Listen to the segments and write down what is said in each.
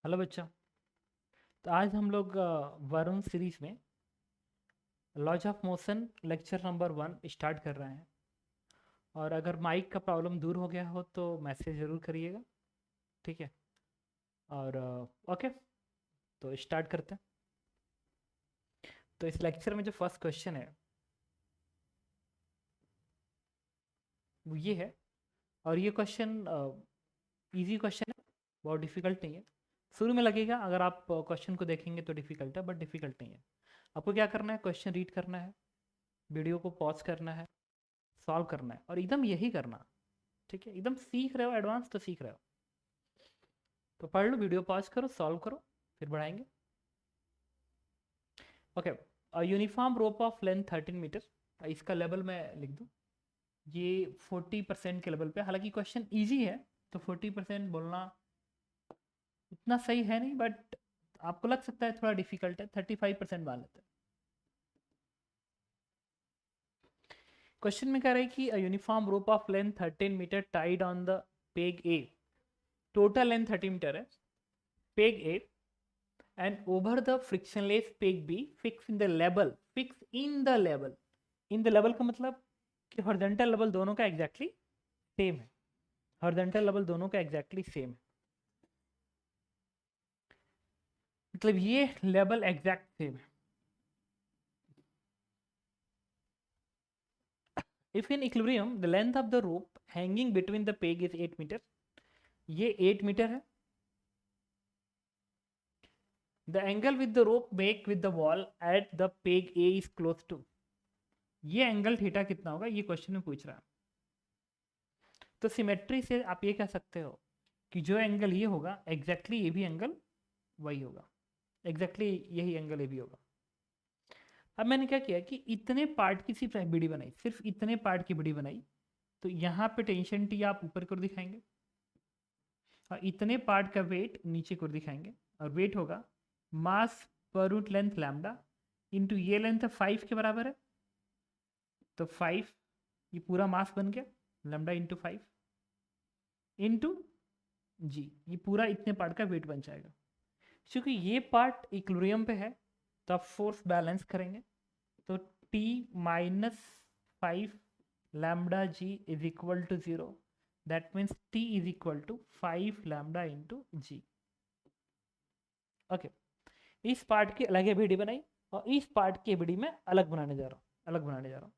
Hello बच्चा। तो आज हम लोग वरुण सीरीज में laws of motion lecture number 1 start कर रहे हैं। और अगर माइक का प्रॉब्लम दूर हो गया हो तो मैसेज ज़रूर करिएगा। ठीक है। और ओके, तो स्टार्ट करते हैं। तो इस लेक्चर में जो फर्स्ट क्वेश्चन है वो ये है। और ये क्वेश्चन इजी क्वेश्चन है, बहुत डिफिकल्ट नहीं है। शुरू में लगेगा अगर आप क्वेश्चन को देखेंगे तो डिफिकल्ट है, बट डिफिकल्ट नहीं है। आपको क्या करना है, क्वेश्चन रीड करना है, वीडियो को पॉज करना है, सॉल्व करना है और एकदम यही करना। ठीक है, एकदम सीख रहे हो, एडवांस तो सीख रहे हो। तो पढ़ लो, वीडियो पॉज करो, सॉल्व करो, फिर बढ़ाएंगे। Okay. Uniform rope of length 13 metre, इसका लेवल मैं लिख दूँ। ये 40% के लेवल पे, हालांकि क्वेश्चन इजी है तो 40% बोलना उतना सही है नहीं, बट आपको लग सकता है थोड़ा डिफिकल्ट है, 35% मान लेते हैं। क्वेश्चन में कह रहे हैं कि uniform rope of length 13 metre tied on the peg A. Total length 30 metre है। Peg A and over the frictionless peg B fix in the level, fix in the level, in the level का मतलब कि horizontal level दोनों का exactly same है। Horizontal level दोनों का exactly same है, मतलब ये लेवल एग्जैक्ट सेम है। If in equilibrium the length of the rope hanging between the peg is 8 metre, ये 8 मीटर है। The angle with the rope make with the wall at the peg A is close to, ये angle theta कितना होगा, ये question में पूछ रहा है। तो सिमेट्री से आप ये कह सकते हो कि जो एंगल ये होगा एग्जैक्टली ये भी एंगल वही होगा, एग्जैक्टली यही एंगल ये भी होगा। अब मैंने क्या किया कि इतने पार्ट की सिर्फ बीडी बनाई, सिर्फ इतने पार्ट की बीडी बनाई। तो यहाँ पे टेंशन टी आप ऊपर की ओर दिखाएंगे और इतने पार्ट का वेट नीचे की ओर दिखाएंगे। और वेट होगा मास पर रूट लेंथ लैम्डा इंटू ये लेंथ 5 के बराबर है। तो 5, ये पूरा मास बन गया लैम्डा इंटू 5 इंटू जी, ये पूरा इतने पार्ट का वेट बन जाएगा। क्योंकि ये पार्ट इक्विलिब्रियम पे है तो आप फोर्स बैलेंस करेंगे। तो T minus 5 lambda g is equal to 0। That means T is equal to 5 lambda into g. Okay, इस पार्ट की अलग एबीडी बनाई और इस पार्ट की एबीडी में अलग बनाने जा रहा हूँ, अलग बनाने जा रहा हूँ।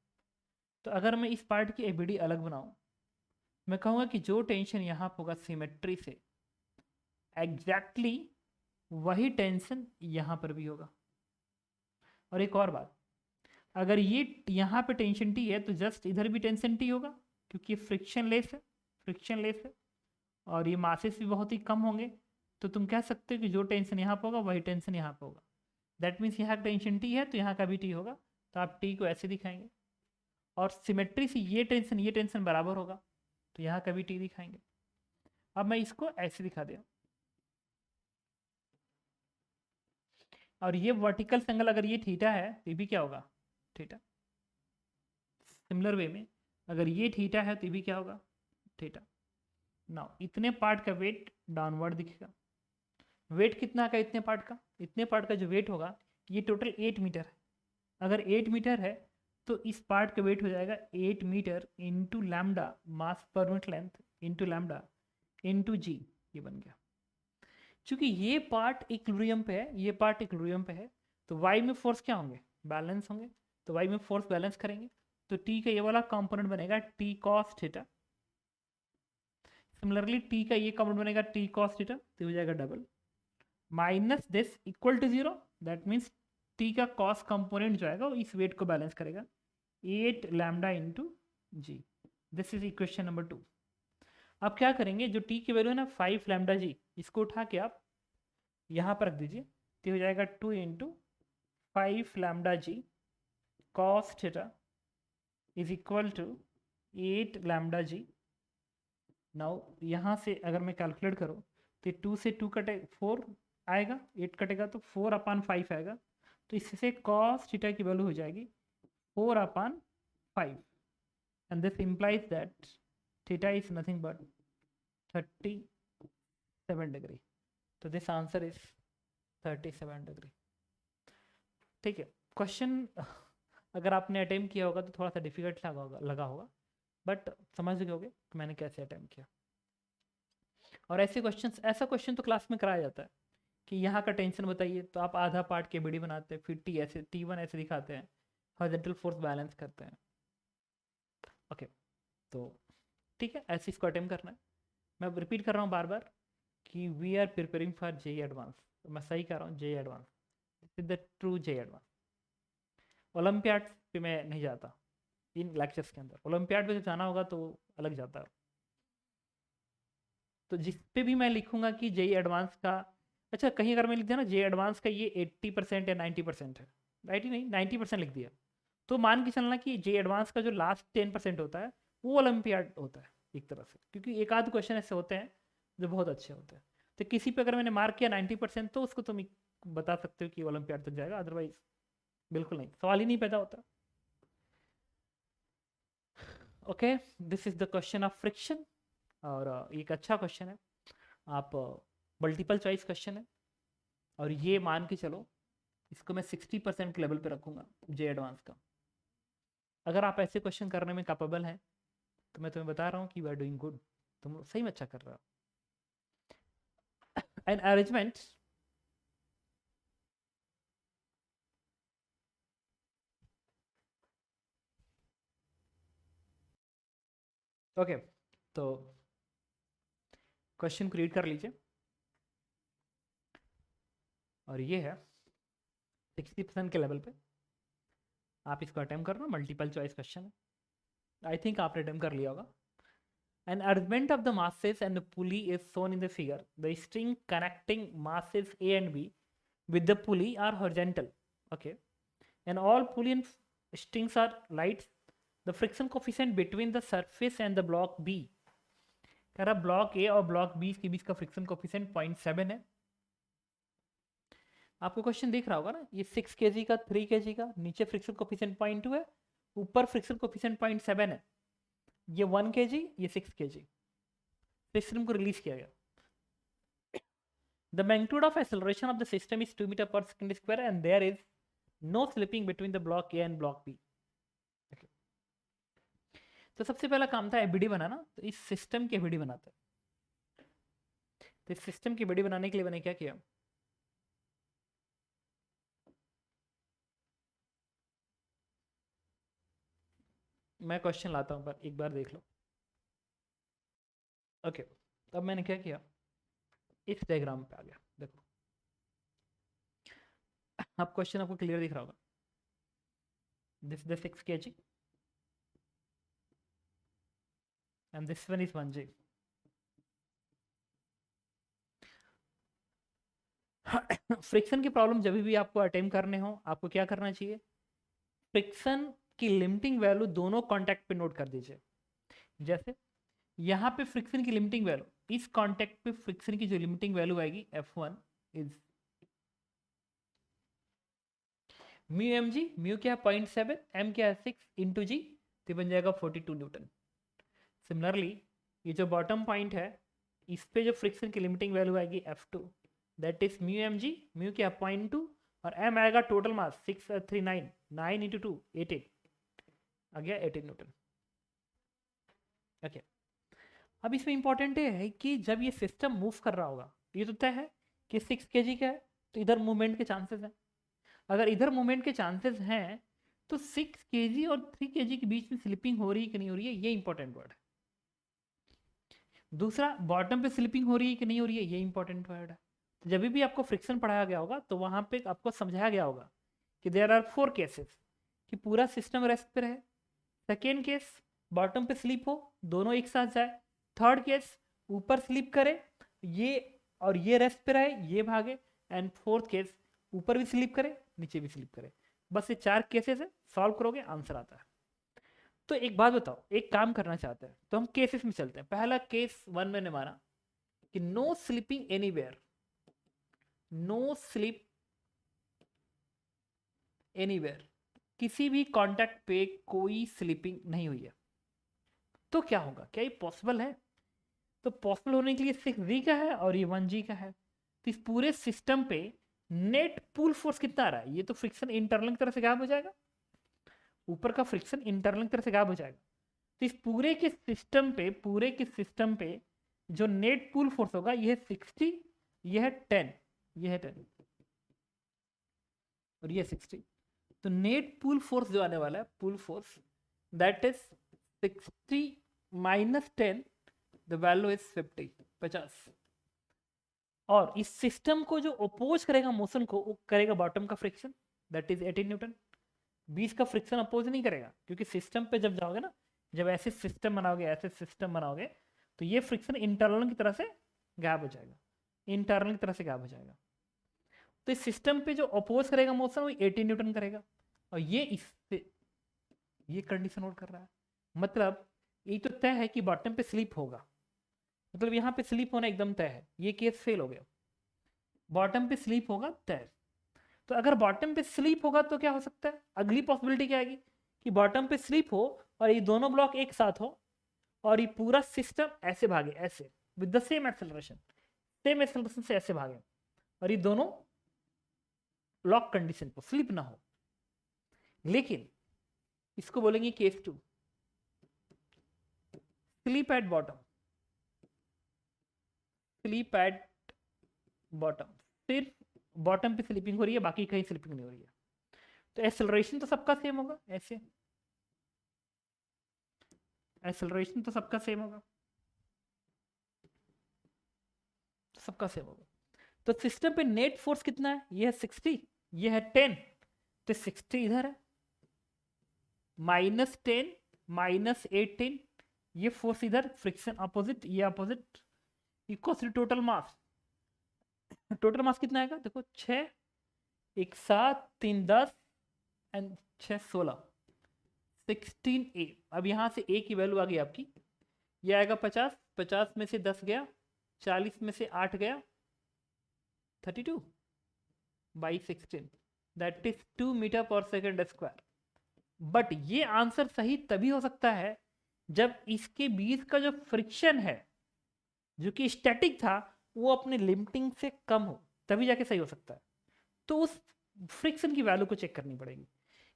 तो अगर मैं इस पार्ट की एबीडी अलग बनाऊँ, मैं कहूँगा कि जो टेंशन यहाँ होगा सिमेट्री से एग्जैक्टली वही टेंशन यहाँ पर भी होगा। और एक और बात, अगर ये यहाँ पे टेंशन टी है तो जस्ट इधर भी टेंशन टी होगा, क्योंकि ये फ्रिक्शन लेस है, फ्रिक्शन लेस है और ये मासेस भी बहुत ही कम होंगे। तो तुम कह सकते हो कि जो टेंशन यहाँ पे होगा वही टेंशन यहाँ पे होगा। दैट मीन्स यहाँ टेंशन टी है तो यहाँ का भी टी होगा। तो आप टी को ऐसे दिखाएंगे और सिमेट्री से ये टेंशन बराबर होगा तो यहाँ का भी टी दिखाएंगे। अब मैं इसको ऐसे दिखा दिया। और ये वर्टिकल एंगल अगर ये थीटा है तो ये भी क्या होगा, थीटा। सिमिलर वे में अगर ये थीटा है तो ये भी क्या होगा, थीटा। नाउ इतने पार्ट का वेट डाउनवर्ड दिखेगा। वेट कितना का इतने पार्ट का, इतने पार्ट का जो वेट होगा ये टोटल 8 मीटर है। अगर 8 मीटर है तो इस पार्ट का वेट हो जाएगा 8 metre into lambda mass per unit length into lambda into g, ये बन गया। चूंकि ये पार्ट इक्विलिब्रियम पे है, ये पार्ट इक्विलिब्रियम पे है, तो वाई में फोर्स क्या होंगे, बैलेंस होंगे। तो वाई में फोर्स बैलेंस करेंगे तो टी का ये वाला कंपोनेंट बनेगा T cos theta. Similarly T का ये कंपोनेंट बनेगा टी कॉस थीटा, तो हो जाएगा double minus this equal to 0। That means T का कॉस कंपोनेंट जो आएगा वो इस वेट को बैलेंस करेगा 8 lambda into g. This is equation number 2। अब क्या करेंगे, जो टी की वैल्यू है ना 5 लैम्डा जी, इसको उठा के आप यहाँ पर रख दीजिए। तो हो जाएगा 2 into 5 lambda g cos theta is equal to 8 lambda g. Now यहाँ से अगर मैं कैलकुलेट करूँ तो 2 से 2 कटे 4 आएगा, 8 कटेगा तो 4/5 आएगा। तो इससे कॉस थीटा की वैल्यू हो जाएगी 4/5 and this implies that theta is nothing but 37 degree. तो दिस आंसर इज 37 डिग्री। ठीक है, क्वेश्चन अगर आपने अटेम्प्ट किया होगा तो थोड़ा सा डिफिकल्ट लगा होगा, बट समझ गए होगे कि मैंने कैसे अटेम्प्ट किया। और ऐसा क्वेश्चन तो क्लास में कराया जाता है कि यहाँ का टेंशन बताइए, तो आप आधा पार्ट के बीडी बनाते हैं, फिर T1 ऐसे दिखाते हैं, हॉरिजॉन्टल फोर्स बैलेंस करते हैं। ओके, तो ठीक है, ऐसे इसको अटेम्प्ट करना है। मैं रिपीट कर रहा हूँ बार बार कि we are preparing for JEE advance. तो मैं सही कर रहा हूँ, JEE advance, this is the true JEE advance. Olympiad पे मैं नहीं जाता इन लेक्चर्स के अंदर, ओलंपियाड पे जब जाना होगा तो अलग जाता है। तो जिस पे भी मैं लिखूंगा कि JEE एडवांस का, अच्छा कहीं अगर मैं लिख दिया ना JEE एडवांस का ये 80% या 90% है, राइट ही नहीं 90% लिख दिया, तो मान के चलना कि JEE एडवांस का जो लास्ट 10% होता है वो ओलंपियाड होता है एक तरह से, क्योंकि एक आध क्वेश्चन ऐसे होते हैं जो बहुत अच्छे होते हैं। तो किसी पे अगर मैंने मार्क किया 90% तो उसको तुम बता सकते हो कि ओलंपियाड तक जाएगा, अदरवाइज बिल्कुल नहीं, सवाल ही नहीं पैदा होता। Okay, this is the question of friction, और एक अच्छा क्वेश्चन है, आप मल्टीपल चॉइस क्वेश्चन है, और ये मान के चलो इसको मैं 60% के लेवल पे रखूंगा JEE एडवांस का। अगर आप ऐसे क्वेश्चन करने में कैपेबल हैं तो मैं तुम्हें बता रहा हूँ कि वी आर डूइंग गुड, तुम सही में अच्छा कर रहे हो। एन अरेंजमेंट, ओके, तो क्वेश्चन को रीड कर लीजिए, और ये है 60% के लेवल पे, आप इसको अटेम्प्ट करना, मल्टीपल चॉइस क्वेश्चन है, आई थिंक आपने अटेम्प्ट कर लिया होगा। An arrangement of the masses and the pulley is shown in the figure. The string connecting masses A and B with the pulley are horizontal. Okay. And all pulley and strings are light. The friction coefficient between the surface and the block B. कह रहा block A और block B के बीच का friction coefficient 0.7 है। आपको question दिख रहा होगा ना, ये 6 kg का 3 kg का, नीचे फ्रिक्शन कोफिशिएंट 0.2 है, ऊपर फ्रिक्शन कोफिशिएंट 0.7 है। ये 1 kg, ये 6 kg, सिस्टम को रिलीज किया गया। The magnitude of acceleration of the system is 2 meter per second square and there is no slipping between the block A and block B. Okay. तो सबसे पहला काम था एबीडी बनाना, तो इस सिस्टम की एबीडी बनाते हैं। तो इस सिस्टम की एबीडी बनाने के लिए मैंने क्या किया, मैं क्वेश्चन लाता हूं पर एक बार देख लो। ओके, अब मैंने क्या किया, इस डायग्राम पे आ गया, देखो अब क्वेश्चन आपको क्लियर दिख रहा होगा। This the 6 kg and this one is 1G. Friction की प्रॉब्लम जब भी आपको अटेम्प्ट करने हो, आपको क्या करना चाहिए, फ्रिक्शन की लिमिटिंग वैल्यू दोनों कॉन्टैक्ट पे नोट कर दीजिए। जैसे यहाँ पे फ्रिक्शन की लिमिटिंग वैल्यू, इस कॉन्टैक्ट पे फ्रिक्शन की जो लिमिटिंग वैल्यू आएगी F1 is mu m g, mu क्या है 0.7, एम क्या है 6 इंटू जी, तो बन जाएगा 42 न्यूटन। सिमिलरली ये जो बॉटम पॉइंट है, इस पे जो फ्रिक्शन की लिमिटिंग वैल्यू आएगी F2, that is mu m g, mu क्या 0.2, और एम आएगा टोटल मास 639, 9 इंटू 2 18, आ गया 18 न्यूटन। ओके, अब इसमें इंपॉर्टेंट है कि जब ये सिस्टम मूव कर रहा होगा, ये तो तय है कि 6 kg का है, तो इधर मूवमेंट के चांसेस हैं। अगर इधर मूवमेंट के चांसेस हैं तो 6 kg और 3 kg के बीच में स्लिपिंग हो रही है कि नहीं हो रही है, ये इंपॉर्टेंट वर्ड है। दूसरा, बॉटम पे स्लिपिंग हो रही है कि नहीं हो रही है, ये इंपॉर्टेंट वर्ड है। तो जब भी आपको फ्रिक्शन पढ़ाया गया होगा तो वहां पे आपको समझाया गया होगा कि देयर आर 4 केसेस, कि पूरा सिस्टम रेस्ट पे रहे। Second case, bottom pay slip हो, दोनों एक साथ जाए। थर्ड केस, ऊपर स्लिप करे ये और ये रेस्ट पे रहे, ये भागे। एंड फोर्थ केस, ऊपर भी स्लिप करे, नीचे भी स्लिप करे। बस ये 4 केसेस है, सॉल्व करोगे आंसर आता है। तो एक बात बताओ, एक काम करना चाहते हैं तो हम केसेस में चलते हैं। पहला केस 1 मैंने माना कि no slipping anywhere, no slip anywhere, किसी भी कांटेक्ट पे कोई स्लिपिंग नहीं हुई है। तो क्या होगा, क्या ये पॉसिबल है? तो पॉसिबल होने के लिए 6G का है और ये 1G का है, तो इस पूरे सिस्टम पे नेट पुल फोर्स कितना आ रहा है? ये तो फ्रिक्शन इंटरनल की तरफ से गायब हो जाएगा, ऊपर का फ्रिक्शन इंटरनल की तरफ से गायब हो जाएगा। तो इस पूरे के सिस्टम पे जो नेट पुल फोर्स होगा ये है 60, ये है 10, ये है 10 और ये 60। तो नेट पुल फोर्स जो आने वाला है, pull force that is 60 minus 10, the value is 50। और इस सिस्टम को जो अपोज करेगा मोशन को, वो करेगा बॉटम का फ्रिक्शन, दैट इज 18 न्यूटन। 20 का फ्रिक्शन अपोज नहीं करेगा, क्योंकि सिस्टम पे जब जाओगे ना, जब ऐसे सिस्टम बनाओगे तो ये फ्रिक्शन इंटरनल की तरह से गायब हो जाएगा, इंटरनल की तरह से गायब हो जाएगा। तो इस सिस्टम पे जो अपोज करेगा मोशन वो 18 न्यूटन करेगा, और ये इससे ये कंडीशन नोट कर रहा है। मतलब ये तो तय है कि बॉटम पे स्लिप होगा, मतलब यहाँ पे स्लिप होना एकदम तय है, ये केस फेल हो गया। बॉटम पे स्लिप होगा तय। तो अगर बॉटम पे स्लिप होगा तो क्या हो सकता है? अगली पॉसिबिलिटी क्या आएगी कि बॉटम पे स्लिप हो और ये दोनों ब्लॉक एक साथ हो और ये पूरा सिस्टम ऐसे भागे, ऐसे विद द सेम एक्सेलरेशन से ऐसे भागे, और ये दोनों लॉक कंडीशन पर स्लिप ना हो। लेकिन इसको बोलेंगे case 2, slip at bottom. Slip at bottom, सिर्फ बॉटम पे स्लिपिंग हो रही है, बाकी कहीं स्लिपिंग नहीं हो रही है। तो एक्सेलरेशन तो सबका सेम होगा, ऐसे एक्सेलरेशन तो सबका सेम होगा, सबका सेम होगा। तो सिस्टम पे नेट फोर्स कितना है? ये है 60, ये है 10, तो 60 इधर है, -10 -18, ये फोर्स इधर, फ्रिक्शन अपोजिट, ये opposite, equals to total mass. Total mass कितना आएगा? देखो 6, 1 7 3 10 एंड 6 16, 16A। अब यहाँ से A की वैल्यू आ गई आपकी, ये आएगा 50, 50 में से 10 गया, 40 में से 8 गया, 32 बाई 16, दैट इज 2 मीटर पर सेकेंड स्क्वायर। बट ये आंसर सही तभी हो सकता है जब इसके बीच का जो फ्रिक्शन है, जो कि स्टैटिक था, वो अपने लिमिटिंग से कम हो, तभी जाके सही हो सकता है। तो उस फ्रिक्शन की वैल्यू को चेक करनी पड़ेगी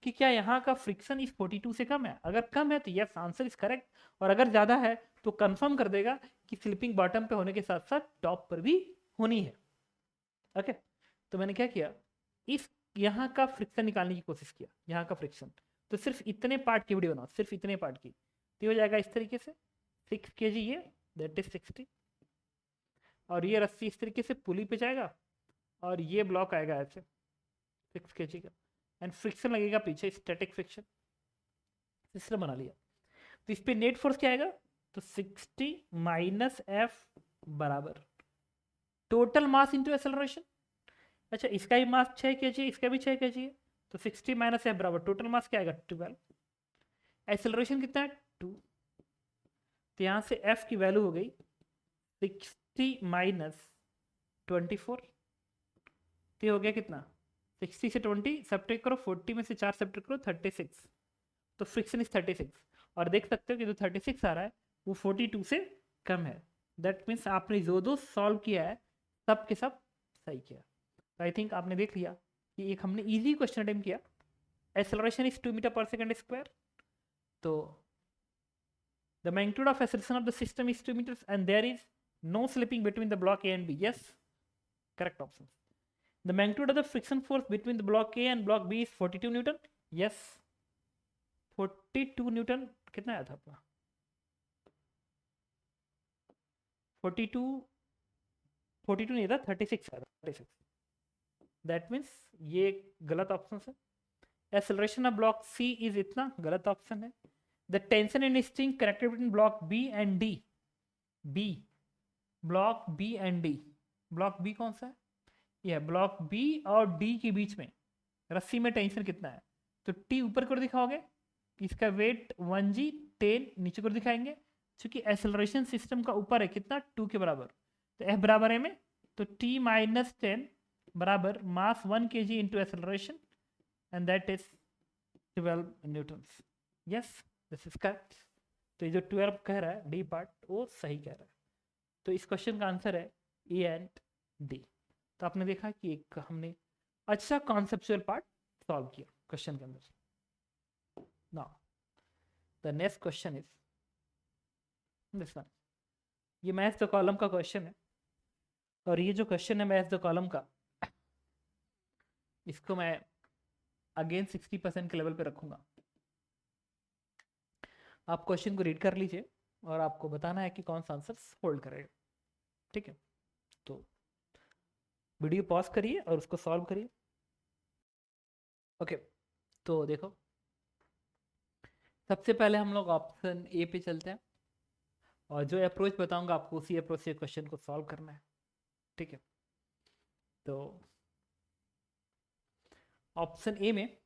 कि क्या यहाँ का फ्रिक्शन इस 42 से कम है। अगर कम है तो यस, आंसर इज करेक्ट, और अगर ज़्यादा है तो कंफर्म कर देगा कि स्लिपिंग बॉटम पे होने के साथ साथ टॉप पर भी होनी है। ओके, तो मैंने क्या किया, इस यहाँ का फ्रिक्शन निकालने की कोशिश किया, यहाँ का फ्रिक्शन। तो सिर्फ इतने पार्ट की वीडियो बनाओ, सिर्फ इतने पार्ट की, तो हो जाएगा इस तरीके से 6 kg, ये दैट इज 60, और ये रस्सी इस तरीके से पुली पे जाएगा, और ये ब्लॉक आएगा ऐसे 6 kg का, एंड फ्रिक्शन लगेगा पीछे, स्टैटिक फ्रिक्शन। सिस्टम बना लिया। तो इस पे नेट फोर्स क्या आएगा? तो 60 माइनस एफ बराबर टोटल मास इंटू एक्सेलरेशन। अच्छा, इसका भी मास 6 kg, इसका भी 6 kg है, तो 60 माइनस एफ बराबर टोटल मास क्या आएगा? 12। एक्सेलरेशन कितना है? 2। तो यहाँ से एफ की वैल्यू हो गई 60 माइनस 24, तो हो गया कितना? 60 से 20 सब्ट्रैक्ट करो, 40 में से 4 सब्ट्रैक्ट करो, 36। तो फ्रिक्शन इज 36, और देख सकते हो कि जो 36 आ रहा है वो 42 से कम है। दैट मीन्स आपने जो दो सॉल्व किया है सब के सब सही किया। तो आई थिंक आपने देख लिया कि एक हमने इजी क्वेश्चन अटेम्प्ट किया, एक्सेलरेशन इज 2 मीटर पर सेकंड स्क्वायर, तो the magnitude of acceleration of the system is 2 meters and there is no slipping between the block A and B. Yes, correct option. The magnitude of the friction force between the block A and block B is 42 Newton. Yes, 42 Newton. कितना आया था आपका? 42 नहीं था, 36 आया था, 36। That means ये गलत ऑप्शन है। Acceleration of block C is इतना, गलत ऑप्शन है। The tension in string connected between block B and D, B, block B and D, block B कौन सा है? यह ब्लॉक बी और डी के बीच में रस्सी में टेंशन कितना है? तो टी ऊपर को दिखाओगे, इसका वेट 1g, 10 नीचे को दिखाएंगे, क्योंकि एक्सेलरेशन सिस्टम का ऊपर है कितना? 2 के बराबर, तो एफ बराबर है में, तो टी माइनस 10 बराबर mass 1 kg into acceleration, and that is 12 Newton's. Yes, this is correct. तो ये जो 12 कह रहा है डी पार्ट, वो सही कह रहा है। तो इस क्वेश्चन का आंसर है ए एंड डी। तो आपने देखा कि एक हमने अच्छा कॉन्सेप्चुअल पार्ट सॉल्व किया क्वेश्चन के अंदर। Now the next question is this one. ये मैथ द कॉलम का क्वेश्चन है, और ये जो क्वेश्चन है मैथ द कॉलम का, इसको मैं अगेन 60% के लेवल पे रखूंगा। आप क्वेश्चन को रीड कर लीजिए और आपको बताना है कि कौन सा आंसर होल्ड करेगा। ठीक है, तो वीडियो पॉज करिए और उसको सॉल्व करिए। ओके, तो देखो सबसे पहले हम लोग ऑप्शन ए पे चलते हैं, और जो अप्रोच बताऊंगा आपको उसी अप्रोच से क्वेश्चन को सॉल्व करना है। ठीक है, तो ऑप्शन ए में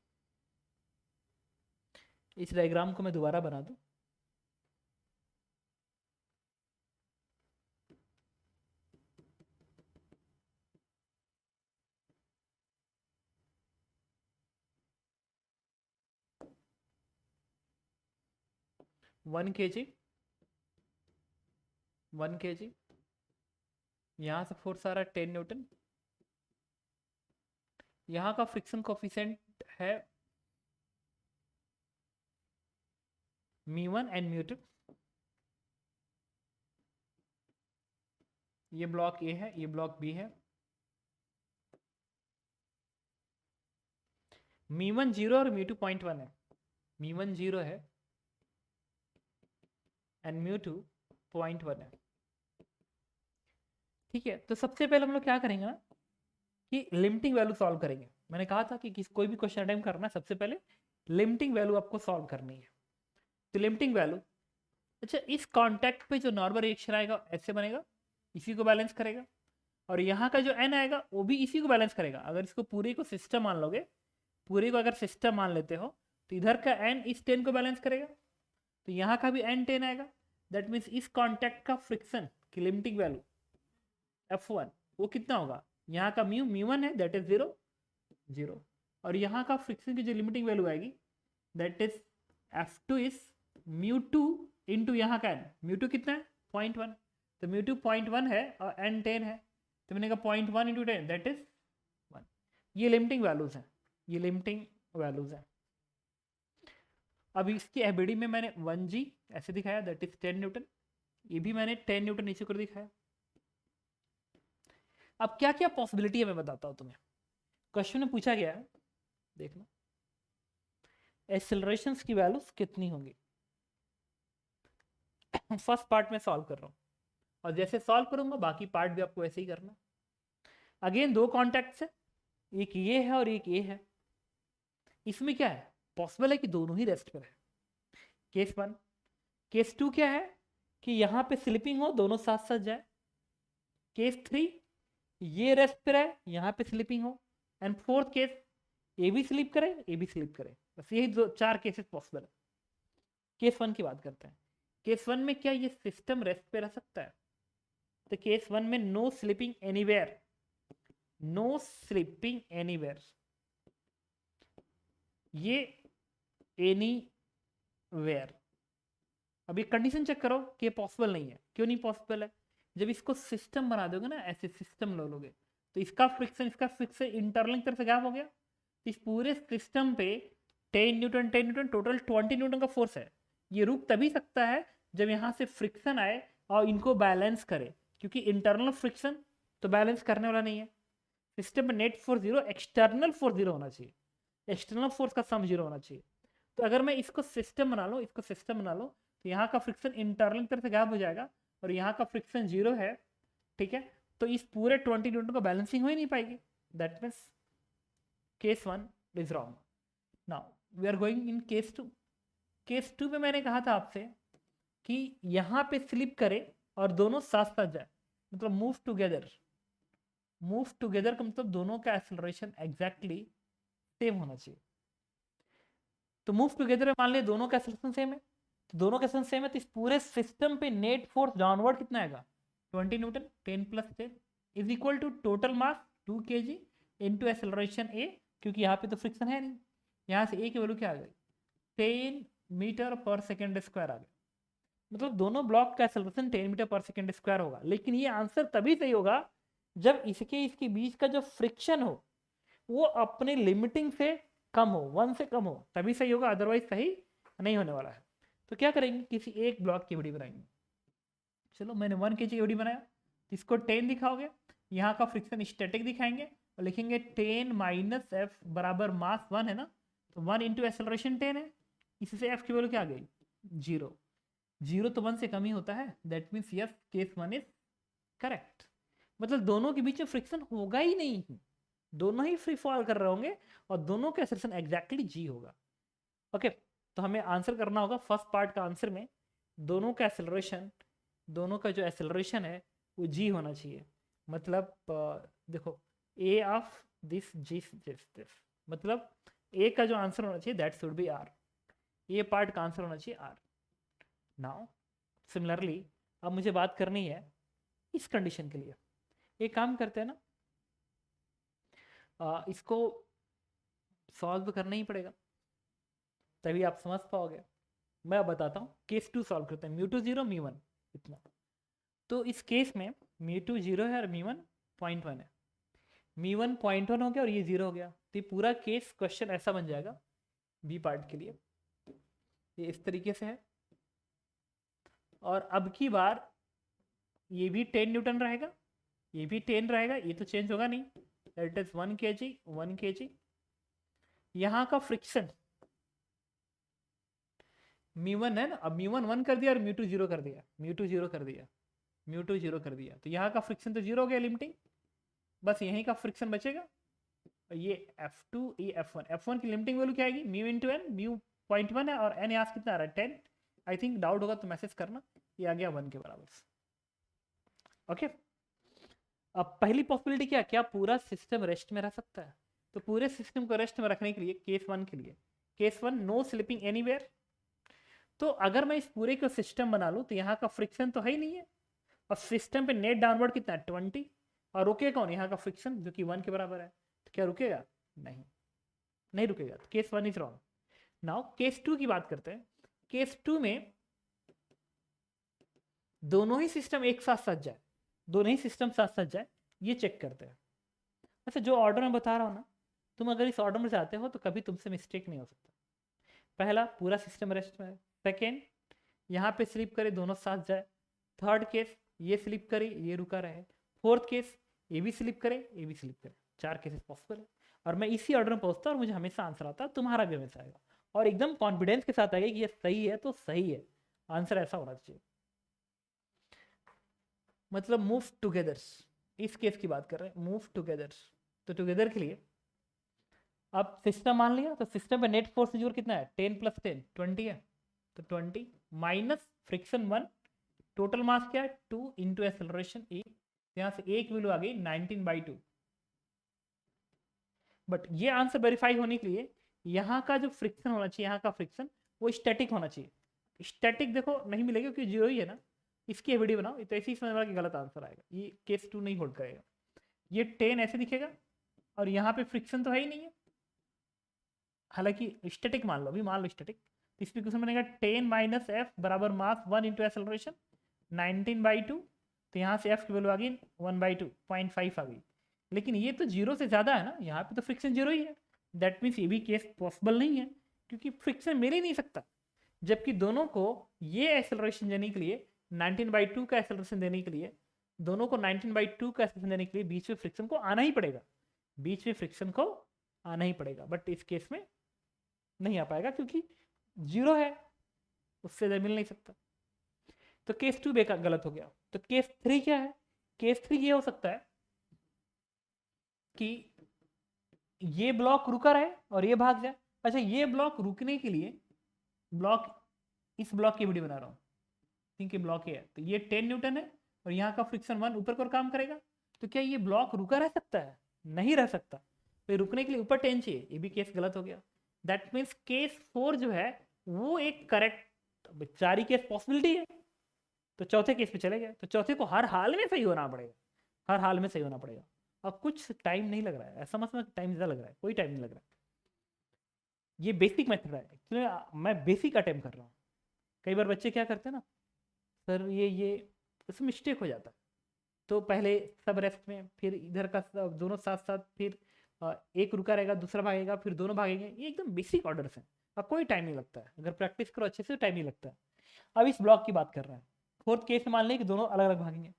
इस डायग्राम को मैं दोबारा बना दूं। वन के जी, यहाँ से फोर्स आ रहा है 10 न्यूटन। यहाँ का फ्रिक्शन कोफिशिएंट है μ1 एंड μ2। ये ब्लॉक ए है, ये ब्लॉक बी है। μ1 0 और μ2 0.1 है। μ1 0 है एंड μ2 0.1 है। ठीक है, तो सबसे पहले हम लोग क्या करेंगे ना कि लिमिटिंग वैल्यू सॉल्व करेंगे। मैंने कहा था कि कोई भी क्वेश्चन अटेम्प्ट करना है सबसे पहले लिमिटिंग वैल्यू आपको सॉल्व करनी है। तो लिमिटिंग वैल्यू, अच्छा इस कॉन्टैक्ट पे जो नॉर्मल रिएक्शन आएगा ऐसे बनेगा, इसी को बैलेंस करेगा, और यहाँ का जो एन आएगा वो भी इसी को बैलेंस करेगा। अगर इसको पूरे को सिस्टम मान लोगे, पूरे को अगर सिस्टम मान लेते हो, तो इधर का एन इस 10 को बैलेंस करेगा, तो यहाँ का भी एन 10 आएगा। दैट मीन्स इस कॉन्टैक्ट का फ्रिक्शन की लिमिटिंग वैल्यू F1 वो कितना होगा, यहाँ का μ1 है दैट इज 0, और यहाँ का फ्रिक्शन की जो लिमिटिंग वैल्यू आएगी that is F2 is μ2 into यहाँ का एन। μ2 कितना है 0.1, तो μ2 0.1 है और n 10 है, तो मैंने कहा 0.1 इंटू 10 दैट इज 1। ये लिमिटिंग वैल्यूज हैं, ये लिमिटिंग वैल्यूज हैं। अब इसकी एबीडी में मैंने 1g ऐसे दिखाया दैट इज 10 न्यूटन, ये भी मैंने 10 न्यूटन नीचे कर दिखाया। अब क्या क्या पॉसिबिलिटी है मैं बताता हूं तुम्हें। क्वेश्चन में पूछा गया है, देखना एक्सेलरेशंस की वैल्यूज कितनी होंगी। फर्स्ट पार्ट में सॉल्व कर रहा हूं, और जैसे सॉल्व करूंगा बाकी पार्ट भी आपको ऐसे ही करना। अगेन दो कॉन्टैक्ट्स है, एक ये है और एक ये है। इसमें क्या है, पॉसिबल है कि दोनों ही रेस्ट पर है। केस 1। केस 2 क्या है कि यहां पे स्लिपिंग हो, दोनों साथ साथ जाए। केस 3 ये रेस्ट पर है, यहां पे स्लिपिंग हो। एंड फोर्थ केस ये भी स्लिप करे, ये भी स्लिप करे। बस यही दो 4 केसेस पॉसिबल है। केस 1 की बात करते हैं। केस 1 में क्या ये सिस्टम रेस्ट पे रह सकता है, तो केस 1 में no slipping anywhere, no slipping anywhere, ये एनीवेयर। अभी कंडीशन चेक करो कि पॉसिबल नहीं है। क्यों नहीं पॉसिबल है, जब इसको सिस्टम बना दोगे ना, ऐसे सिस्टम लो लोगे, तो इसका फ्रिक्शन इंटरलिंक तरह से गैप हो गया, तो इस पूरे सिस्टम पे 10 न्यूटन टोटल 20 न्यूटन का फोर्स है। ये रुक तभी सकता है जब यहाँ से फ्रिक्शन आए और इनको बैलेंस करे, क्योंकि इंटरनल फ्रिक्शन तो बैलेंस करने वाला नहीं है। सिस्टम में नेट फोर्स 0, एक्सटर्नल फोर्स 0 होना चाहिए, एक्सटर्नल फोर्स का सम 0 होना चाहिए। तो अगर मैं इसको सिस्टम बना लो, इसको सिस्टम बना लो, तो यहाँ का फ्रिक्शन इंटरनल तरह से गैप हो जाएगा, और यहाँ का फ्रिक्शन 0 है। ठीक है, तो इस पूरे 20 न्यूटन को बैलेंसिंग हो ही नहीं पाएगी। That means case 1 is wrong. Now we are going in case 2। Case 2 में मैंने कहा था आपसे कि यहाँ पे स्लिप करे और दोनों साथ साथ जाए, मतलब मूव टुगेदर। मूव टुगेदर का मतलब दोनों का एक्सेलरेशन एग्जैक्टली सेम होना चाहिए। तो मूव टुगेदर में मान लिया दोनों का एक्सेलरेशन सेम है, तो दोनों का एक्सेलरेशन सेम है, तो इस पूरे सिस्टम पे नेट फोर्स डाउनवर्ड कितना आएगा 20 newton, 10 + 10 is equal to total mass 2 kg into acceleration a, क्योंकि यहाँ पे तो फ्रिक्शन है नहीं। यहाँ से ए की वैल्यू क्या आ गई 10 मीटर पर सेकेंड स्क्वायर आ गया, मतलब दोनों ब्लॉक का एक्सेलरेशन 10 मीटर पर सेकेंड स्क्वायर होगा। लेकिन ये आंसर तभी सही होगा जब इसके बीच का जो फ्रिक्शन हो वो अपने लिमिटिंग से कम हो, 1 से कम हो, तभी सही होगा, अदरवाइज सही नहीं होने वाला है। तो क्या करेंगे, किसी एक ब्लॉक की एवडी बनाएंगे। चलो मैंने 1 kg एवडी बनाया, तो इसको 10 दिखाओगे, यहाँ का फ्रिक्शन स्टैटिक दिखाएंगे और लिखेंगे 10 माइनस एफ बराबर मास 1 है ना, तो 1 इंटू एक्सेलरेशन 10 है, इससे एफ की वैल्यू क्या आ गई 0। 0 तो 1 से कम ही होता है, that means yes case 1 is correct. मतलब दोनों के बीच में फ्रिक्शन होगा ही नहीं, दोनों ही फ्री फॉल कर रहे होंगे और दोनों का एक्सेलरेशन एग्जैक्टली जी होगा। ओके, तो हमें आंसर करना होगा फर्स्ट पार्ट का आंसर में दोनों का एक्सेलरेशन, दोनों का जो एक्सेलरेशन है वो जी होना चाहिए। मतलब देखो ए ऑफ दिस दिस मतलब ए का जो आंसर होना चाहिए that should be R, A part का आंसर होना चाहिए आर। नाउ सिमिलरली अब मुझे बात करनी है इस कंडीशन के लिए। एक काम करते हैं ना, इसको सॉल्व करना ही पड़ेगा तभी आप समझ पाओगे। मैं अब बताता हूँ, केस 2 सॉल्व करते हैं, म्यू2 0 म्यू1 इतना। तो इस केस में म्यू2 0 है और म्यू1 0.1 है, म्यू1 0.1 हो गया और ये 0 हो गया, तो ये पूरा केस क्वेश्चन ऐसा बन जाएगा बी पार्ट के लिए, ये इस तरीके से है। और अब की बार ये भी 10 न्यूटन रहेगा, ये भी 10 रहेगा, ये तो चेंज होगा नहीं, दैट इज 1 kg 1 kg। यहाँ का फ्रिक्शन म्यू1 है ना, अब म्यू1 1 कर दिया और म्यू2 0 कर दिया, म्यू2 0 कर दिया, म्यू2 0 कर दिया, तो यहाँ का फ्रिक्शन तो 0 हो गया लिमिटिंग, बस यहीं का फ्रिक्शन बचेगा। और ये F2 ये F1 की लिमिटिंग वैल्यू क्या आएगी म्यू इंटू एन, म्यू 0.1 है और एन यहाँ से कितना आ रहा है 10। आई थिंक डाउट होगा तो मैसेज करना, ये आ गया 1 के बराबर। ओके, अब पहली पॉसिबिलिटी क्या, क्या पूरा सिस्टम रेस्ट में रह सकता है? तो पूरे सिस्टम को रेस्ट में रखने के लिए केस 1 के लिए, केस 1 नो स्लिपिंग एनीवेयर। तो अगर मैं इस पूरे को सिस्टम बना लूँ तो यहाँ का फ्रिक्शन तो है ही नहीं है, और सिस्टम पे नेट डाउनवर्ड कितना है 20, और रुकेगा कौन, यहाँ का फ्रिक्शन जो कि 1 के बराबर है, तो क्या रुकेगा, नहीं नहीं रुकेगा, तो case 1 is wrong. Now case 2 की बात करते हैं। केस 2 में दोनों ही सिस्टम एक साथ सज जाए, दोनों ही सिस्टम साथ सज जाए, ये चेक करते हैं। अच्छा, जो ऑर्डर मैं बता रहा हूँ ना, तुम अगर इस ऑर्डर में जाते हो तो कभी तुमसे मिस्टेक नहीं हो सकता। पहला, पूरा सिस्टम रेस्ट में है। सेकेंड, यहाँ पे स्लिप करे दोनों साथ जाए। थर्ड केस, ये स्लिप करे ये रुका रहे। फोर्थ केस, ये भी स्लिप करे ये भी स्लिप करे। 4 केसेस पॉसिबल है, और मैं इसी ऑर्डर में पहुंचता और मुझे हमेशा आंसर आता, तुम्हारा भी हमेशा आएगा, और एकदम कॉन्फिडेंस के साथ आएगा कि ये सही है तो सही है, आंसर ऐसा होना चाहिए। मतलब मूव टुगेदर, इस केस की बात कर रहे हैं, मूव टुगेदर। तो टुगेदर के लिए अब सिस्टम मान लिया, तो सिस्टम पे नेट फोर्स जोर कितना है 10 + 10 20 है, तो 20 माइनस फ्रिक्शन 1, टोटल मास क्या है 2 इंटू एक्सेलरेशन ए, यहाँ से एक वैल्यू आ गई 19/2। बट ये आंसर वेरीफाई होने के लिए यहाँ का जो फ्रिक्शन होना चाहिए, यहाँ का फ्रिक्शन वो स्टैटिक होना चाहिए। स्टैटिक देखो नहीं मिलेगा क्योंकि जीरो ही है ना, इसकी एवीडी बनाओ, तो ऐसे ही समझ में कि गलत आंसर आएगा, ये केस 2 नहीं होल्ड करेगा। ये 10 ऐसे दिखेगा और यहाँ पे फ्रिक्शन तो है ही नहीं है, हालांकि स्टैटिक मान लो, अभी मान लो स्टैटिक, तो इसमें क्वेश्चन बनेगा 10 माइनस एफ बराबर मास 1 इंटू एक्सेलरेशन 19/2, तो यहाँ से एफ की वैल्यू आ गई 1/2 0.5 आ गई। लेकिन ये तो जीरो से ज़्यादा है ना, यहाँ पे तो फ्रिक्शन जीरो ही है, दैट मीन्स ये भी केस पॉसिबल नहीं है क्योंकि फ्रिक्शन मिल ही नहीं सकता। जबकि दोनों को ये एक्सेलरेशन देने के लिए 19/2 का एक्सेलरेशन देने के लिए, दोनों को 19/2 का एक्सेलरेशन देने के लिए बीच में फ्रिक्शन को आना ही पड़ेगा, बीच में फ्रिक्शन को आना ही पड़ेगा। बट इस केस में नहीं आ पाएगा क्योंकि जीरो है, उससे मिल नहीं सकता, तो केस 2 बेकार गलत हो गया। तो केस 3 क्या है, केस 3 ये हो सकता है कि ये ब्लॉक रुका रहे और ये भाग जाए। अच्छा, ये ब्लॉक रुकने के लिए, ब्लॉक इस ब्लॉक की वीडियो बना रहा हूँ, थिंक ब्लॉक ये है, तो ये 10 न्यूटन है और यहाँ का फ्रिक्शन 1 ऊपर को काम करेगा, तो क्या ये ब्लॉक रुका रह सकता है, नहीं रह सकता, तो रुकने के लिए ऊपर 10 चाहिए, ये भी केस गलत हो गया। दैट मीन्स केस 4 जो है वो एक करेक्ट, 4 ही केस पॉसिबिलिटी है, तो चौथे केस पे चले गए, तो चौथे को हर हाल में सही होना पड़ेगा, हर हाल में सही होना पड़ेगा। अब कुछ टाइम नहीं लग रहा है, ऐसा मतलब टाइम ज़्यादा लग रहा है, कोई टाइम नहीं लग रहा है, ये बेसिक मेथड है, एक्चुअली मैं बेसिक अटेम्प्ट कर रहा हूँ। कई बार बच्चे क्या करते हैं ना, सर ये इसमें मिस्टेक हो जाता है, तो पहले सब रेस्ट में, फिर इधर का दोनों साथ साथ, फिर एक रुका रहेगा, दूसरा भागेगा, फिर दोनों भागेंगे। ये एकदम बेसिक ऑर्डर्स हैं और कोई टाइम नहीं लगता है, अगर प्रैक्टिस करो अच्छे से टाइम नहीं लगता है। अब इस ब्लॉक की बात कर रहे हैं। फोर्थ केस में मान लें कि दोनों अलग अलग भागेंगे,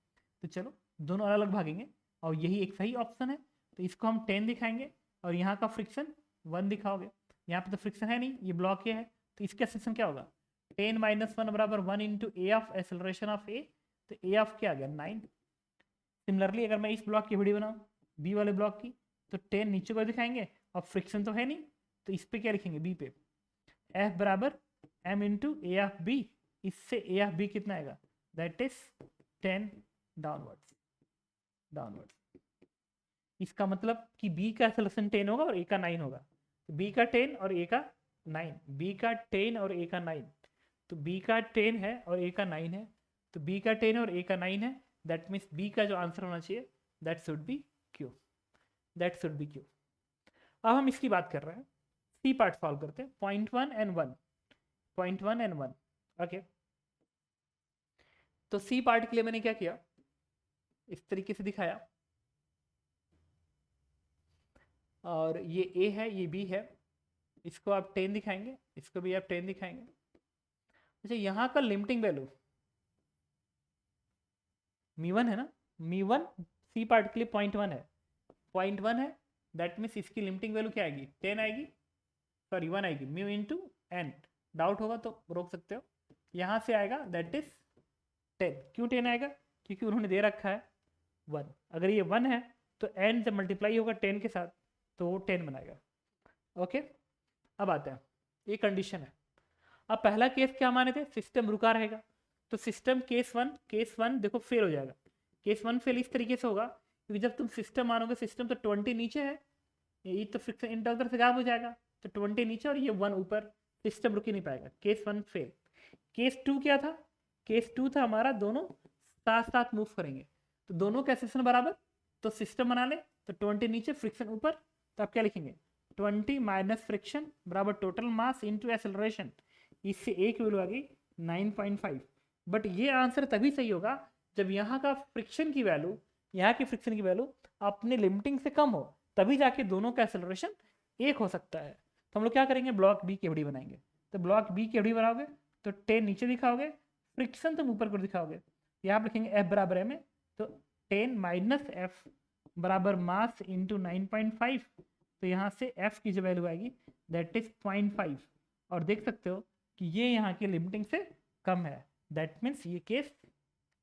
तो चलो दोनों अलग अलग भागेंगे और यही एक सही ऑप्शन है, तो इसको हम 10 दिखाएंगे और यहाँ का फ्रिक्शन 1 दिखाओगे। यहाँ पे तो फ्रिक्शन है नहीं, ये ब्लॉक ये है, तो इसका सेक्शन क्या होगा 10 - 1 बराबर 1 into a of acceleration of a, तो ए ऑफ क्या आ गया 9। सिमिलरली अगर मैं इस ब्लॉक की वीडियो बनाऊँ बी वाले ब्लॉक की, तो 10 नीचे को दिखाएंगे और फ्रिक्शन तो है नहीं, तो इस पे क्या लिखेंगे बी पे एफ बराबर m into a of B, इससे ए ऑफ बी कितना आएगा दैट इज 10 डाउनवर्ड्स। इसका मतलब कि बी का एक्सेलरेशन 10 होगा और ए का 9 होगा, तो बी का 10 और ए का 9, बी का 10 और ए का 9, तो बी का 10 है और ए का 9 है, तो बी का 10 और ए का 9 है, दैट मीन्स बी का जो आंसर होना चाहिए that should B Q, that should B Q. अब हम इसकी बात कर रहे हैं, सी पार्ट सॉल्व करते हैं, पॉइंट 1 एंड 1 ओके। तो सी पार्ट के लिए मैंने क्या किया, इस तरीके से दिखाया, और ये ए है ये बी है, इसको आप 10 दिखाएंगे, इसको भी आप 10 दिखाएंगे। अच्छा यहाँ का लिमिटिंग वैल्यू μ1 है ना, μ1 सी पार्ट के लिए 0.1 है, 0.1 है, दैट मीन्स इसकी लिमिटिंग वैल्यू क्या आएगी 10 आएगी, सॉरी 1 आएगी, म्यू इंटू एन, डाउट होगा तो रोक सकते हो, यहाँ से आएगा दैट इज 10। क्यों 10 आएगा, क्योंकि उन्होंने दे रखा है 1, अगर ये 1 है तो एन जब मल्टीप्लाई होगा 10 के साथ तो वो 10 बनाएगा। ओके अब आते हैं, ये कंडीशन है। अब पहला केस क्या माने थे, सिस्टम रुका रहेगा, तो सिस्टम केस वन देखो फेल हो जाएगा। केस 1 फेल इस तरीके से होगा क्योंकि जब तुम सिस्टम मानोगे, सिस्टम तो 20 नीचे है, ये तो फ्रिक्शन इंटरनल से गायब हो जाएगा, तो 20 नीचे और ये 1 ऊपर, सिस्टम रुक ही नहीं पाएगा। Case 1 fail. केस 2 क्या था, केस 2 था हमारा दोनों साथ साथ मूव करेंगे, तो दोनों का सेक्शन बराबर, तो सिस्टम बना ले, तो 20 नीचे फ्रिक्शन ऊपर, तो आप क्या लिखेंगे 20 माइनस फ्रिक्शन बराबर टोटल मास इंटू एक्सेलरेशन, इससे एक वैल्यू आ गई 9.5। बट ये आंसर तभी सही होगा जब यहाँ का फ्रिक्शन की वैल्यू, यहाँ की फ्रिक्शन की वैल्यू अपने लिमिटिंग से कम हो, तभी जाके दोनों का एक्सेलरेशन एक हो सकता है। तो हम लोग क्या करेंगे, ब्लॉक बी की एवडी बनाएंगे, तो ब्लॉक बी की एवडी बनाओगे तो 10 नीचे दिखाओगे, फ्रिक्शन तुम ऊपर को दिखाओगे, यहाँ पर लिखेंगे एफ बराबर एम है, तो 10 माइनस एफ बराबर मास इंटू 9.5, तो यहाँ से एफ की जो वैल्यू आएगी दैट इज 0.5, और देख सकते हो कि ये यहाँ की लिमिटिंग से कम है, दैट मीन्स ये केस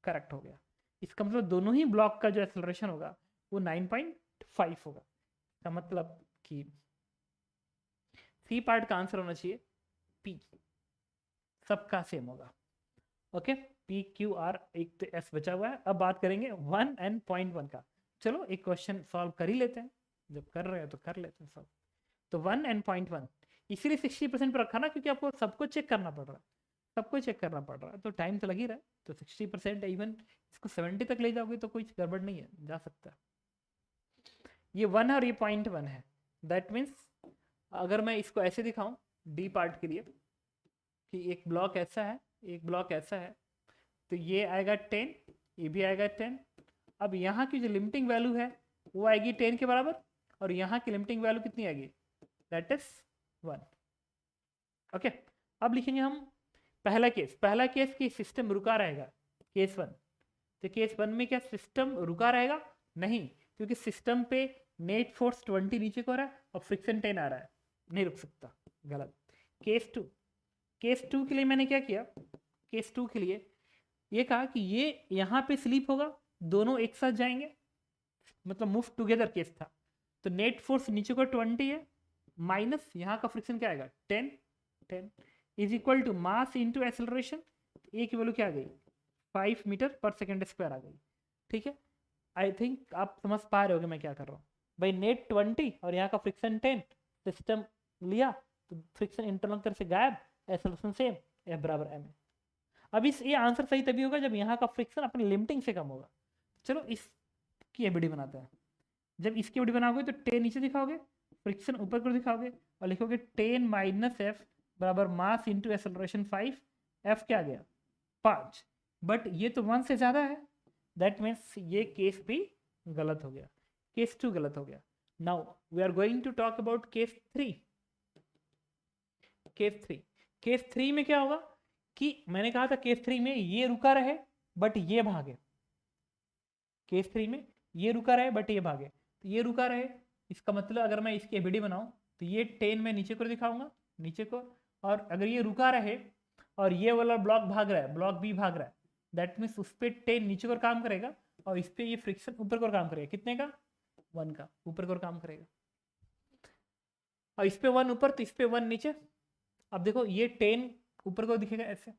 करेक्ट हो गया। इसका मतलब दोनों ही ब्लॉक का जो एक्सेलरेशन होगा वो 9.5 होगा, इसका मतलब कि सी पार्ट का आंसर होना चाहिए पी, सबका सेम होगा। ओके पी क्यू आर, एक तो एस बचा हुआ है। अब बात करेंगे 1 एंड 0.1 का, चलो एक क्वेश्चन सॉल्व कर ही लेते हैं, जब कर रहे हैं तो कर लेते हैं सॉल्व। तो 1 एंड 0.1 इसीलिए 60% पर रखा ना, क्योंकि आपको सबको चेक करना पड़ रहा है, सबको चेक करना पड़ रहा है, तो टाइम तो लग ही रहा है, तो 60% इवन इसको 70 तक ले जाओगे तो कोई गड़बड़ नहीं है, जा सकता है। ये 1 है और ये 0.1 है, दैट मीन्स अगर मैं इसको ऐसे दिखाऊं डी पार्ट के लिए कि एक ब्लॉक ऐसा है, एक ब्लॉक ऐसा है, तो ये आएगा 10, ये भी आएगा 10। अब यहाँ की जो लिमिटिंग वैल्यू है वो आएगी 10 के बराबर, और यहाँ की लिमिटिंग वैल्यू कितनी आएगी दैट इज 1। ओके अब लिखेंगे हम पहला केस की सिस्टम रुका रहेगा, केस 1। तो केस 1 में क्या सिस्टम रुका रहेगा, नहीं, क्योंकि सिस्टम पे नेट फोर्स 20 नीचे को आ रहा है और फ्रिक्शन 10 आ रहा है, नहीं रुक सकता, गलत। केस 2 के लिए मैंने क्या किया, केस 2 के लिए ये कहा कि ये यहाँ पे स्लीप होगा, दोनों एक साथ जाएंगे, मतलब मूव टुगेदर केस था, तो नेट फोर्स नीचे को 20 है, माइनस यहाँ का फ्रिक्शन क्या आएगा 10 is equal to mass into acceleration, a की वैल्यू क्या आ गई 5 मीटर पर सेकेंड स्क्वायर आ गई। ठीक है, आई थिंक आप समझ पा रहे होगे मैं क्या कर रहा हूँ भाई, नेट 20 और यहाँ का फ्रिक्शन 10, सिस्टम लिया तो फ्रिक्शन इंटरनल तरफ से गायब, एक्सेलरेशन सेम, एफ बराबर एम है। अब इस ये आंसर सही तभी होगा जब यहाँ का फ्रिक्शन अपनी लिमिटिंग से कम होगा। चलो इसकी एबीडी बनाते हैं, जब इसकी एबीडी बनाओगे तो 10 नीचे दिखाओगे, फ्रिक्शन ऊपर को दिखाओगे और लिखोगे 10 माइनस एफ बराबर मास इंटू एक्सेलरेशन 5, एफ क्या आ गया 5, बट ये तो 1 से ज़्यादा है, दैट मीन्स ये केस भी गलत हो गया, केस 2 गलत हो गया। Now we are going to talk about case 3। Case 3 में क्या होगा कि मैंने कहा था केस 3 में ये रुका रहे बट ये भागे। केस 3 में ये रुका रहे बट ये भागे, तो ये रुका रहे इसका मतलब अगर मैं इसकी एबीडी बनाऊं तो ये 10 मैं नीचे को दिखाऊंगा, नीचे को। और अगर ये रुका रहे और ये वाला ब्लॉक भाग रहा है, ब्लॉक बी भाग रहा है, दैट मीन्स उस पर 10 नीचे को काम करेगा और इस पर ये फ्रिक्शन ऊपर को काम करेगा। कितने का? 1 का ऊपर को काम करेगा। और इस पे 1 ऊपर तो इस पे 1 नीचे। अब देखो ये 10 ऊपर को दिखेगा ऐसे,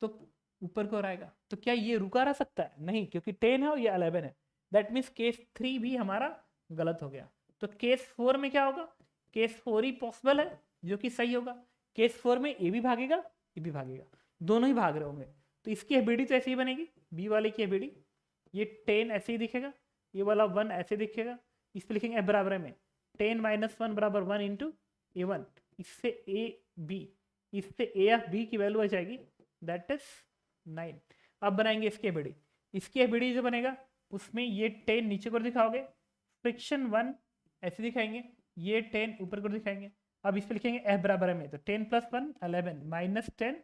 तो ऊपर को आएगा, तो क्या ये रुका रह सकता है? नहीं, क्योंकि 10 है और ये 11 है। दैट मीन्स केस 3 भी हमारा गलत हो गया। तो केस 4 में क्या होगा? केस 4 ही पॉसिबल है जो कि सही होगा। केस 4 में ए भी भागेगा, ये भी भागेगा, दोनों ही भाग रहे होंगे। तो इसकी एबीडी तो ऐसे ही बनेगी, बी वाले की एबीडी ये 10 ऐसे ही दिखेगा, ये वाला 1 ऐसे दिखेगा। इस पर लिखेंगे एफ बराबर में 10 - 1 बराबर 1 इंटू A1। इससे ए बी, इससे ए एफ बी की वैल्यू आ जाएगी, दैट इज 9। अब बनाएंगे इसकी एबीडी। इसकी एबीडी जो बनेगा उसमें ये 10 नीचे को दिखाओगे, फ्रिक्शन 1 ऐसे दिखाएंगे, ये 10 ऊपर को दिखाएंगे। अब इस पर लिखेंगे एफ बराबर में, तो 10 + 1 11 माइनस 10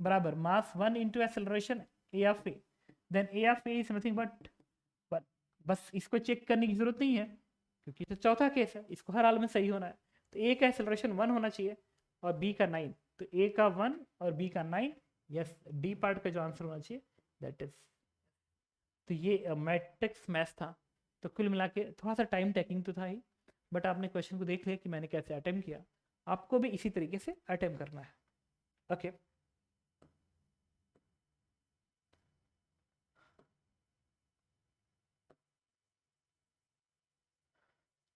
बराबर mass 1 into acceleration a of a. Then a of a is nothing but 1। बस इसको चेक करने की जरूरत नहीं है क्योंकि तो चौथा केस है, इसको हर हाल में सही होना है। तो ए का एक्सेलरेशन 1 होना चाहिए और बी का 9, तो ए का 1 और बी का 9। यस, डी पार्ट का जो आंसर होना चाहिए दैट इज। तो ये मैट्रिक्स मैथ्स था। तो कुल मिला के थोड़ा सा टाइम टेकिंग तो था ही, बट आपने क्वेश्चन को देख लिया कि मैंने कैसे अटेम्प्ट किया। आपको भी इसी तरीके से अटेम्प्ट करना है। ओके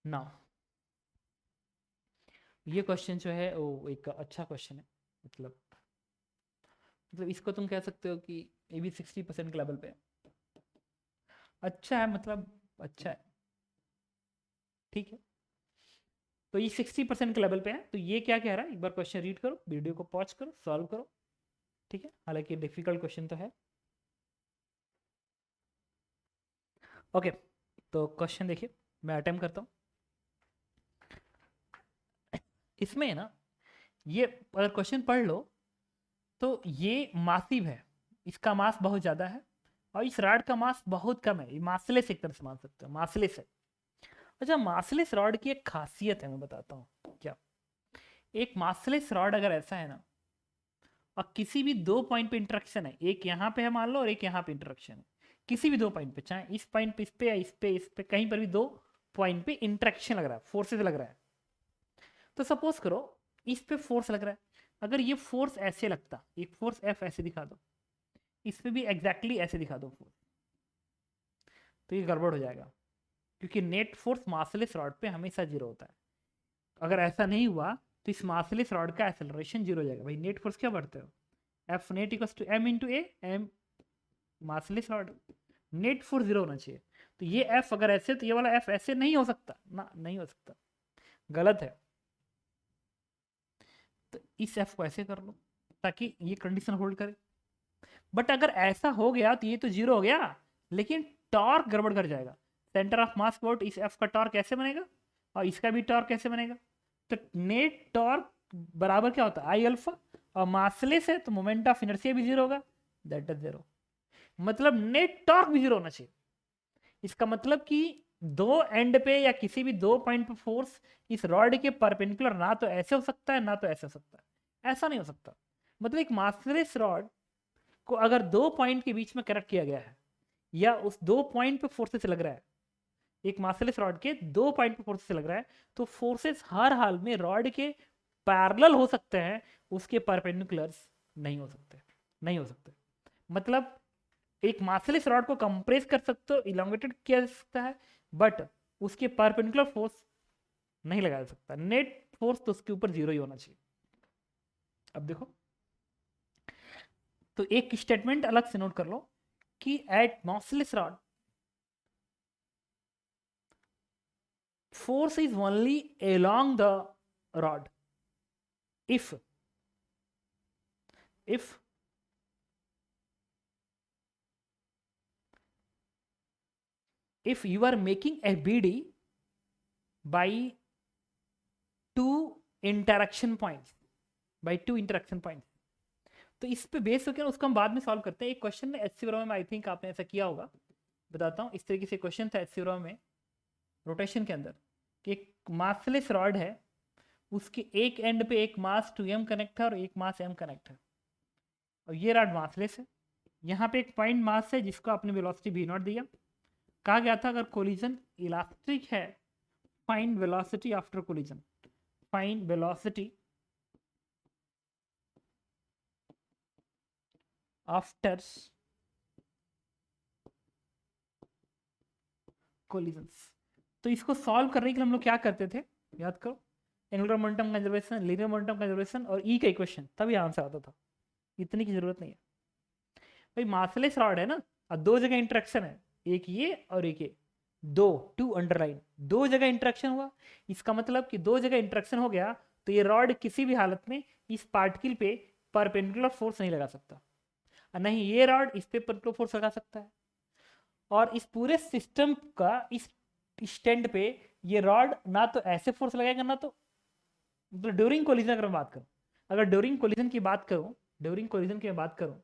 नाउ ये क्वेश्चन जो है वो एक अच्छा क्वेश्चन है। मतलब इसको तुम कह सकते हो कि ये भी 60% के लेवल पे है। अच्छा है, मतलब अच्छा है, ठीक है। तो ये 60% के लेवल पे है। तो ये क्या कह रहा है, एक बार क्वेश्चन रीड करो, वीडियो को पॉज करो, सॉल्व करो, ठीक है। हालांकि डिफिकल्ट क्वेश्चन तो है। ओके, तो क्वेश्चन देखिए, मैं अटेम्प्ट करता हूँ। इसमें ना ये अगर क्वेश्चन पढ़ लो तो ये मासिव है, इसका मास बहुत ज़्यादा है और इस रॉड का मास बहुत कम है। ये मासलेस एक तरह से मान सकते हो, मासलेस है। अच्छा, मासलेस रॉड की एक खासियत है, मैं बताता हूँ क्या। एक मासलेस रॉड अगर ऐसा है ना और किसी भी 2 पॉइंट पे इंटरेक्शन है, एक यहाँ पे है मान लो और एक यहाँ पे इंटरेक्शन है, किसी भी 2 पॉइंट पे, चाहे इस पॉइंट पे इस पे या इस पे कहीं पर भी 2 पॉइंट पे इंटरेक्शन लग रहा है, फोर्सेस लग रहा है। तो सपोज करो इस पे फोर्स लग रहा है, अगर ये फोर्स ऐसे लगता, एक फोर्स एफ ऐसे दिखा दो, इस पे भी एग्जैक्टली ऐसे दिखा दो फोर्स, तो ये गड़बड़ हो जाएगा क्योंकि नेट फोर्स मासलेस रॉड पे हमेशा 0 होता है। अगर ऐसा नहीं हुआ तो इस मासलेस रॉड का एक्सेलरेशन 0 हो जाएगा। भाई नेट फोर्स क्या बढ़ते हो, F net equals to m into a, m massless rod, net force 0 होना चाहिए। तो ये एफ अगर ऐसे, तो ये वाला एफ ऐसे नहीं हो सकता ना, नहीं हो सकता, गलत है। तो इस एफ को ऐसे कर लो ताकि ये कंडीशन होल्ड करे। बट अगर ऐसा हो गया तो ये तो 0 हो गया, लेकिन टॉर्क गड़बड़ कर जाएगा। सेंटर ऑफ मास अबाउट इस एफ का टॉर्क कैसे बनेगा और इसका भी टॉर्क कैसे बनेगा? तो नेट टॉर्क बराबर क्या होता है, आई अल्फा, और मासलेस है तो मोमेंट ऑफ इनर्शिया भी 0 होगा, दैट इज 0। मतलब नेट टॉर्क भी 0 होना चाहिए। इसका मतलब कि 2 एंड पे या किसी भी 2 पॉइंट पे फोर्स इस रॉड के परपेंडिकुलर ना तो ऐसे हो सकता है ना तो ऐसे हो सकता है, ऐसा नहीं हो सकता। मतलब एक मासलेस रॉड को अगर 2 पॉइंट के बीच में कनेक्ट किया गया है या उस 2 पॉइंट पे फोर्सेस लग रहा है, एक मासलेस रॉड के 2 पॉइंट पे फोर्सेस लग रहा है, तो फोर्सेस हर हाल में रॉड के पैरेलल हो सकते हैं, उसके परपेंडिकुलर्स नहीं हो सकते, नहीं हो सकते। मतलब एक मासलेस रॉड को कंप्रेस कर सकते हो, इलोंगेटेड किया जा सकता है, बट उसके परपेंडिकुलर फोर्स नहीं लगाया जा सकता। नेट फोर्स तो उसके ऊपर 0 ही होना चाहिए। अब देखो, तो एक स्टेटमेंट अलग से नोट कर लो कि at massless rod force is only along the rod if if you are making a BD by two interaction points, तो इस पे बेस होकर उसको हम बाद में सॉल्व करते हैं। एक क्वेश्चन है एचसी में, आई थिंक आपने ऐसा किया होगा, बताता हूँ। इस तरीके से क्वेश्चन था एचसी में रोटेशन के अंदर कि एक मासलेस रॉड है, उसके एक एंड पे एक मास 2m कनेक्ट है और एक मास m कनेक्ट है, और ये रॉड मासलेस है। यहाँ पे एक पॉइंट मास है जिसको आपने वेलोसिटी v0 दिया। कहा गया था अगर कोलिजन इलास्टिक है, find velocity after collision, find velocity after collisions. तो इसको सॉल्व करने के लिए हम लोग क्या करते थे, याद करो, angular momentum conservation, linear momentum conservation और ई का इक्वेशन, तभी आंसर आता था। इतनी की जरूरत नहीं है भाई। मासलेस रॉड है ना, और दो जगह इंटरेक्शन है, एक ये और एक ये, टू अंडरलाइन, दो जगह इंटरेक्शन हुआ। इसका मतलब कि दो जगह इंटरेक्शन हो गया तो ये रॉड किसी भी हालत में इस पार्टिकल पे परपेंडिकुलर फोर्स नहीं लगा सकता, और नहीं ये रॉड इस पे परपेंडिकुलर फोर्स लगा सकता है। और इस पूरे सिस्टम का इस स्टैंड पे ये रॉड ना तो ऐसे फोर्स लगाएगा, ना तो मतलब ड्यूरिंग कोलिजन अगर मैं बात करूं, अगर ड्यूरिंग कोलिजन की बात करूं,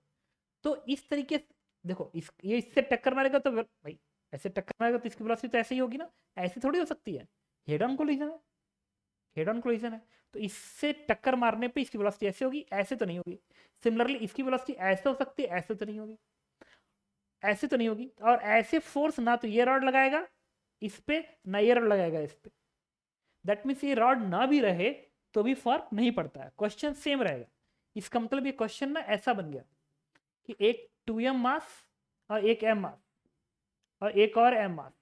तो इस तरीके से देखो, ये इससे टक्कर मारेगा तो भाई ऐसे टक्कर मारेगा तो इसकी वेलोसिटी तो ऐसे ही होगी ना, ऐसे थोड़ी हो सकती है। हेड ऑन कोलिजन है, तो इससे टक्कर मारने पे इसकी वेलोसिटी ऐसे होगी, ऐसे तो नहीं होगी। सिमिलरली इसकी वेलोसिटी ऐसे हो सकती है, ऐसे तो नहीं होगी। और ऐसे फोर्स ना तो ये रॉड लगाएगा इस पे, ना ये रॉड लगाएगा इस पे। दैट मीन्स ये रॉड ना भी रहे तो भी फर्क नहीं पड़ता है, क्वेश्चन सेम रहेगा। इसका मतलब ये क्वेश्चन ना ऐसा बन गया कि एक 2m मास और एक m मास और एक और m मास,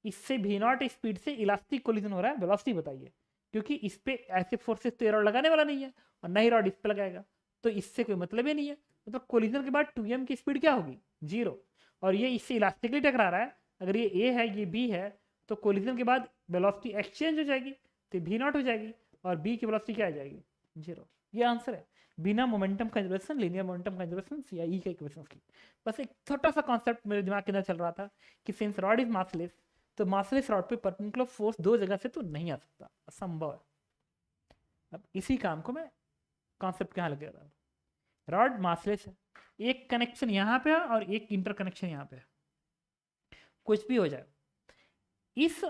इससे v0 स्पीड से इलास्टिक कोलिजन हो रहा है, वेलोसिटी बताइए। क्योंकि इस पे ऐसे फोर्सेस तो ये रॉड लगाने वाला नहीं है, और ना ही रॉड इस पे लगाएगा, तो इससे कोई मतलब ही नहीं है। मतलब कोलिजन के बाद 2m की स्पीड क्या होगी, 0, और ये इससे इलास्टिकली टकरा रहा है। अगर ये a है ये b है, तो कोलिजन के बाद वेलोसिटी एक्सचेंज हो जाएगी, तो v0 हो जाएगी, और b की वेलोसिटी क्या आ जाएगी, 0। ये आंसर है, बिना momentum conservation, linear momentum conservation या ई के इक्वेशंस की। बस एक छोटा सा कॉन्सेप्ट मेरे दिमाग के अंदर चल रहा था कि सिंस रॉड इज मासलेस, तो मासलेस रॉड पे परपेंडिकुलर फोर्स दो जगह से तो नहीं आ सकता, असंभव है। अब इसी काम को मैं कॉन्सेप्ट कहाँ लगे रहा हूँ, रॉड मासलेस है, एक कनेक्शन यहाँ पे है और एक इंटर कनेक्शन यहाँ पे है, कुछ भी हो जाए, इस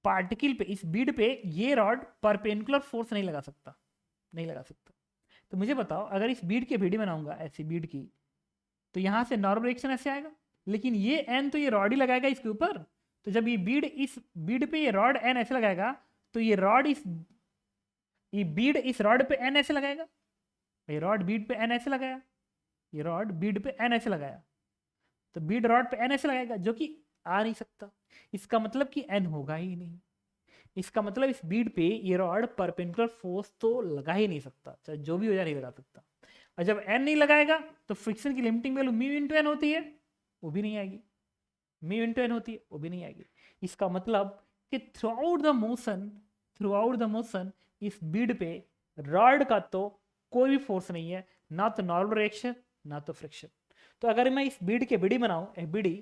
पार्टिकल पे, इस बीड पे ये रॉड परपेंडिकुलर फोर्स नहीं लगा सकता। तो मुझे बताओ, अगर इस बीड की बीडी बनाऊंगा ऐसी बीड की, तो यहां से नॉर्मल रिएक्शन ऐसे आएगा, लेकिन ये एन तो ये रॉड ही लगाएगा इसके ऊपर। तो जब ये बीड, इस बीड पे ये रॉड एन ऐसे लगाएगा, तो ये बीड इस रॉड पे एन ऐसे लगाएगा, ये रॉड बीड पे एन ऐसे लगाया, ये रॉड बीड पे एन ऐसे लगाया, तो बीड रॉड पे एन ऐसे लगाएगा, जो कि आ नहीं सकता। इसका मतलब कि एन होगा ही नहीं। इसका मतलब इस बीड पे ये रॉड परपेंडिकुलर फोर्स तो लगा ही नहीं सकता, चाहे जो भी हो जाए नहीं लगा सकता। और जब एन नहीं लगाएगा तो फ्रिक्शन की limiting value mu into N होती है, वो भी नहीं आएगी, म्यू इंटू एन होती है, वो भी नहीं आएगी। इसका मतलब कि थ्रू आउट द मोशन इस बीड पे रॉड का तो कोई भी फोर्स नहीं है, ना तो नॉर्मल रिएक्शन ना तो फ्रिक्शन। तो अगर मैं इस बीड के बीडी बनाऊं एफबीडी,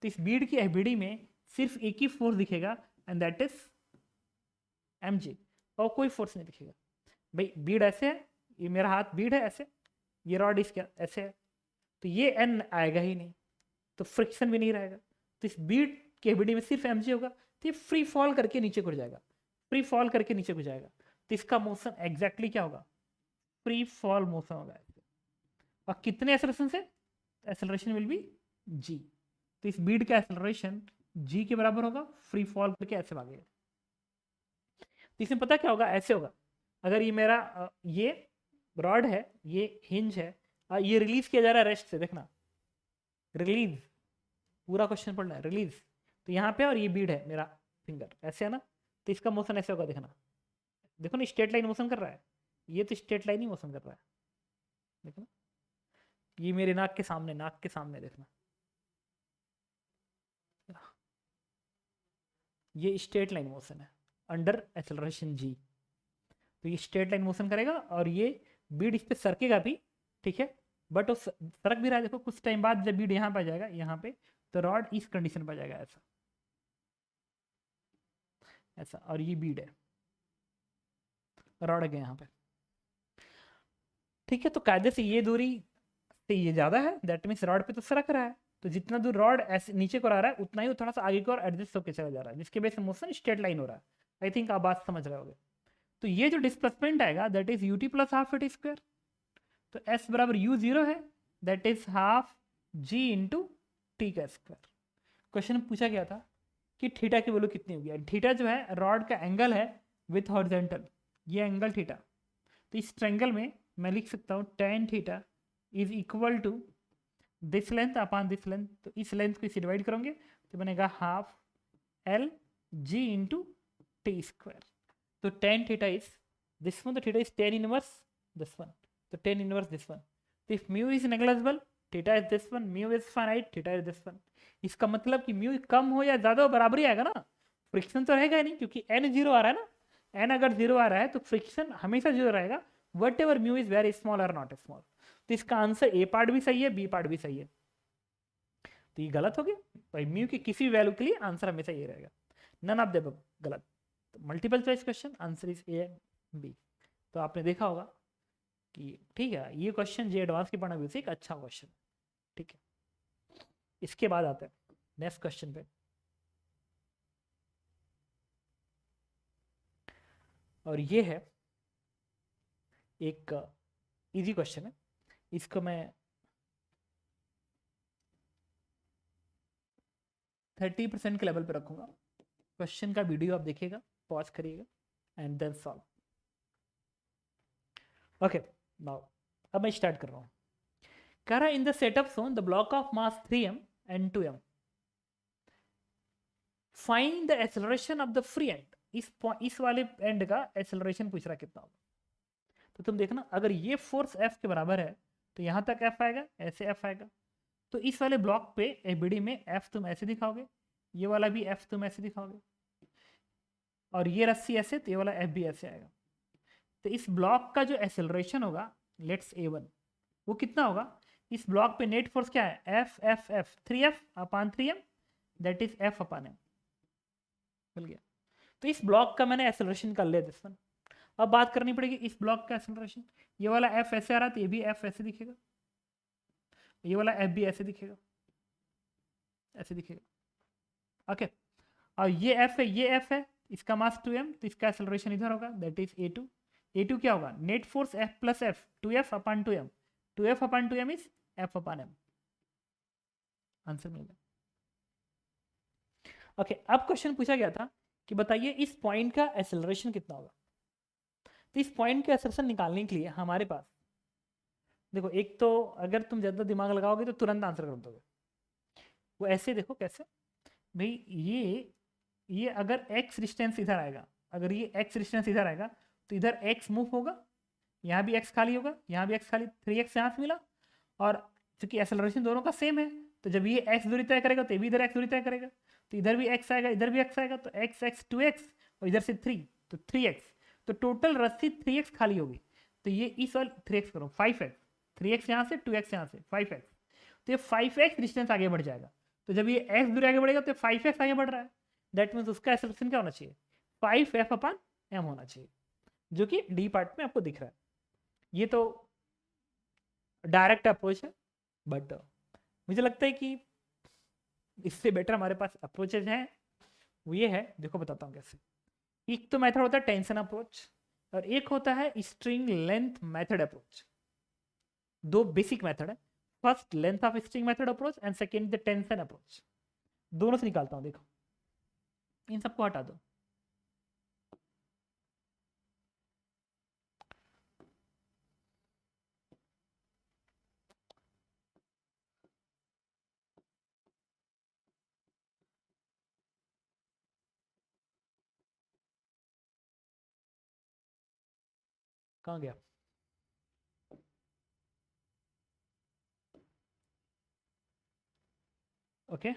तो इस बीड की एफबीडी में सिर्फ एक ही फोर्स दिखेगा, एंड दैट इज mg, और कोई फोर्स नहीं दिखेगा। भाई बीड ऐसे है, ये मेरा हाथ बीड है ऐसे, ये रॉड इसका ऐसे है, तो ये n आएगा ही नहीं, तो फ्रिक्शन भी नहीं रहेगा। तो इस बीड के बीडी में सिर्फ mg होगा, तो ये फ्री फॉल करके नीचे गिर जाएगा, तो इसका मोशन एग्जैक्टली क्या होगा, फ्री फॉल मोशन होगा। और कितने एक्सेलरेशन से, एक्सेलरेशन विल बी g, तो इस बीड का एक्सेलरेशन g के बराबर होगा, फ्री फॉल करके ऐसे भागेगा। तो इसमें पता क्या होगा, ऐसे होगा, अगर ये मेरा ये रॉड है, ये हिंज है, ये रिलीज किया जा रहा है रेस्ट से, देखना रिलीज, पूरा क्वेश्चन पढ़ना है, रिलीज, तो यहाँ पे, और ये बीड है मेरा फिंगर, ऐसे है ना, तो इसका मोशन ऐसे होगा, देखना, देखो ना स्ट्रेट लाइन मोशन कर रहा है, ये तो स्ट्रेट लाइन ही मोशन कर रहा है, देखो ना, ये मेरे नाक के सामने देखना, ये स्ट्रेट लाइन मोशन है अंडर एक्सेलरेशन g, तो ये स्ट्रेट लाइन मोशन करेगा, और ये बीड इस पे सरकेगा भी, ठीक है, बट वो सरक भी रहा है। देखो कुछ टाइम बाद जब बीड यहाँ पे आ जाएगा, यहाँ पे, तो रॉड इस कंडीशन पर आ जाएगा ऐसा, ऐसा, और ये बीड है, रॉड गए यहाँ पे। ठीक है, तो कायदे से ये दूरी से ये ज़्यादा है, दैट मीन्स रॉड पे तो सरक रहा है, तो जितना दूर रॉड ऐसे नीचे को आ रहा है उतना ही वो थोड़ा सा आगे की ओर एडजस्ट होकर चला जा रहा है, जिसके वजह से मोशन स्ट्रेट लाइन हो रहा है। आई थिंक आप बात समझ रहे होगे। तो ये जो डिस्प्लेसमेंट आएगा that is u t plus half t square, तो एस बराबर यू जीरो है, that is half g into t का स्क्वायर। क्वेश्चन पूछा गया था कि थीटा की वैल्यू कितनी होगी। थीटा जो है रॉड का एंगल है विथ हॉरिजॉन्टल, ये एंगल थीटा। तो इस ट्रायंगल में मैं लिख सकता हूँ tan theta is equal to this length upon this length, तो इस लेंथ को इसे डिवाइड करोगे तो बनेगा half l g into t square. तो tan theta is this one, तो theta is tan inverse this one, तो tan इनवर्स दिस वन। तो if mu is negligible theta is this one, mu is finite theta is this one. इसका मतलब कि mu कम हो या ज्यादा हो बराबर ही आएगा ना, फ्रिक्शन तो रहेगा ही नहीं, क्योंकि n जीरो आ रहा है ना, n अगर जीरो आ रहा है तो फ्रिक्शन हमेशा जीरो रहेगा, what ever mu is very small और नॉट स्मॉल। तो इसका आंसर ए पार्ट भी सही है, बी पार्ट भी सही है। तो ये गलत हो गया भाई, म्यू की किसी वैल्यू के लिए आंसर हमेशा ये रहेगा, नन ऑफ द गलत। Multiple choice question answer is A B. तो आपने देखा होगा कि ठीक है, ये क्वेश्चन जे एडवांस की पढ़ना भी एक अच्छा क्वेश्चन। ठीक है, इसके बाद आते हैं नेक्स्ट क्वेश्चन पे, और ये है एक इजी क्वेश्चन है, इसको मैं 30% के लेवल पे रखूंगा। क्वेश्चन का वीडियो आप देखिएगा, पॉज करिएगा and then solve. Okay, now अब मैं स्टार्ट कर रहा हूँ। कह रहा है in the setup shown the block of mass 3m and 2m, find the acceleration of the free end. इस वाले एंड का एक्सेलरेशन पूछ रहा कितना होगा। तो तुम देखना, अगर ये फोर्स F के बराबर है तो यहाँ तक F आएगा, ऐसे F आएगा। तो इस वाले ब्लॉक पे एबीडी में F तुम ऐसे दिखाओगे, ये वाला भी F तुम ऐसे दिखाओगे, और ये रस्सी ऐसे, तो ये वाला F भी ऐसे आएगा। तो इस ब्लॉक का जो एक्सेलरेशन होगा लेट्स A1, वो कितना होगा। इस ब्लॉक पे नेट फोर्स क्या है, F F F 3F upon 3M, that is F upon M। मिल गया। तो इस ब्लॉक का मैंने एक्सेलरेशन कर लिया दिस वन। अब बात करनी पड़ेगी इस ब्लॉक का एक्सेलरेशन। ये वाला F ऐसे आ रहा, तो ये भी F ऐसे दिखेगा, ये वाला F भी ऐसे दिखेगा, ऐसे दिखेगा। ओके, और ये F है, ये F है, इसका मास 2m, तो इसका एक्सेलरेशन इधर होगा, दैट इज A2। A2 क्या होगा, नेट फोर्स F प्लस F, 2F upon 2m, 2F upon 2m is F upon M। Answer मिल गया। ओके, अब क्वेश्चन पूछा गया था कि बताइए इस पॉइंट का एक्सेलरेशन कितना होगा। तो इस पॉइंट का एक्सेलरेशन निकालने के लिए हमारे पास देखो, एक तो अगर तुम ज़्यादा दिमाग लगाओगे तो तुरंत आंसर कर दोगे। वो ऐसे देखो कैसे भाई, ये अगर x डिस्टेंस इधर आएगा, अगर ये x डिस्टेंस इधर आएगा तो इधर x मूव होगा, यहाँ भी x खाली होगा, यहाँ भी x खाली, 3x यहाँ से मिला। और चूंकि एक्सेलरेशन दोनों का सेम है, तो जब ये x दूरी तय करेगा तो ये भी इधर x दूरी तय करेगा, तो इधर भी x आएगा, इधर भी x आएगा, तो x x 2x और इधर से 3, तो 3x। तो टोटल रस्सी 3x खाली होगी, तो ये इस वाले 3x करो 5x, 3x यहाँ से 2x यहाँ से 5x, तो ये 5x डिस्टेंस आगे बढ़ जाएगा। तो जब ये x दूरी आगे बढ़ेगा तो 5x आगे बढ़ रहा है, दैट मीन्स उसका एक्सेलरेशन क्या होना चाहिए, 5F अपान M होना चाहिए, जो कि डी पार्ट में आपको दिख रहा है। ये तो डायरेक्ट अप्रोच है, बट मुझे लगता है कि इससे बेटर हमारे पास अप्रोचेज हैं। वो ये है, देखो बताता हूँ कैसे। एक तो मेथड होता है टेंशन अप्रोच, और एक होता है स्ट्रिंग लेंथ मेथड अप्रोच। दो बेसिक मेथड है, first length of string method approach and second the tension approach. दोनों से निकालता हूँ, देखो इन सबको हटा दो। कहाँ गया, ओके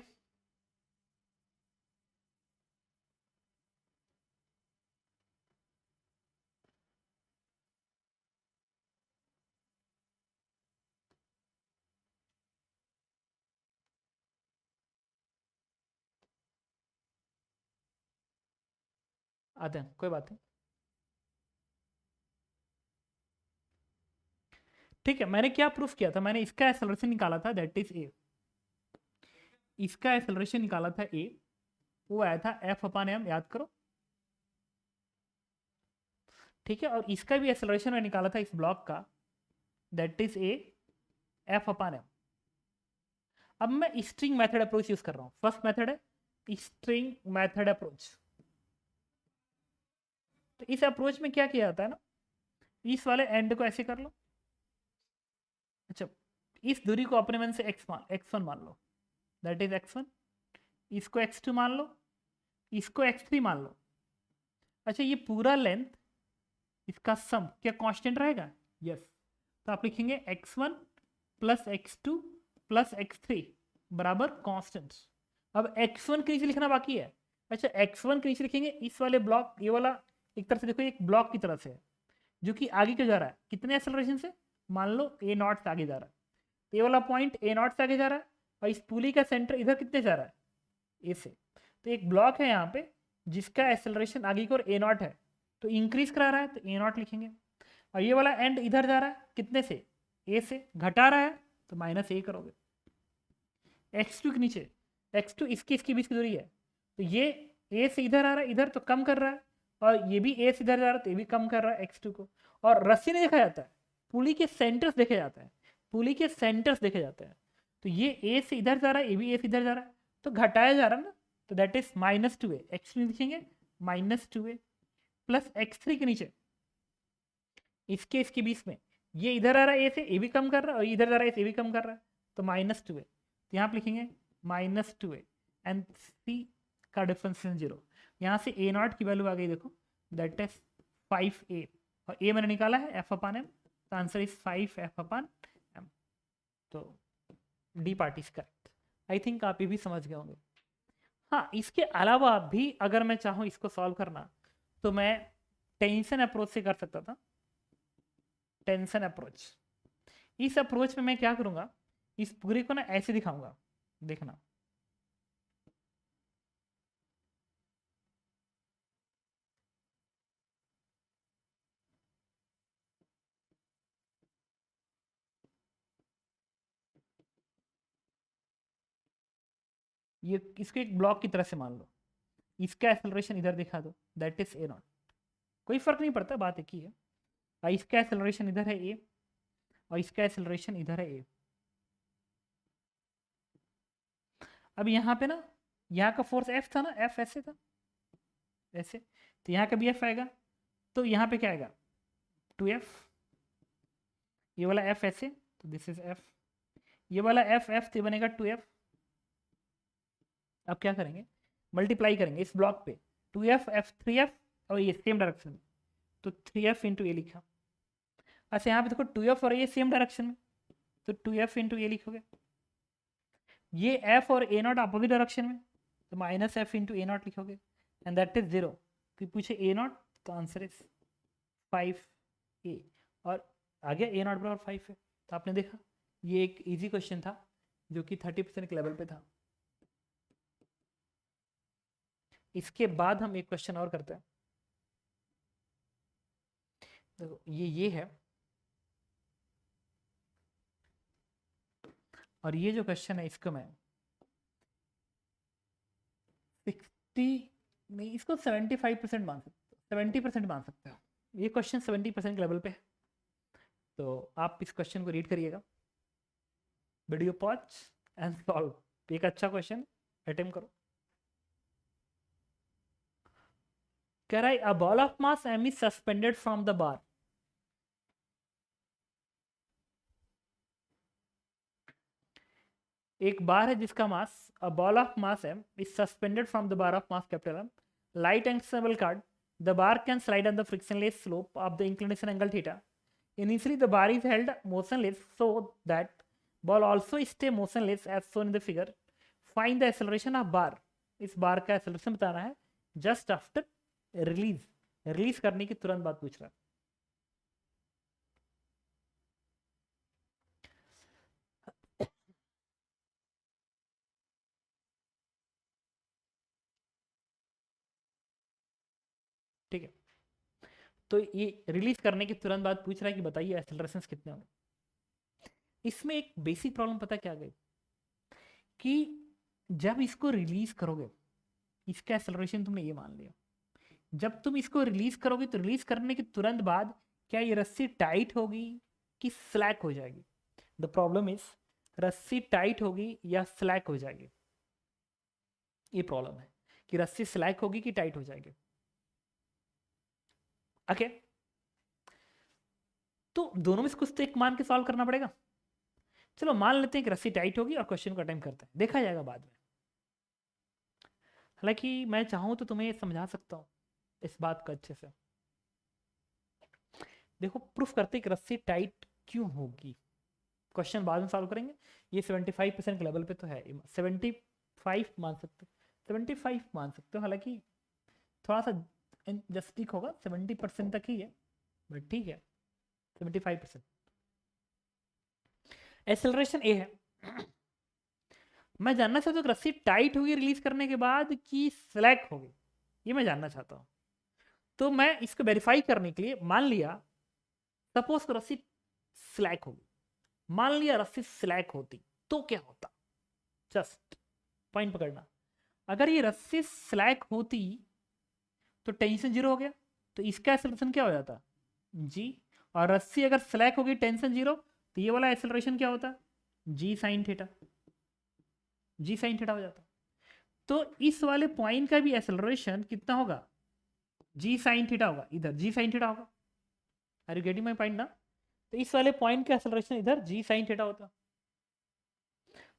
आते हैं, कोई बात नहीं। ठीक है, मैंने क्या प्रूफ किया था, मैंने इसका एक्सेलरेशन निकाला था, दैट इज ए। इसका एक्सेलरेशन निकाला था ए, वो आया था एफ अपान एम, याद करो। ठीक है, और इसका भी एक्सेलरेशन मैंने निकाला था इस ब्लॉक का, that is a F upon m. अब मैं स्ट्रिंग मेथड अप्रोच यूज कर रहा हूँ। फर्स्ट मेथड है स्ट्रिंग मेथड अप्रोच। तो इस अप्रोच में क्या किया जाता है ना, इस वाले एंड को ऐसे कर लो। अच्छा, इस दूरी को अपने मन से x1 मान लो, दैट इज x1। इसको x2 मान लो, इसको x3 मान लो। अच्छा, ये पूरा लेंथ, इसका सम क्या कांस्टेंट रहेगा? यस। तो आप लिखेंगे x1 plus x2 plus x3 बराबर कांस्टेंट। अब x1 के नीचे लिखना बाकी है। अच्छा, x1 के नीचे लिखेंगे इस वाले ब्लॉक, ये वाला एक तरह से देखो, एक ब्लॉक की तरह से है जो कि आगे क्यों जा रहा है, कितने एक्सेलरेशन से, मान लो ए नॉट से आगे जा रहा है। तो ये वाला पॉइंट ए नॉट से आगे जा रहा है, और इस पुली का सेंटर इधर कितने जा रहा है, ए से। तो एक ब्लॉक है यहाँ पे जिसका एक्सेलरेशन आगे की ओर ए नॉट है, तो इंक्रीज करा रहा है, तो ए नॉट लिखेंगे। और ये वाला एंड इधर जा रहा है कितने से, ए से, घटा रहा है तो माइनस ए करोगे। x2 के नीचे, x2 इसकी इसके बीच की दूरी है, तो ये ए से इधर आ रहा है, इधर तो कम कर रहा है, और ये भी ए से इधर जा रहा है तो ये भी कम कर रहा है x2 को। और रस्सी नहीं देखा जाता है, पुली के सेंटर्स देखे जाते हैं, पुली के सेंटर्स देखे जाते हैं। तो ये ए से इधर जा रहा है, ये भी ए से इधर जा रहा है, तो घटाया जा रहा है ना, तो दैट इज -2a। x2 लिखेंगे -2a प्लस x3 के नीचे, इसके इसके बीच में, ये इधर आ रहा है ए से, ए भी कम कर रहा है, और इधर जा रहा है ए से, ए भी कम कर रहा है, तो -2a। तो यहाँ पे लिखेंगे -2a एंड सी का डिफरेंस 0। यहाँ से ए नॉट की वैल्यू आ गई, देखो दैट इज 5a, और ए मैंने निकाला है एफ अपान एम, तो answer is 5 f upon m. तो d part is correct. I think आप ये भी समझ गए होंगे। हाँ, इसके अलावा भी अगर मैं चाहूँ इसको सॉल्व करना, तो मैं टेंशन अप्रोच से कर सकता था, टेंशन अप्रोच। इस अप्रोच में मैं क्या करूंगा, इस पूरे को ना ऐसे दिखाऊंगा, देखना। ये इसको एक ब्लॉक की तरह से मान लो, इसका एक्सेलरेशन इधर दिखा दो, दैट इज ए नॉट। कोई फर्क नहीं पड़ता, बात एक ही है। और इसका एक्सेलरेशन इधर है ए, और इसका एक्सेलरेशन इधर है ए। अब यहाँ पे ना, यहाँ का फोर्स एफ था ना, एफ ऐसे था, ऐसे, तो यहाँ का भी एफ आएगा, तो यहाँ पे क्या आएगा, 2f। ये वाला एफ ऐसे, तो दिस इज एफ। ये वाला एफ एफ तो बनेगा 2f। अब क्या करेंगे, मल्टीप्लाई करेंगे इस ब्लॉक पे, 2f f 3f, और ये सेम डायरेक्शन में, तो 3f इंटू ए लिखा। अच्छा, यहाँ पे देखो 2f और ये सेम डायरेक्शन में, तो 2f इंटू ए लिखोगे। ये f और ए नॉट अपोजिट डायरेक्शन में, तो -f इंटू ए नॉट लिखोगे, एंड दैट इज 0। फिर पूछे ए नॉट, तो आंसर इज 5a, और आगे ए नॉट बराबर 5 है। तो आपने देखा, ये एक इजी क्वेश्चन था जो कि 30% के लेवल पे था। इसके बाद हम एक क्वेश्चन और करते हैं। देखो ये है, और ये जो क्वेश्चन है इसको मैं 60 नहीं, इसको 75% मान सकते, 70% मान सकते हो। ये क्वेश्चन 70% के लेवल पे है, तो आप इस क्वेश्चन को रीड करिएगा, वीडियो पॉज एंड सॉल्व। एक अच्छा क्वेश्चन, अटेम्प्ट करो। कह रहा है a ball of mass m is suspended from the bar. एक बार है जिसका mass, a ball of mass m is suspended from the bar of mass capital M, light and stable cord, the bar can slide on the frictionless slope of the inclination angle theta. Initially the bar is held motionless so that ball also stay motionless as shown in the figure. Find the acceleration of bar. इस बार का acceleration बताना है just after release, release करने की तुरंत बाद पूछ रहा है। ठीक है, तो ये रिलीज करने के तुरंत बाद पूछ रहा है कि बताइए एक्सेलरेशन कितने होंगे। इसमें एक बेसिक प्रॉब्लम पता क्या गई कि जब इसको रिलीज करोगे, इसका एक्सेलरेशन तुमने ये मान लिया, जब तुम इसको रिलीज करोगे तो रिलीज करने के तुरंत बाद क्या ये रस्सी टाइट होगी कि स्लैक हो जाएगी? द प्रॉब्लम इज रस्सी टाइट होगी या स्लैक हो जाएगी, ये प्रॉब्लम है कि रस्सी स्लैक होगी कि टाइट हो जाएगी। ओके, तो दोनों में से कुछ तो एक मान के सॉल्व करना पड़ेगा। चलो मान लेते हैं कि रस्सी टाइट होगी और क्वेश्चन को अटेम्प्ट करते हैं, देखा जाएगा बाद में। हालांकि मैं चाहूं तो तुम्हें समझा सकता हूं इस बात को अच्छे से। देखो प्रूफ करते कि रस्सी टाइट क्यों होगी, क्वेश्चन बाद में सॉल्व करेंगे। ये 75% के लेवल पे तो है, 75 मान सकते, 75 मान सकते हो, हालांकि थोड़ा सा जस्टिक होगा, 70% तक ही है, बट ठीक है 75%। एक्सेलरेशन ए है। मैं जानना चाहता हूँ कि रस्सी टाइट होगी रिलीज करने के बाद कि स्लैक होगी, ये मैं जानना चाहता हूँ। तो मैं इसको वेरीफाई करने के लिए मान लिया, सपोज रस्सी स्लैक होगी, मान लिया रस्सी स्लैक होती तो क्या होता, जस्ट पॉइंट पकड़ना। अगर ये रस्सी स्लैक होती तो टेंशन जीरो हो गया, तो इसका एक्सेलरेशन क्या हो जाता जी, और रस्सी अगर स्लैक होगी टेंशन जीरो, तो ये वाला एक्सेलरेशन क्या होता जी साइन थीटा, जी साइन थीटा हो जाता। तो इस वाले पॉइंट का भी एक्सेलरेशन कितना होगा, जी साइन थीटा होगा, इधर जी साइन थीटा होगा। Are you getting my point ना? तो इस वाले पॉइंट का एक्सेलरेशन इधर जी साइन थीटा होता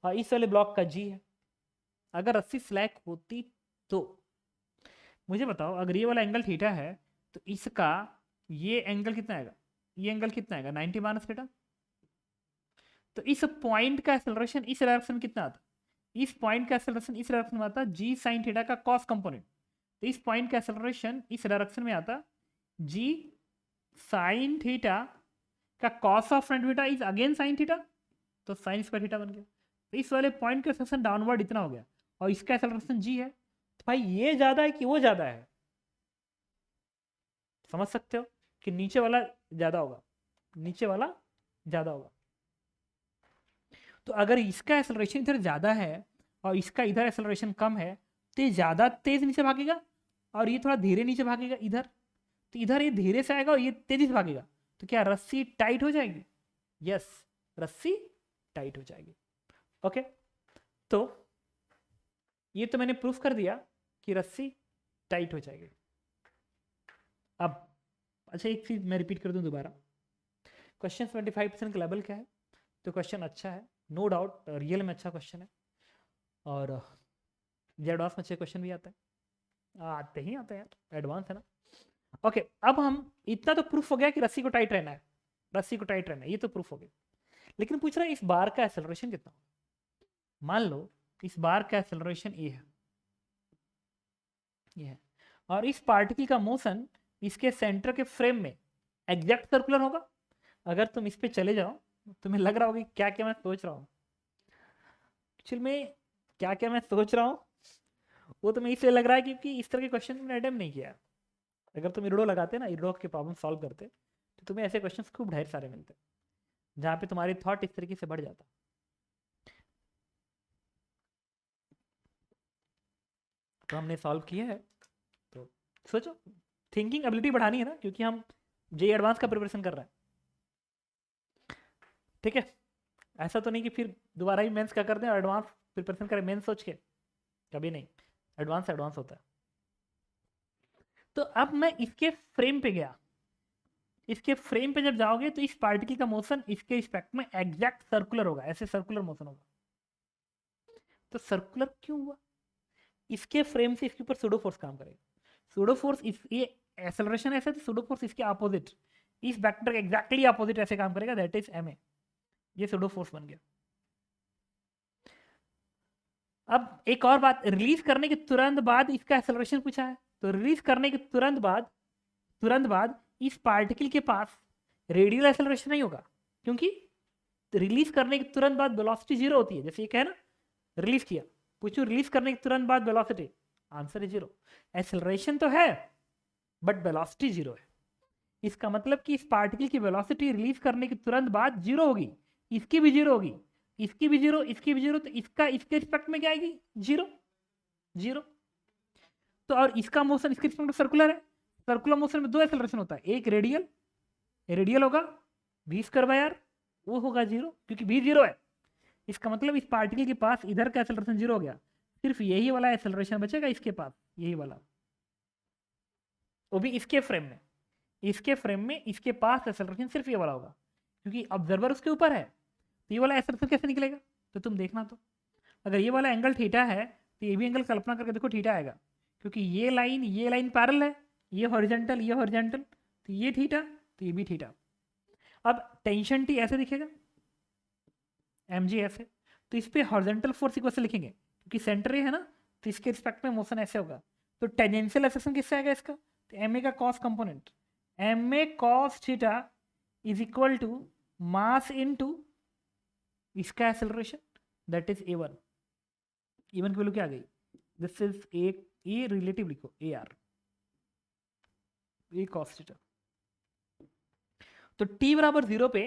और इस वाले ब्लॉक का जी है। अगर रस्सी स्लैक होती तो मुझे बताओ, अगर ये वाला एंगल थीटा है तो इसका ये एंगल कितना आएगा, ये एंगल कितना आएगा 90 माइनस थीटा। तो इस पॉइंट का एक्सेलरेशन इस डायरेक्शन कितना आता, इस पॉइंट का एक्सेलरेशन इस डायरेक्शन में आता जी साइन थीटा का कॉस कंपोनेंट। तो इस पॉइंट का एक्सेलरेशन इस डायरेक्शन में आता जी साइन थीटा का cos of front theta is again sine theta, तो साइन स्क्वायर थीटा बन गया। तो इस वाले पॉइंट का एक्सेलरेशन डाउनवर्ड इतना हो गया और इसका एक्सेलरेशन जी है, तो भाई ये ज्यादा है कि वो ज्यादा है? समझ सकते हो कि नीचे वाला ज्यादा होगा, नीचे वाला ज्यादा होगा। तो अगर इसका एक्सेलरेशन इधर ज्यादा है और इसका इधर एक्सेलरेशन कम है, तो ये ज्यादा तेज नीचे भागेगा और ये थोड़ा धीरे नीचे भागेगा इधर। तो इधर ये धीरे से आएगा और ये तेजी से भागेगा, तो क्या रस्सी टाइट हो जाएगी? यस, रस्सी टाइट हो जाएगी। ओके, तो ये तो मैंने प्रूफ कर दिया कि रस्सी टाइट हो जाएगी। अब अच्छा एक चीज मैं रिपीट कर दूं दोबारा, क्वेश्चन 75% का लेवल क्या है, तो क्वेश्चन अच्छा है, नो डाउट रियल में अच्छा क्वेश्चन है, और एडवांस में अच्छे क्वेश्चन भी आते हैं, आते ही आते हैं यार, एडवांस है ना। ओके, अब हम इतना तो प्रूफ हो गया कि रस्सी को टाइट रहना है, रस्सी को टाइट रहना है, ये तो प्रूफ हो गया। लेकिन पूछ रहा है इस बार का एक्सेलरेशन कितना। मान लो इस बार का एक्सेलरेशन ये है, ये है, और इस पार्टिकल का मोशन इसके सेंटर के फ्रेम में एग्जैक्ट सर्कुलर होगा। अगर तुम इस पे चले जाओ तुम्हें लग रहा होगा क्या क्या मैं सोच रहा हूँ, एक्चुअली में क्या क्या मैं सोच रहा हूँ वो तुम्हें इसलिए लग रहा है क्योंकि इस तरह के क्वेश्चन तुमने अटेम्प्ट नहीं किया। अगर तुम इरडो लगाते ना, इरडो के प्रॉब्लम सॉल्व करते, तो तुम्हें ऐसे क्वेश्चन खूब ढेर सारे मिलते जहाँ पे तुम्हारी थॉट इस तरीके से बढ़ जाता। तो हमने सॉल्व किया है, तो सोचो, थिंकिंग एबिलिटी बढ़ानी है ना, क्योंकि हम जे एडवांस का प्रिपरेशन कर रहे हैं। ठीक है, ऐसा तो नहीं कि फिर दोबारा ही मेंस का कर दें और एडवांस प्रिपरेशन करें मेंस सोच के, कभी नहीं, एडवांस एडवांस होता है। तो अब मैं इसके फ्रेम पे गया, इसके फ्रेम पे जब जाओगे तो इस पार्टिकल का मोशन इसके रिस्पेक्ट में एग्जैक्ट सर्कुलर होगा, ऐसे सर्कुलर मोशन होगा। तो सर्कुलर क्यों हुआ? इसके फ्रेम से इसके ऊपर सूडो फोर्स काम करेगा, सूडो फोर्स इस ये एक्सेलरेशन ऐसे, तो सूडो फोर्स इसके अपोजिट, इस वेक्टर के एग्जैक्टली अपोजिट ऐसे काम करेगा, दैट इज एम ए, ये सूडो फोर्स बन गया। अब एक और बात, रिलीज करने के तुरंत बाद इसका एक्सेलरेशन पूछा है, तो रिलीज करने के तुरंत बाद इस पार्टिकल के पास रेडियल एक्सेलरेशन नहीं होगा, क्योंकि रिलीज करने के तुरंत बाद वेलोसिटी जीरो होती है। जैसे ये कहे ना, रिलीज किया, पूछू रिलीज करने के तुरंत बाद वेलोसिटी, आंसर है जीरो। एक्सेलरेशन तो है बट वेलोसिटी जीरो है। इसका मतलब कि इस पार्टिकल की वेलोसिटी रिलीज करने के तुरंत बाद जीरो होगी, इसकी भी जीरो होगी, इसकी भी जीरो, इसकी भी जीरो, तो इसका इसके रिस्पेक्ट में क्या आएगी? Zero, zero. तो और इसका मोशन इसके रिस्पेक्ट में सर्कुलर है, सर्कुलर मोशन में दो एक्सेलरेशन होता है, एक रेडियल, रेडियल होगा v स्क्वायर बाय आर, वो होगा जीरो क्योंकि v जीरो है। इसका मतलब इस पार्टिकल के पास इधर का एक्सेलरेशन जीरो हो गया, सिर्फ यही वाला एक्सेलरेशन बचेगा इसके पास, यही वाला, वो भी इसके फ्रेम में, इसके फ्रेम में इसके पास एक्सेलरेशन सिर्फ ये वाला होगा क्योंकि ऑब्जर्वर उसके ऊपर है। तो ये वाला एक्सेलरेशन कैसे निकलेगा? तो तुम देखना, तो अगर ये वाला एंगल थीटा है तो ये भी एंगल कल्पना करके देखो थीटा आएगा, क्योंकि ये लाइन पैरेलल है, ये हॉरिजॉन्टल, ये हॉरिजॉन्टल, तो ये थीटा, तो ये भी थीटा। अब टेंशन टी ऐसे दिखेगा, एम जी ऐसे, तो इस पे हॉरिजॉन्टल फोर्स इक्वल से लिखेंगे क्योंकि सेंटर ये है ना, तो इसके रिस्पेक्ट में मोशन ऐसे होगा। तो टेंजेंशियल एक्सेलरेशन किससे आएगा इसका? तो एम ए का cos component, m a cos theta is equal to mass into इसका acceleration, that is a1, a1 की वैल्यू क्या आ गई? दिस इज ए रिलेटिव लिखो, A R, A cos theta. तो t बराबर जीरो पे,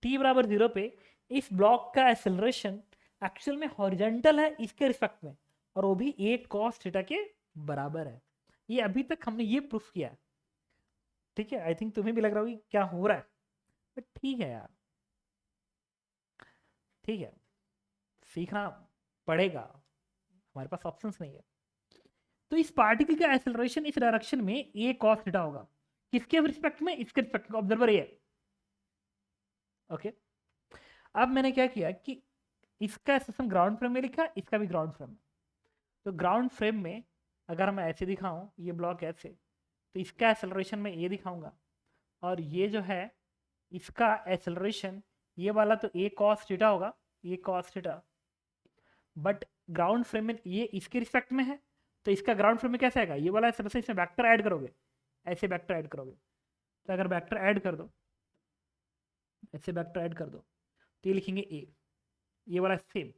t बराबर जीरो पे इस ब्लॉक का एक्सेलरेशन एक्चुअल में हॉरिजॉन्टल है इसके रिस्पेक्ट में, और वो भी a cos थीटा के बराबर है। ये अभी तक हमने ये प्रूफ किया, ठीक है। आई थिंक तुम्हें भी लग रहा होगी क्या हो रहा है, बट ठीक है यार, ठीक है, सीखना पड़ेगा, हमारे पास ऑप्शंस नहीं है। तो इस पार्टिकल का एक्सेलरेशन इस डायरेक्शन में a cos थीटा होगा, किसके रिस्पेक्ट में? इसके रिस्पेक्ट में, ऑब्जर्वर ये है, ओके। अब मैंने क्या किया कि इसका एक्सेलरेशन ग्राउंड फ्रेम में लिखा, इसका भी ग्राउंड फ्रेम में। तो ग्राउंड फ्रेम में अगर मैं ऐसे दिखाऊं, ये ब्लॉक ऐसे, तो इसका एक्सेलरेशन मैं ये दिखाऊंगा, और ये जो है इसका एक्सेलरेशन ये वाला तो a cos थीटा होगा, ये cos theta, but ground frame में ये इसके रिस्पेक्ट में है, तो इसका ग्राउंड फ्रेम में कैसे आएगा? ये वाला एक्सेलरेशन, इसमें वेक्टर ऐड करोगे, ऐसे वेक्टर ऐड करोगे, तो अगर वेक्टर ऐड कर दो, ऐसे वेक्टर ऐड कर दो, तो ये लिखेंगे a, ये वाला सेम।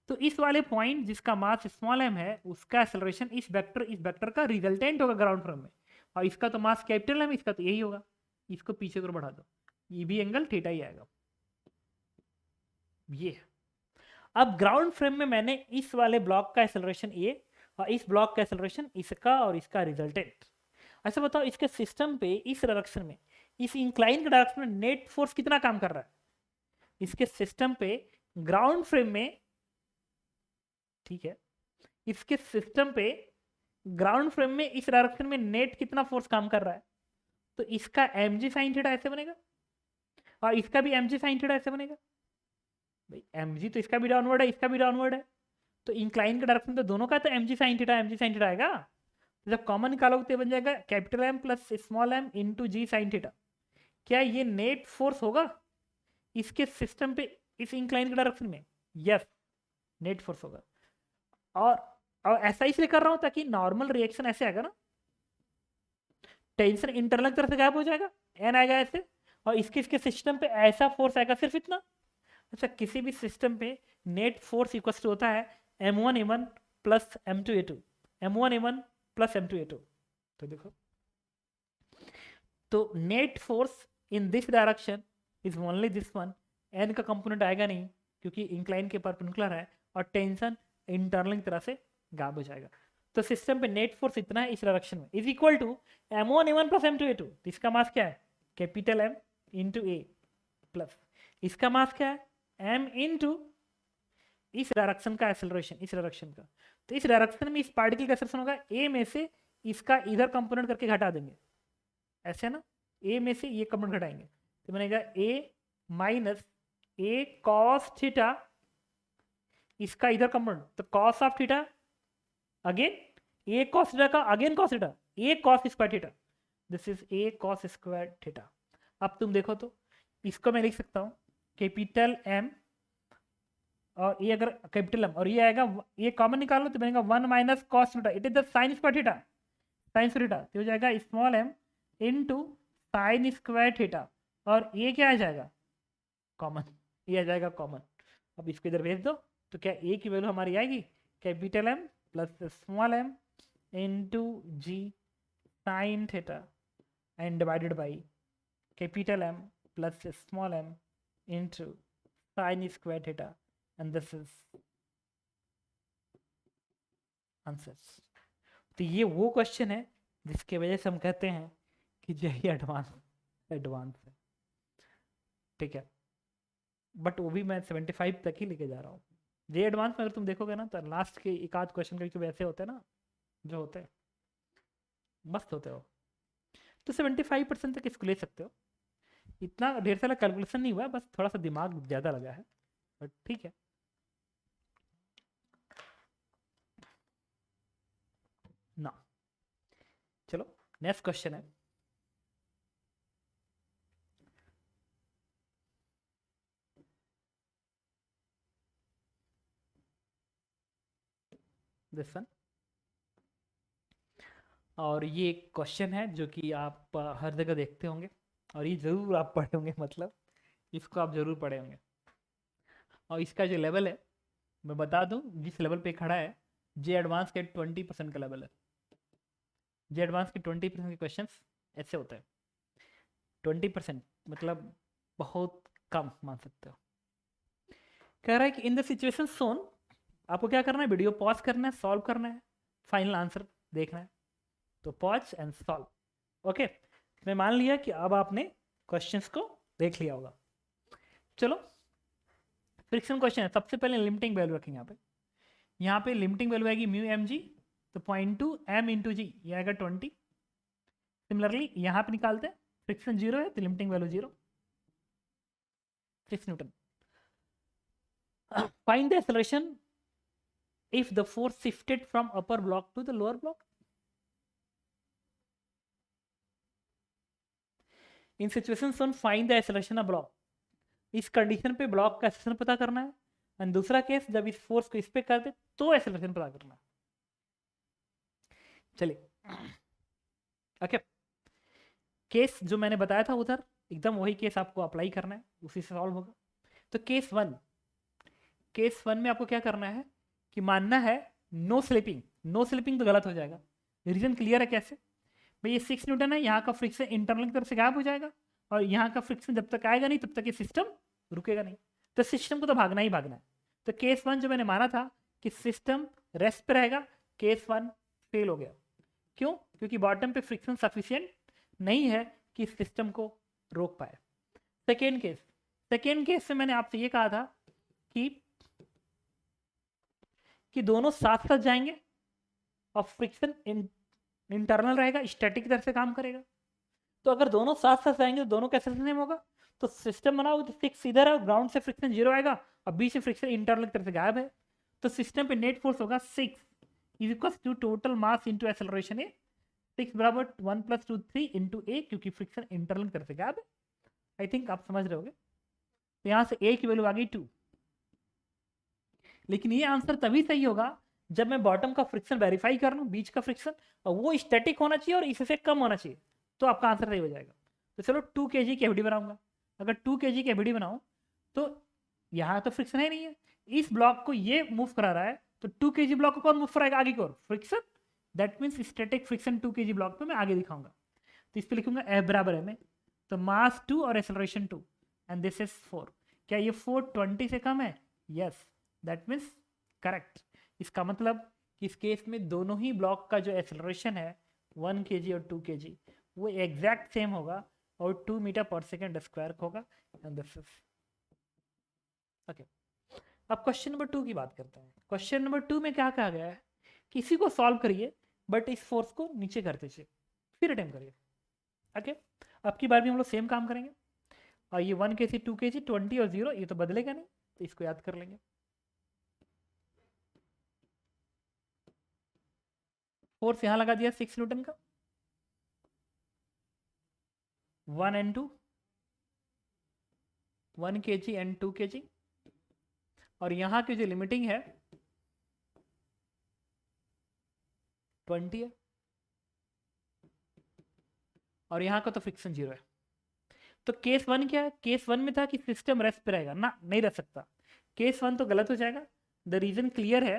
तो इस वाले पॉइंट जिसका मास स्मॉल m है, उसका एक्सेलरेशन इस वेक्टर का रिजल्टेंट होगा ग्राउंड फ्रेम में, और इसका तो मास कैपिटल m, इसका तो यही होगा। इसको पीछे को बढ़ा दो, ये भी एंगल थीटा ही आएगा, ये। अब ग्राउंड फ्रेम में मैंने इस वाले ब्लॉक का एक्सेलरेशन a और इस ब्लॉक का एक्सेलरेशन इसका और इसका रिजल्टेंट। ऐसा बताओ इसके सिस्टम पे इस डायरेक्शन में, इस इंक्लाइन के डायरेक्शन में नेट फोर्स कितना काम कर रहा है इसके सिस्टम पे ग्राउंड फ्रेम में, ठीक है। इसके सिस्टम पे ग्राउंड फ्रेम में इस डायरेक्शन में नेट कितना फोर्स काम कर रहा है? तो इसका एम जी साइन थीटा ऐसे बनेगा, और इसका भी एम जी साइन थीटा ऐसे बनेगा। भाई एम जी तो इसका भी डाउनवर्ड है, इसका भी डाउनवर्ड है, तो इंक्लाइन के डायरेक्शन तो दोनों का तो M G sine theta, M जी साइन थीटा आएगा। तो जब कॉमन निकालोगे तो बन जाएगा capital M plus small M into जी साइन थीटा। क्या ये नेट फोर्स होगा इसके सिस्टम पे इस इंक्लाइन के डायरेक्शन में? यस, नेट फोर्स होगा। और ऐसा इसलिए कर रहा हूं ताकि नॉर्मल रिएक्शन ऐसे आएगा ना, टेंशन इंटरनल तरफ से गायब हो जाएगा, एन आएगा ऐसे, और इसके सिस्टम पे ऐसा फोर्स आएगा सिर्फ इतना। अच्छा, किसी भी सिस्टम पे नेट फोर्स इक्वल टू होता है m1a1 plus m2a2, m1a1 plus m2a2। तो देखो, तो net force in this direction is only this one, N का कंपोनेंट आएगा नहीं क्योंकि इंक्लाइन के परपेंडिकुलर है, और टेंशन इंटरनल की तरह से गायब हो जाएगा। तो सिस्टम पे नेट फोर्स इतना है इस डायरेक्शन में, is equal to m1a1 plus m2a2। इसका मास क्या है? कैपिटल M इंटू ए, प्लस इसका मास क्या है? m इंटू इस डायरेक्शन का एक्सेलरेशन, इस डायरेक्शन का। तो इस डायरेक्शन में इस पार्टिकल का एक्सेलरेशन होगा a में से इसका इधर कंपोनेंट करके घटा देंगे, ऐसे ना, a में से ये कंपोनेंट घटाएंगे तो बनेगा a minus a cos theta, इसका इधर कंपोनेंट तो cos of theta, again a cos theta का again cos theta, a cos square theta, this is a cos square theta. अब तुम देखो तो इसको मैं लिख सकता हूँ कैपिटल M, और ये अगर कैपिटल M और ये आएगा, ये कॉमन निकालो तो बनेगा 1 minus cos theta, it is the sign square theta, sign theta, तो हो जाएगा small m into sine square theta, और ये क्या आ जाएगा? कॉमन, ये आ जाएगा कॉमन। अब इसको इधर भेज दो तो क्या a की वैल्यू हमारी आएगी capital M plus small m into ji sine theta and divided by capital M plus small m into sine square theta and this is answer. तो ये वो क्वेश्चन है जिसके वजह से हम कहते हैं कि जेई एडवांस है, ठीक है। बट वो भी मैं 75 तक ही लेके जा रहा हूँ। जे एडवांस में अगर तुम देखोगे ना तो लास्ट के एक आध क्वेश्चन के वैसे होते हैं ना, जो होते हैं मस्त होते हो, तो 75% तक इसको ले सकते हो। इतना ढेर सारा कैलकुलेशन नहीं हुआ, बस थोड़ा सा दिमाग ज़्यादा लगा है, बट ठीक है। ना चलो नेक्स्ट क्वेश्चन है, दिस वन। और ये एक क्वेश्चन है जो कि आप हर जगह देखते होंगे और ये ज़रूर आप पढ़े होंगे, मतलब इसको आप ज़रूर पढ़े होंगे। और इसका जो लेवल है मैं बता दूं, जिस लेवल पे खड़ा है जे एडवांस के 20% का लेवल है। जे एडवांस के 20% के क्वेश्चन ऐसे होते हैं। 20% मतलब बहुत कम मान सकते हो। कह रहा है कि इन द सिचुएशन सोन, आपको क्या करना है, वीडियो पॉज करना है, सॉल्व करना है, फाइनल आंसर देखना है। तो पॉज एंड सॉल्व। ओके, मैं मान लिया कि अब आपने क्वेश्चंस को देख लिया होगा। चलो फ्रिक्शन क्वेश्चन है, सबसे पहले लिमिटिंग वैल्यू रखेंगे यहाँ पे लिमिटिंग वैल्यू आएगी म्यू एम जी, तो 0.2 m इंटू जी, ये आएगा 20। सिमिलरली यहाँ पे निकालते हैं, फ्रिक्शन 0 है तो limiting value 0, 6 Newton. Find the acceleration if the force shifted from upper block to the lower block. In situation one, find the acceleration of block. इस कंडीशन पे ब्लॉक का एक्सेलरेशन पता करना है। एंड दूसरा केस, जब इस फोर्स को इस पे कर दे तो एक्सेलरेशन पता करना है। चलिए ओके, केस जो मैंने बताया था उधर एकदम वही केस आपको अप्लाई करना है, उसी से सॉल्व होगा। तो केस वन में आपको क्या करना है कि मानना है नो स्लिपिंग। नो स्लिपिंग तो गलत हो जाएगा। रीजन क्लियर है कैसे भाई, ये 6 न्यूटन है, यहाँ का फ्रिक्शन इंटरनल की तरफ से गायब हो जाएगा और यहाँ का फ्रिक्शन जब तक आएगा नहीं तब तक ये सिस्टम रुकेगा नहीं। तो सिस्टम को तो भागना ही भागना है। तो केस वन जो मैंने माना था कि सिस्टम रेस्ट पे रहेगा, केस वन फेल हो गया। क्यों? क्योंकि बॉटम पे फ्रिक्शन सफिशियंट नहीं है कि सिस्टम को रोक पाए। सेकेंड केस से मैंने आपसे ये कहा था कि दोनों साथ साथ जाएंगे और फ्रिक्शन इंटरनल रहेगा, स्टैटिक की तरह से काम करेगा। तो अगर दोनों साथ साथ जाएंगे तो दोनों कैसे सेम होगा, तो सिस्टम बनाओ तो 6 इधर है, ग्राउंड से फ्रिक्शन 0 आएगा और बीच से फ्रिक्शन इंटरनल की तरफ से गायब है। तो सिस्टम पे नेट फोर्स होगा 6 is equal to total mass into acceleration A. 6 बराबर 1 + 2 3 इंटू ए, क्योंकि फ्रिक्शन इंटरनल की तरफ से गायब है। आई थिंक आप समझ रहे होगे। तो यहाँ से ए की वैल्यू आ गई 2। लेकिन ये आंसर तभी सही होगा जब मैं बॉटम का फ्रिक्शन वेरीफाई कर लूँ, बीच का फ्रिक्शन, और वो स्टैटिक होना चाहिए और इससे कम होना चाहिए, तो आपका आंसर सही हो जाएगा। तो चलो 2 kg की एफडी बनाऊंगा। अगर 2 kg की एफडी बनाऊं तो यहाँ तो फ्रिक्शन है नहीं है, इस ब्लॉक को ये मूव करा रहा है, तो 2 kg ब्लॉक को कौन मूव कराएगा आगे की ओर, friction. That means static friction 2 kg block पे मैं आगे दिखाऊंगा। तो इस पर लिखूंगा F बराबर है में, तो मास 2 और एक्सेलरेशन 2 एंड दिस इज 4। क्या ये 420 से कम है? Yes, that means correct. इसका मतलब कि इस केस में दोनों ही ब्लॉक का जो एक्सेलरेशन है 1 kg और 2 kg वो एग्जैक्ट सेम होगा और 2 मीटर पर सेकेंड स्क्वायर होगा। And this is okay. अब क्वेश्चन नंबर 2 की बात करते हैं। क्वेश्चन नंबर 2 में क्या कहा गया है, किसी को सॉल्व करिए बट इस फोर्स को नीचे करते चलिए, फिर अटेम्प्ट करिए। ओके, अब की बार भी हम लोग सेम काम करेंगे। और ये 1 kg 2 kg 20 और 0 ये तो बदलेगा नहीं, तो इसको याद कर लेंगे। फोर्स यहां लगा दिया 6 न्यूटन का, 1 and 2, 1 kg and 2 kg, और यहां की जो लिमिटिंग है 20 है और यहां का तो फ्रिक्शन 0 है। तो केस 1 क्या है, केस 1 में था कि सिस्टम रेस्ट पे रहेगा ना, नहीं रह सकता। केस 1 तो गलत हो जाएगा। द रीजन क्लियर है,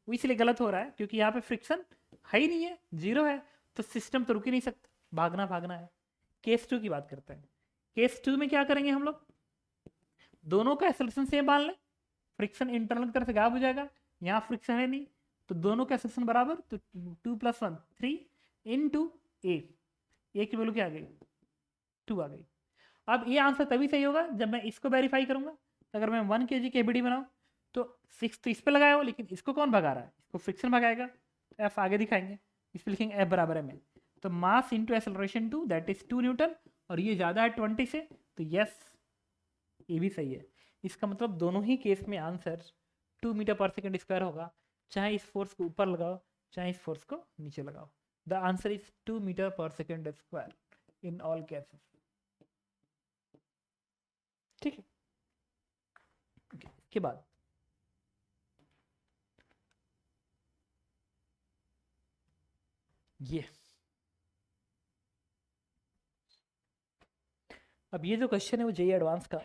वो इसलिए गलत हो रहा है क्योंकि यहाँ पे फ्रिक्शन है ही नहीं है, 0 है। तो सिस्टम तो रुक ही नहीं सकता, भागना भागना है। केस 2 की बात करते हैं। केस 2 में क्या करेंगे हम लोग, दोनों का एक्सेलरेशन सेम मान लें, फ्रिक्शन इंटरनल की तरफ से गायब हो जाएगा, यहाँ फ्रिक्शन है नहीं, तो दोनों का एक्सेलरेशन बराबर, तो 2 + 1 3 इंटू ए की वैल्यू क्या आ गई, 2 आ गई। अब ये आंसर तभी सही होगा जब मैं इसको वेरीफाई करूंगा। तो अगर मैं 1 kg केबीडी बनाऊं तो 6 तो इस पे लगाया हो, लेकिन इसको कौन भगा रहा है, इसको फ्रिक्शन भगाएगा, तो एफ आगे दिखाएंगे, इस पे लिखेंगे एफ बराबर है में, तो मास into acceleration 2 that is 2 Newton, और ये ज़्यादा है 20 से, तो यस ये भी सही है। इसका मतलब दोनों ही केस में आंसर 2 मीटर पर सेकेंड स्क्वायर होगा, चाहे इस फोर्स को ऊपर लगाओ चाहे इस फोर्स को नीचे लगाओ। द आंसर इज 2 मीटर पर second square in all cases. ठीक है, इसके बाद ये, अब ये जो क्वेश्चन है वो जेईई एडवांस का,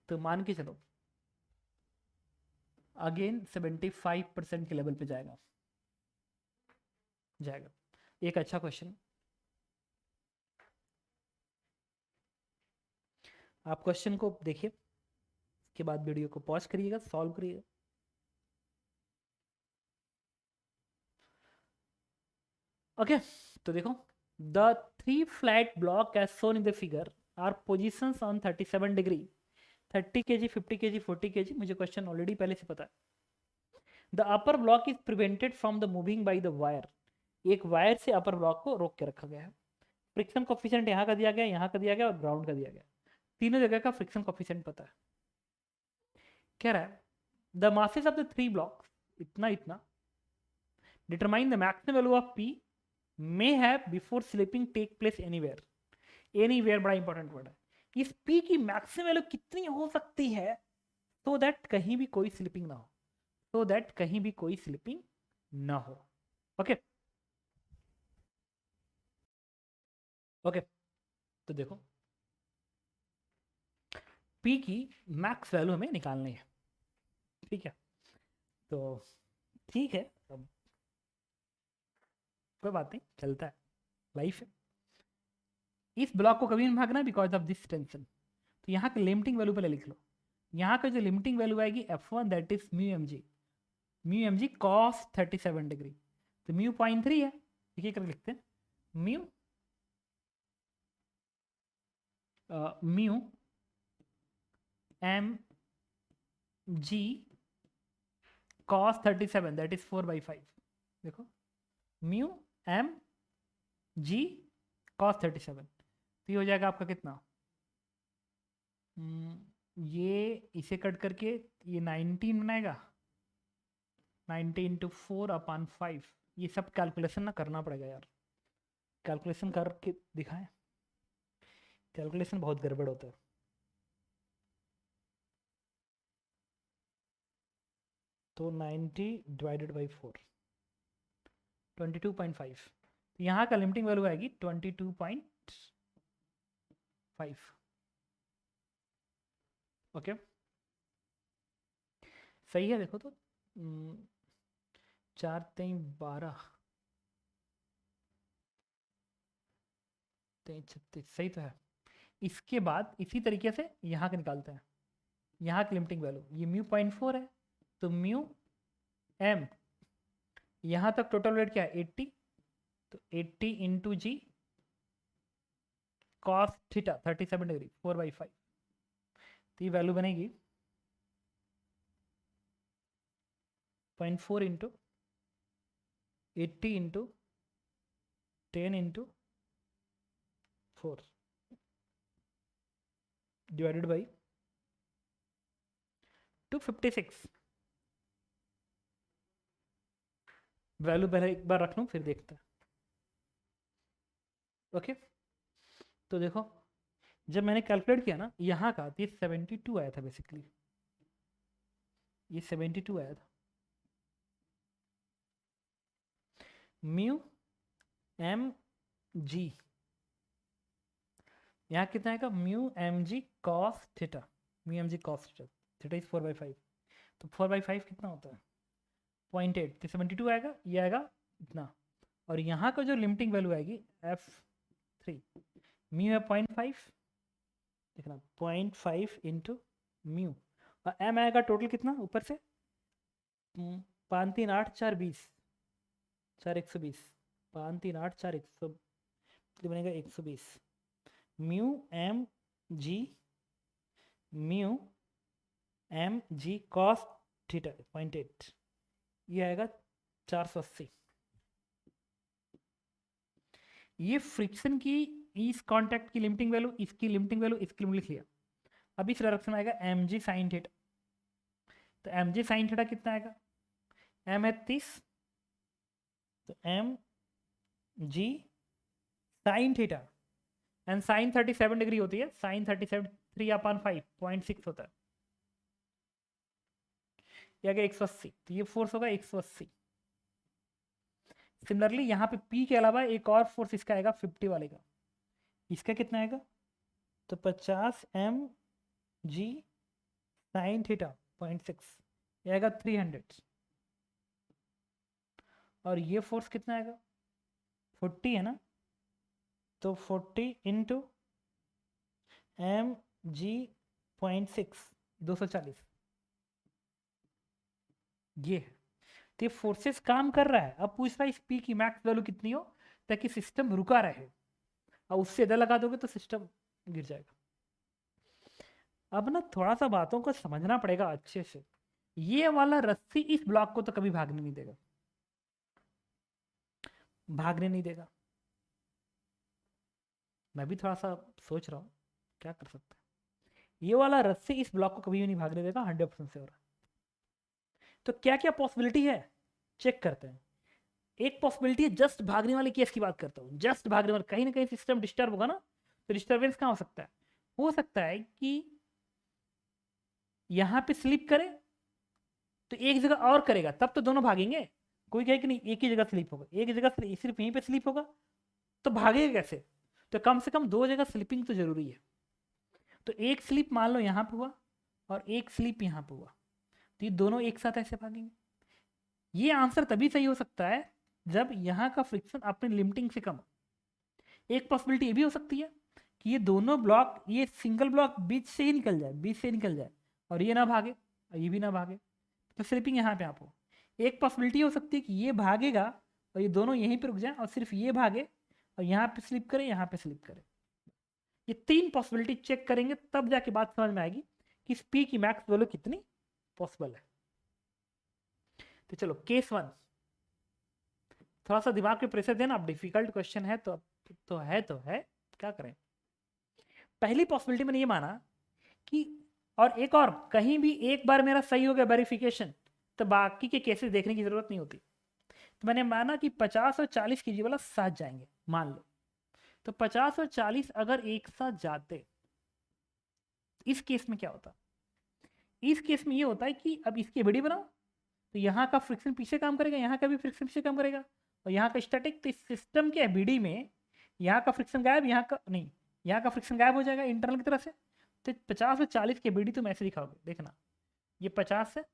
तो मान के चलो अगेन 75% के लेवल पे जाएगा। एक अच्छा क्वेश्चन, आप क्वेश्चन को देखिए, उसके बाद वीडियो को पॉज करिएगा, सॉल्व करिएगा। ओके, तो देखो, the 3 flat block as shown in the figure are positions on 37 degree, 30 kg 50 kg 40 kg, मुझे क्वेश्चन ऑलरेडी पहले से पता है। The upper block is prevented from the moving by the wire, एक वायर से अपर ब्लॉक को रोक के रखा गया है। फ्रिक्शन कोफिशिएंट यहाँ का दिया गया, यहाँ का दिया गया और ग्राउंड का दिया गया, तीनों जगह का फ्रिक्शन कोफिशिएंट पता है। कह रहा है the masses of the 3 blocks, इतना इतना, determine the maximum value of P may have before slipping take place anywhere. Anywhere बड़ा इंपॉर्टेंट वर्ड है। इस पी की मैक्सिमम वैल्यू कितनी हो सकती है so दैट कहीं भी कोई स्लिपिंग ना हो, so दैट कहीं भी कोई स्लिपिंग ना हो। ओके ओके, तो देखो पी की मैक्स वैल्यू हमें निकालनी है, ठीक है, तो ठीक है, अब कोई बात नहीं, चलता है, लाइफ है। इस ब्लॉक को कभी नहीं भागना बिकॉज ऑफ दिस टेंशन, तो यहाँ के लिमिटिंग वैल्यू पहले लिख लो। यहाँ का जो लिमिटिंग वैल्यू आएगी F1 that is mu m g cos 37 degree, तो म्यू 0.3 है, ठीक है, कर लिखते हैं mu m g cos 37 that is 4/5, देखो म्यू एम जी कॉस 37, तो ये हो जाएगा आपका कितना, ये इसे कट करके ये 19 बनाएगा, 90 × 4/5, ये सब कैलकुलेशन ना करना पड़ेगा यार, कैलकुलेशन करके दिखाएं, कैलकुलेशन बहुत गड़बड़ होता है। तो 90 / 4 22.5, तो यहाँ का लिमिटिंग वैल्यू आएगी 22.5। ओके सही है, देखो तो 4 × 3 = 12, 3 × 36, सही तो है। इसके बाद इसी तरीके से यहाँ के निकालते हैं, यहाँ की लिमिटिंग वैल्यू, ये म्यू 0.4 है, तो म्यू एम, यहाँ तक टोटल वेट क्या है 80, तो 80 × जी कॉस थीटा 37 डिग्री 4/5, तो ये वैल्यू बनेगी 0.4 × 80 × 10 × 4 डिवाइडेड बाई 256। वैल्यू पहले एक बार रख लूँ फिर देखते हैं। ओके तो देखो, जब मैंने कैलकुलेट किया ना यहाँ का, तो ये 72 आया था बेसिकली, ये 72 आया था। म्यू एम जी यहाँ कितना आएगा, mu m g cos theta, mu m g cos theta, theta is 4/5, तो 4/5 कितना होता है 0.8, तो 72 आएगा, ये आएगा इतना और यहाँ का जो लिमिटिंग वैल्यू आएगी F3, म्यू है 0.5, देखना 0.5 इंटू म्यू, और एम आएगा टोटल कितना ऊपर से 5 3 8 4 20, 4 120, 5 3 8 4 100, बनेगा 120 mu m g, mu m g cos theta 0.8, ये आएगा 480। ये फ्रिक्शन की इस कांटेक्ट की लिमिटिंग वैल्यू, इसकी लिमिटिंग वैल्यू, इसकी लिमिट लिख लिया। अब इस डायरेक्शन में आएगा एम जी साइन थीटा, तो एम जी साइन थीटा कितना आएगा, एम है 30, तो M G sine theta, and sine 37 degree होती है, साइन 37 3/5 0.6 होता है, ये आ गया 180, तो ये फोर्स होगा 180। सिमिलरली यहाँ पे P के अलावा एक और फोर्स इसका आएगा 50 वाले का, इसका कितना आएगा, तो 50 एम जी साइन थीटा 0.6, ये आएगा 300, और ये फोर्स कितना आएगा 40 है ना, तो 40 इंटू एम जी 0.6 240, ये है। तो ये फोर्सेस काम कर रहा है। अब पूछ रहा है इस पी की मैक्स वैल्यू कितनी हो ताकि सिस्टम रुका रहे, और उससे ज़्यादा लगा दोगे तो सिस्टम गिर जाएगा। अब ना थोड़ा सा बातों को समझना पड़ेगा अच्छे से। ये वाला रस्सी इस ब्लॉक को तो कभी भागने नहीं देगा, भागने नहीं देगा। मैं भी थोड़ा सा सोच रहा हूँ क्या कर सकते हैं। ये वाला रस्सी इस ब्लॉक को कभी भी नहीं भागने देगा, 100% से हो रहा है। तो क्या क्या पॉसिबिलिटी है चेक करते हैं। एक पॉसिबिलिटी है जस्ट भागने वाले केस की बात करता हूँ, जस्ट भागने वाले, कहीं ना कहीं सिस्टम डिस्टर्ब होगा ना, तो डिस्टर्बेंस कहाँ हो सकता है कि यहाँ पे स्लिप करे तो एक जगह और करेगा, तब तो दोनों भागेंगे। कोई कहे कि नहीं एक ही जगह स्लिप होगा, एक जगह सिर्फ यहीं पे स्लिप होगा, तो भागेगा कैसे। तो कम से कम 2 जगह स्लिपिंग तो जरूरी है। तो एक स्लिप मान लो यहाँ पे हुआ और एक स्लिप यहाँ पे हुआ, तो ये दोनों एक साथ ऐसे भागेंगे। ये आंसर तभी सही हो सकता है जब यहाँ का फ्रिक्शन अपने लिमिटिंग से कम हो। एक पॉसिबिलिटी ये भी हो सकती है कि ये दोनों ब्लॉक, ये सिंगल ब्लॉक बीच से ही निकल जाए, बीच से निकल जाए, और ये ना भागे और ये भी ना भागे, तो स्लिपिंग यहाँ पे आप हो। एक पॉसिबिलिटी हो सकती है कि ये भागेगा और ये दोनों यहीं पे रुक जाए, और सिर्फ ये भागे और यहाँ पे स्लिप करे, यहाँ पे स्लिप करे। ये 3 पॉसिबिलिटी चेक करेंगे तब जाके बात समझ में आएगी कि स्पी की मैक्स वैल्यू कितनी पॉसिबल है। तो चलो केस 1, थोड़ा सा दिमाग पे प्रेशर देना, अब डिफिकल्ट क्वेश्चन है तो है, क्या करें। पहली पॉसिबिलिटी मैंने ये माना कि, और एक और, कहीं भी एक बार मेरा सही हो गया वेरिफिकेशन तो बाकी के केसेस देखने की जरूरत नहीं होती। तो मैंने माना कि 50 और 40 केजी वाला साथ जाएंगे, मान लो। तो 50 और 40 अगर एक साथ जाते, इस केस में क्या होता, इस केस में ये होता है कि अब इसकी एबीडी बनाओ, तो यहाँ का फ्रिक्शन पीछे काम करेगा, यहाँ का भी फ्रिक्शन पीछे काम करेगा, और यहाँ का स्टैटिक, तो इस सिस्टम के एबीडी में यहाँ का फ्रिक्शन गायब, यहाँ का नहीं, यहाँ का फ्रिक्शन गायब हो जाएगा इंटरनल की तरफ से। तो 50 और 40 की एबीडी तुम ऐसे दिखाओगे, देखना ये 50 है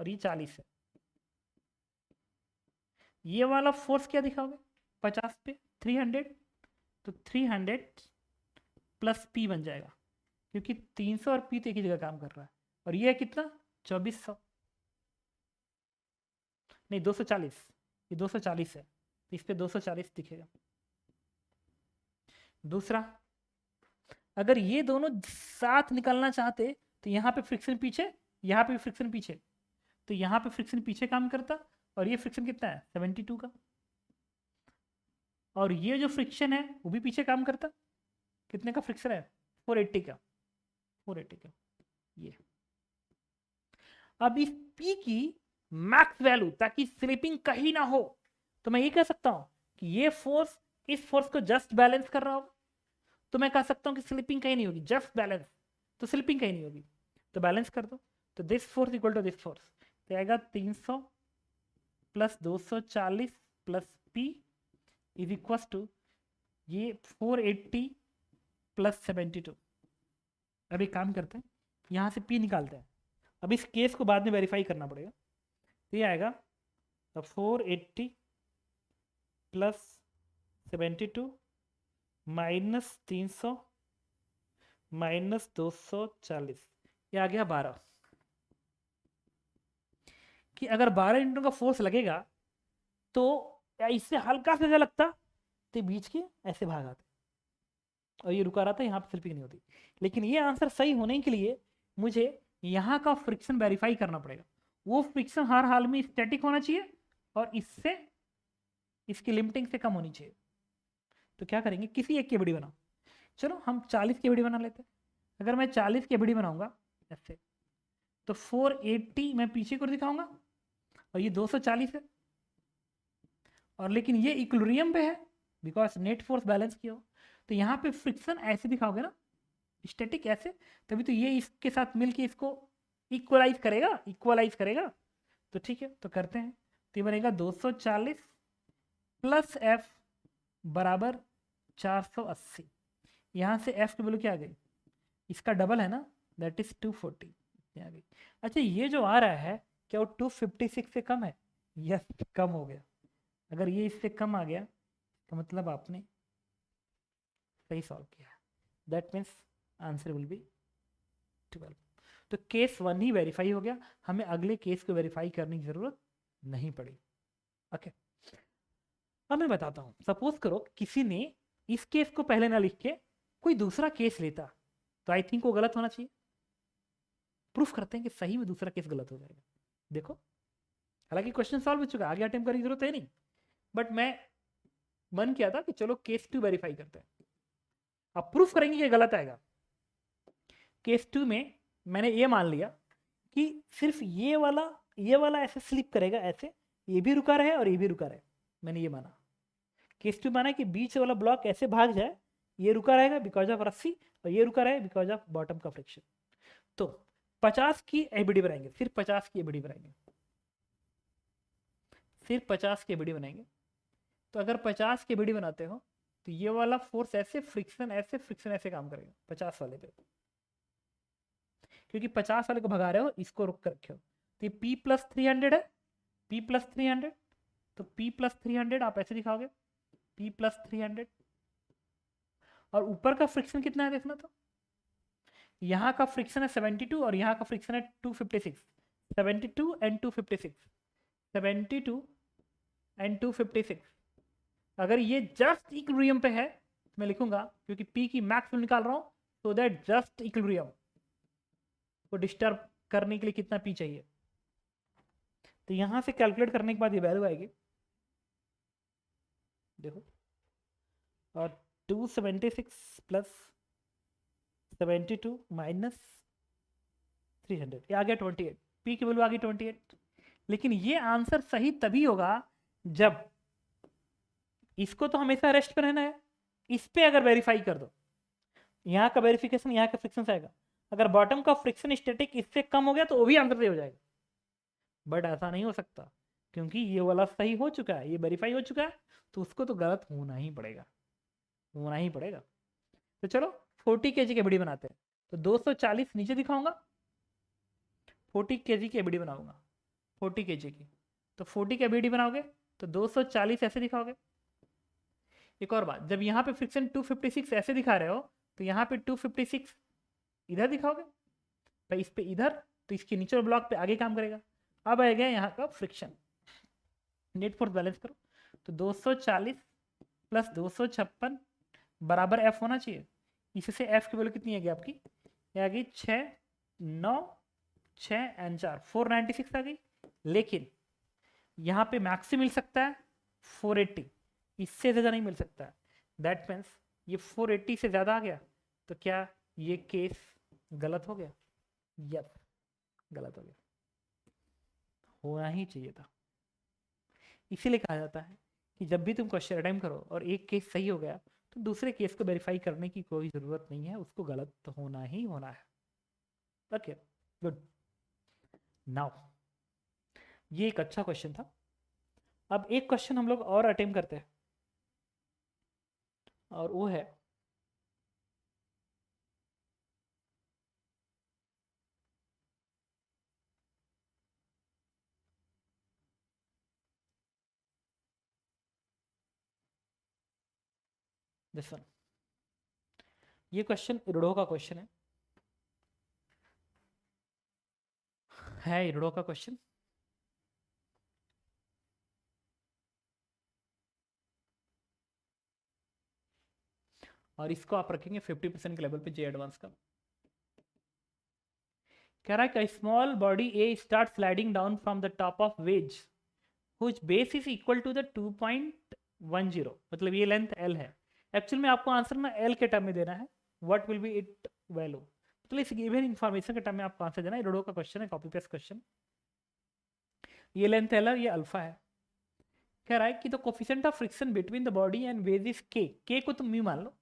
और ये 40 है। ये वाला फोर्स क्या दिखाओगे 50 पे 300, तो 300 प्लस पी बन जाएगा, क्योंकि 300 और पी तो एक ही जगह काम कर रहा है। और ये है कितना 2400, नहीं 240, ये 240 है, तो इस पे 240 दिखेगा। दूसरा, अगर ये दोनों साथ निकलना चाहते तो यहाँ पे फ्रिक्शन पीछे, यहाँ पे भी फ्रिक्शन पीछे, तो यहाँ पे फ्रिक्शन पीछे काम करता, और ये फ्रिक्शन कितना है 72 का, और ये जो फ्रिक्शन है वो भी पीछे काम करता, कितने का फ्रिक्शन है 480 का, 480 का। ये अब इस P की मैक्स वैल्यू, ताकि स्लिपिंग कहीं ना हो, तो मैं ये कह सकता हूं कि ये फोर्स इस फोर्स को जस्ट बैलेंस कर रहा होगा, तो मैं कह सकता हूं कि स्लिपिंग कहीं नहीं होगी, जस्ट बैलेंस, तो स्लिपिंग कहीं नहीं होगी, तो बैलेंस कर दो, तो this force equal to this force, तो आएगा 300 plus 240 plus P is equal to ये 480 प्लस 72। अब एक काम करते हैं, यहाँ से P निकालते हैं। अब इस केस को बाद में वेरीफाई करना पड़ेगा, तो ये आएगा 480 प्लस 72 माइनस 300 माइनस 240, ये आ गया 12। कि अगर 12 न्यूटन का फोर्स लगेगा तो या इससे हल्का से लगता तो बीच के ऐसे भाग आते और ये रुका रहा था, यहाँ पे स्लिपिंग नहीं होती। लेकिन ये आंसर सही होने के लिए मुझे यहाँ का फ्रिक्शन वेरीफाई करना पड़ेगा। वो फ्रिक्शन हर हाल में स्टैटिक होना चाहिए और इससे इसकी लिमिटिंग से कम होनी चाहिए। तो क्या करेंगे, किसी एक केबीडी बनाओ। चलो हम 40 केबीडी बना लेते हैं। अगर मैं 40 केबीडी बनाऊंगा ऐसे, तो 480 मैं पीछे को दिखाऊंगा और ये 240 है। और लेकिन ये इक्विलिब्रियम पे है बिकॉज नेट फोर्स बैलेंस किया हो। तो यहाँ पे फ्रिक्शन ऐसे दिखाओगे ना, स्टैटिक ऐसे, तभी तो ये इसके साथ मिलके इसको इक्वलाइज करेगा। तो ठीक है, तो करते हैं। तो ये बनेगा 240 प्लस एफ बराबर 480। यहाँ से एफ की वैल्यू क्या आ गई, इसका डबल है ना, दैट इज 240 आ गई। अच्छा ये जो आ रहा है क्या वो 256 से कम है? यस, कम हो गया। अगर ये इससे कम आ गया तो मतलब आपने सही सॉल्व किया। That means answer will be 12। तो केस 1 ही वेरीफाई हो गया, हमें अगले केस को वेरीफाई करने की जरूरत नहीं पड़ी। ओके, अब मैं बताता हूं। सपोज करो किसी ने इस केस को पहले ना लिख के कोई दूसरा केस लेता, तो आई थिंक वो गलत होना चाहिए। प्रूफ करते हैं कि सही में दूसरा केस गलत हो जाएगा। देखो, हालांकि क्वेश्चन सॉल्व हो चुका है, आगे अटेम्प्ट करने की जरूरत है नहीं, बट मैं मन किया था कि चलो केस 2 वेरीफाई करते हैं। अब प्रूफ करेंगे कि गलत आएगा। केस 2 में मैंने ये मान लिया कि सिर्फ ये वाला ऐसे स्लिप करेगा, ऐसे ये भी रुका रहे और ये भी रुका रहे। मैंने ये माना। केस 2 माना कि बीच वाला ब्लॉक ऐसे भाग जाए, ये रुका रहेगा बिकॉज ऑफ रस्सी और ये रुका रहे बिकॉज ऑफ बॉटम का फ्रिक्शन। तो 50 की एबीडी बनाएंगे, सिर्फ 50 की एबीडी बनाएंगे, सिर्फ 50 की एबीडी बनाएंगे। तो अगर 50 की एबीडी बनाते हो तो ये वाला फोर्स ऐसे, फ्रिक्शन ऐसे काम करेगा 50 वाले पे, क्योंकि 50 वाले को भगा रहे हो, इसको रुक कर रखे हो। तो ये P प्लस 300 है, P प्लस 300, तो P प्लस 300 आप ऐसे दिखाओगे, P प्लस 300। और ऊपर का फ्रिक्शन कितना है देखना, तो यहाँ का फ्रिक्शन है 72 और यहाँ का फ्रिक्शन है 256। 72 एंड 256, 72 एंड 256। अगर ये जस्ट इक्विलिब्रियम पे है तो मैं लिखूंगा, क्योंकि P की मैक्स निकाल रहा हूं, सो दैट जस्ट इक्विलिब्रियम को डिस्टर्ब करने के लिए कितना P चाहिए। तो यहां से कैलकुलेट करने के बाद ये वैल्यू आएगी, देखो, और 276 प्लस 72 माइनस 300, ये आ गया 28। P की वैल्यू आ गई 28। लेकिन ये आंसर सही तभी होगा जब इसको तो हमेशा रेस्ट पे रहना है, इस पे अगर वेरीफाई कर दो, यहाँ का वेरिफिकेशन यहाँ का फ्रिक्शन आएगा। अगर बॉटम का फ्रिक्शन स्टैटिक इससे कम हो गया तो वो भी आंसर सही हो जाएगा। बट ऐसा नहीं हो सकता, क्योंकि ये वाला सही हो चुका है, ये वेरीफाई हो चुका है, तो उसको तो गलत होना ही पड़ेगा, होना ही पड़ेगा। तो चलो 40 kg की एबीडी बनाते हैं। तो 240 नीचे दिखाऊंगा, 40 kg की एबीडी बनाऊंगा, 40 kg की। तो 40 की एबीडी बनाओगे तो 240 ऐसे दिखाओगे। एक और बात, जब यहाँ पे फ्रिक्शन 256 ऐसे दिखा रहे हो तो यहाँ पे 256 इधर दिखाओगे भाई, इस पे इधर, तो इसके नीचे ब्लॉक पे आगे काम करेगा। अब आ गया यहाँ का फ्रिक्शन, नेट फोर्स बैलेंस करो। तो 240 प्लस 256 बराबर एफ होना चाहिए। इससे एफ की वैल्यू कितनी आएगी आपकी, ये आ गई 6 9 6 एंड 4 496 आ गई। लेकिन यहाँ पे मैक्स मिल सकता है 480, इससे ज़्यादा नहीं मिल सकता। दैट मीन्स ये 480 से ज़्यादा आ गया, तो क्या ये केस गलत हो गया? यस, गलत हो गया, होना ही चाहिए था। इसीलिए कहा जाता है कि जब भी तुम क्वेश्चन अटेम्प्ट करो और एक केस सही हो गया तो दूसरे केस को वेरीफाई करने की कोई ज़रूरत नहीं है, उसको गलत तो होना ही होना है। Okay, good. नाउ ये एक अच्छा क्वेश्चन था। अब एक क्वेश्चन हम लोग और अटेम्प्ट करते हैं, और वो है दिस वन, ये क्वेश्चन इरडो का क्वेश्चन है इरडो का क्वेश्चन। और इसको आप रखेंगे 50% के लेवल पे जे एडवांस का। कह रहा है कि small body a start sliding down from the top of wedge which base is equal to the 2.10, मतलब ये लेंथ एल है। एक्चुअल में आपको आंसर ना एल के टर्म में देना है, what will be it value, मतलब इस गिवन इन्फॉर्मेशन के टर्म में आपको आंसर देना है। रोडो का क्वेश्चन है, कॉपी पेस्ट क्वेश्चन। ये लेंथ एल है, ये अल्फा है। कह रहा है कि the coefficient of friction between the body and wedge is k को तुम म्यू मान लो,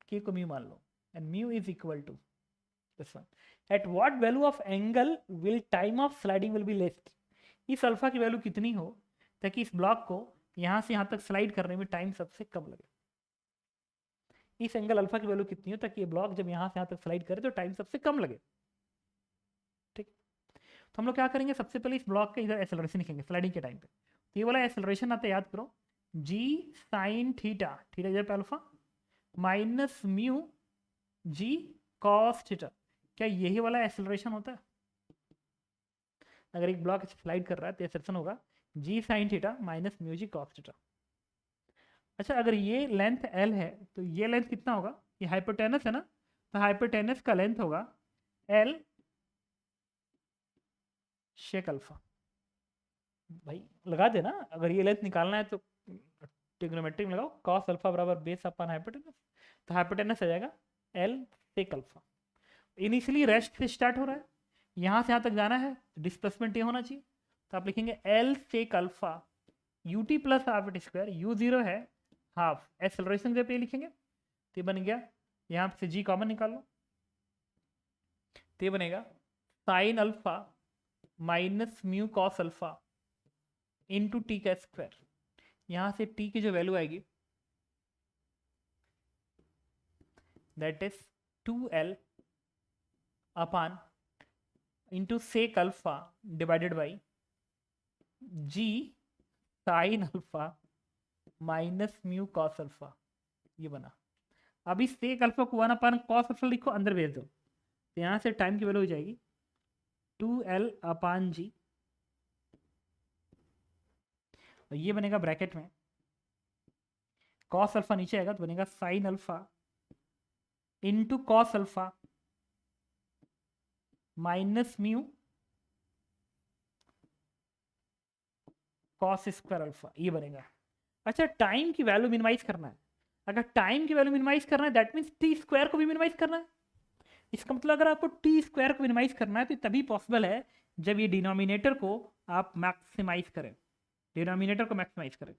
के को म्यू मान लो, and mu is equal to this one. At what value of angle will time of sliding will be less, इस alpha की value कितनी हो ताकि इस ब्लॉक को यहाँ से यहाँ तक स्लाइड करने में टाइम सबसे कम लगे। इस एंगल अल्फा की वैल्यू कितनी हो ताकि ये ब्लॉक जब यहाँ से यहाँ तक स्लाइड करे तो टाइम सबसे कम लगे। ठीक, तो हम लोग क्या करेंगे, सबसे पहले इस ब्लॉक के इधर एक्सेलरेशन लिखेंगे स्लाइडिंग के टाइम पे। तो ये वाला एक्सेलरेशन आता है, याद करो, जी साइन थीटा, थीटा इधर पे alpha, minus mu G cos theta. क्या यही वाला एक्सेलरेशन होता है? अगर एक ब्लॉक स्लाइड कर रहा है तो एक्सेलरेशन होगा जी sine theta minus mu G cos theta. अच्छा, अगर ये लेंथ एल है तो ये लेंथ कितना होगा, ये हाइपोटेनस है ना, तो हाइपोटेनस का लेंथ होगा एल शेक अल्फा। भाई लगा देना, अगर ये लेंथ निकालना है तो ट्रिग्नोमेट्री में लगाओ, कॉस अल्फा बराबर बेस अपन हाइपोटेनस, तो हाइपोटेनस आ जाएगा l sec alpha. Initially rest से स्टार्ट हो रहा है, यहाँ से यहाँ तक जाना है, डिस्प्लेसमेंट ये होना चाहिए, तो आप लिखेंगे l sec alpha u t plus half at square, u zero है हाफ, एक्सेलरेशन जब ये लिखेंगे तो ये बन गया, यहाँ से जी कॉमन निकाल लो, तो ये बनेगा sine alpha minus mu cos alpha into t का स्क्वायर। यहाँ से टी की जो वैल्यू आएगी that is 2l upon into sec alpha divided by g sine alpha minus mu cos alpha, ये बना। अभी सेक अल्फा को 1 अपान कॉस अल्फा लिखो, अंदर भेज दो, तो यहाँ से टाइम की वैल्यू हो जाएगी 2l अपान जी, और ये बनेगा ब्रैकेट में कॉस अल्फा नीचे आएगा तो बनेगा sine alpha into cos alpha minus mu cos square alpha, ये बनेगा। अच्छा, टाइम की वैल्यू मिनिमाइज करना है, अगर टाइम की वैल्यू मिनिमाइज करना है दैट मीन्स टी स्क्वायर को भी मिनिमाइज करना है। इसका मतलब अगर आपको टी स्क्वायर को मिनिमाइज करना है तो तभी पॉसिबल है जब ये डिनोमिनेटर को आप मैक्सिमाइज करें, डिनोमिनेटर को मैक्सिमाइज करें।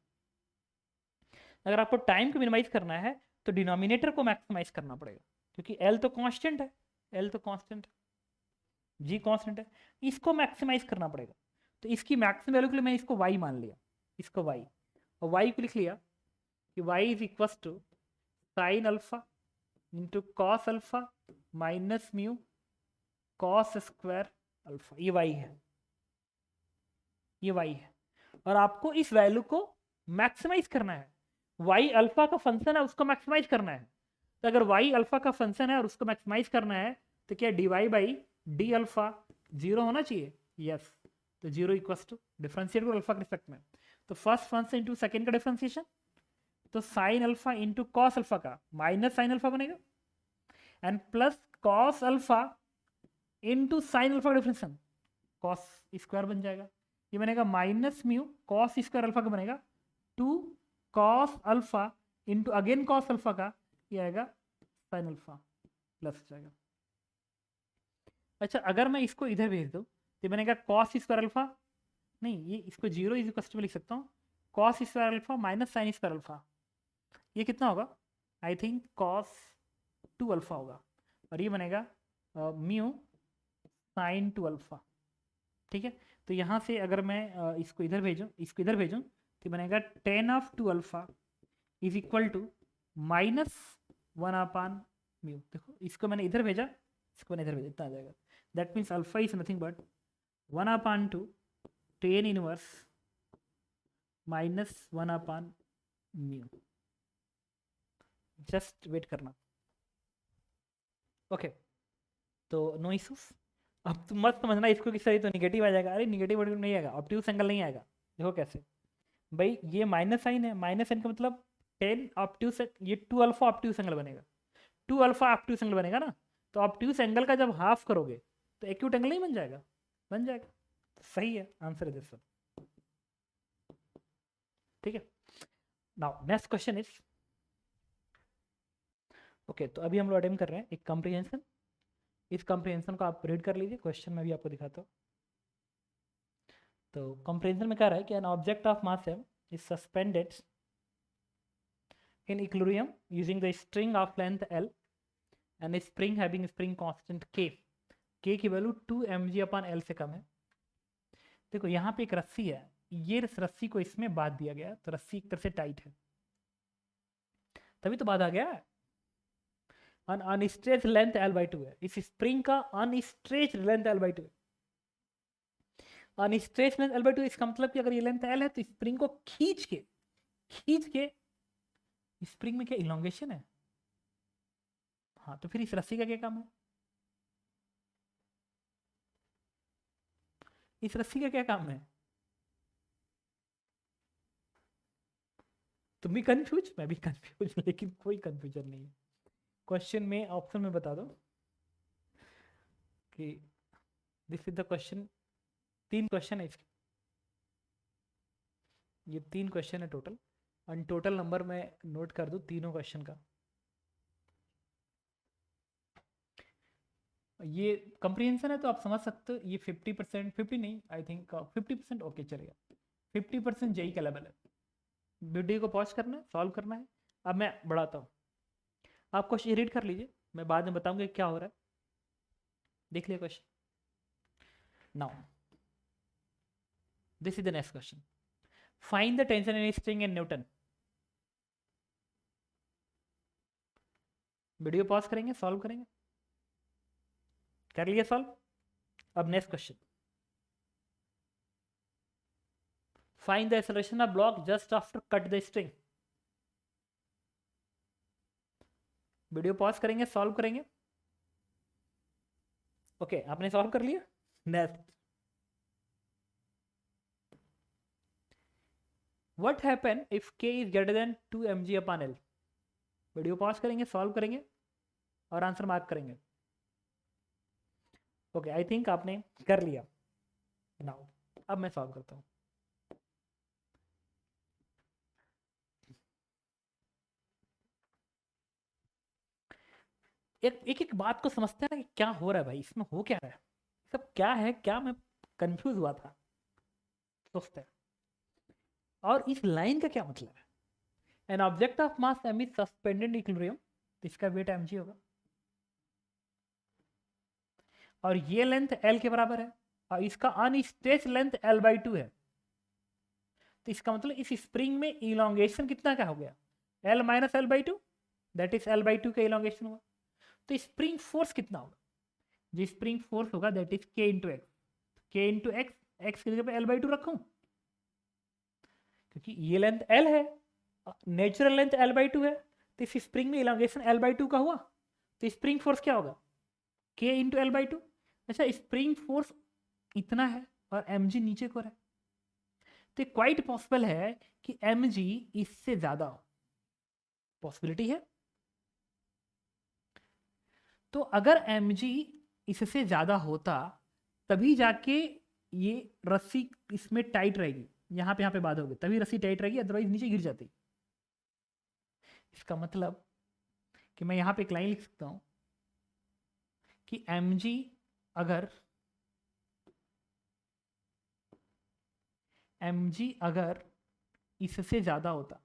अगर आपको टाइम को मिनिमाइज करना है तो डिनोमिनेटर को मैक्सिमाइज करना पड़ेगा, क्योंकि एल तो कांस्टेंट है, एल तो कांस्टेंट है, जी कांस्टेंट है, इसको मैक्सिमाइज करना पड़ेगा। तो इसकी मैक्सिमम वैल्यू के लिए मैं इसको वाई मान लिया, इसको वाई, और वाई को लिख लिया कि y is equal to sine alpha into cos alpha minus mu cos square alpha, ये वाई है, ये वाई है। और आपको इस वैल्यू को मैक्सिमाइज करना है, वाई अल्फा का फंक्शन है उसको मैक्सिमाइज करना है। तो अगर वाई अल्फा का फंक्शन है और उसको मैक्सिमाइज करना है तो क्या d y by d alpha zero होना चाहिए, यस। तो zero equals to differentiate alpha के रिस्पेक्ट में, तो फर्स्ट फंक्शन इंटू सेकंड का डिफरेंशिएशन, तो sine alpha into cos alpha का माइनस साइन अल्फा बनेगा, and plus cos alpha into sine alpha का डिफरेंशिएशन, कॉस स्क्वायर बन जाएगा, ये बनेगा minus mu cos square alpha का बनेगा 2 cos alpha into again cos alpha का, ये आएगा साइन अल्फा प्लस जाएगा। अच्छा, अगर मैं इसको इधर भेज दूँ तो बनेगा कॉस स्क्वायर अल्फा, नहीं ये इसको जीरो इज इक्वल टू लिख सकता हूँ, cos square alpha minus sine square alpha, ये कितना होगा, आई थिंक कॉस 2 अल्फा होगा, और ये बनेगा म्यू साइन 2 अल्फा। ठीक है, तो यहाँ से अगर मैं इसको इधर भेजूँ, इसको इधर भेजूँ तो बनेगा tan of 2 alpha is equal to minus 1 upon mu. देखो इसको मैंने इधर भेजा, इसको मैंने इधर भेजा, इतना आ जाएगा, that means alpha is nothing but 1 upon 2 tan inverse minus 1 upon mu, just wait करना। ओके, तो नो इशूज। अब तुम मत समझना इसको कि सही तो निगेटिव आ जाएगा, अरे निगेटिव नहीं आएगा, ऑब्ट्यूज एंगल नहीं आएगा। देखो कैसे भाई, ये माइनस साइन है, माइनस साइन का मतलब 10 ऑब्ट्यूज, ये 2 अल्फा ऑब्ट्यूज एंगल बनेगा, 2 अल्फा ऑब्ट्यूज एंगल बनेगा ना। तो ऑब्ट्यूज एंगल का जब हाफ करोगे तो एक्यूट एंगल नहीं बन जाएगा, बन जाएगा। तो सही है, आंसर है दिस वन। ठीक है, now next question is, okay तो अभी हम लोग अटेम्प्ट कर रहे हैं एक कॉम्प्रिहेंशन। इस कॉम्प्रिहेंशन को आप रीड कर लीजिए, क्वेश्चन में भी आपको दिखाता हूँ। तो कॉम्प्रिहेंशन में कह रहा है कि an object of mass m is suspended in equilibrium using the string of length l and spring having spring constant k, k की वैल्यू 2 mg/l से कम है। देखो यहाँ पे एक रस्सी है, ये रस्सी को इसमें बांध दिया गया, तो रस्सी एक तरह से टाइट है, तभी तो बांधा गया है। अनस्ट्रेच लेंथ l/2 है, इस स्प्रिंग का अनस्ट्रेच लेंथ l/2 है। अनस्ट्रेच लेंथ l/2, इसका मतलब कि अगर ये लेंथ l है तो स्प्रिंग को खींच के स्प्रिंग में क्या इलोंगेशन है? हाँ, तो फिर इस रस्सी का क्या काम है? इस रस्सी का क्या काम है? तुम भी कंफ्यूज, मैं भी कंफ्यूज, लेकिन कोई कंफ्यूजन नहीं है। क्वेश्चन में ऑप्शन में बता दो कि this is the question. 3 question है इसके, ये 3 क्वेश्चन है टोटल, और टोटल नंबर मैं नोट कर दूं तीनों क्वेश्चन का। ये कंप्रीहेंशन है तो आप समझ सकते हो, ये 50%, 50 नहीं, आई थिंक 50% ओके चलेगा, 50% जेई का लेवल है। वीडियो को पॉज करना है, सॉल्व करना है। अब मैं बढ़ाता हूँ, आप क्वेश्चन रीड कर लीजिए, मैं बाद में बताऊंगा क्या हो रहा है। देख लिया question. Now this is the next question, find the tension in string in newton. Video pause करेंगे, सॉल्व करेंगे। कर लिया सॉल्व। अब next question, find the acceleration of block just after cut the string. Video pause करेंगे, solve करेंगे। Okay, आपने solve कर लिया। Next, what happen if k is greater than 2 mg/l। Video pause करेंगे, सॉल्व करेंगे और आंसर मार्क करेंगे। Okay, I think आपने कर लिया। नाउ अब मैं सॉल्व करता हूं। एक एक बात को समझते हैं ना कि क्या हो रहा है भाई, इसमें हो क्या रहा है, सब क्या है, क्या मैं कंफ्यूज हुआ था, सोचते हैं। और इस लाइन का क्या मतलब है? An object of mass m is suspended in equilibrium, इसका वेट mg होगा, और ये लेंथ l के बराबर है, और इसका अनस्ट्रेच लेंथ l/2 है। तो इसका मतलब इस स्प्रिंग में इलोंगेशन कितना का हो गया, l minus l/2, that is l/2 का इलोंगेशन हुआ। तो स्प्रिंग फोर्स कितना होगा? जो स्प्रिंग फोर्स होगा that is k into x, k into x, x की जगह पे l/2 रखूं, क्योंकि ये लेंथ l है, नेचुरल लेंथ l/2 है, तो इस स्प्रिंग में इलोंगेशन l/2 का हुआ, तो स्प्रिंग फोर्स क्या होगा, k इंटू l/2। अच्छा, स्प्रिंग फोर्स इतना है और mg नीचे को है, तो क्वाइट पॉसिबल है कि mg इससे ज्यादा हो, पॉसिबिलिटी है। तो अगर mg इससे ज्यादा होता तभी जाके ये रस्सी इसमें टाइट रहेगी, यहाँ पे बांधोगे तभी रस्सी टाइट रहेगी, अदरवाइज नीचे गिर जाती। इसका मतलब कि मैं यहाँ पे एक लाइन लिख सकता हूँ कि mg अगर इससे ज्यादा होता,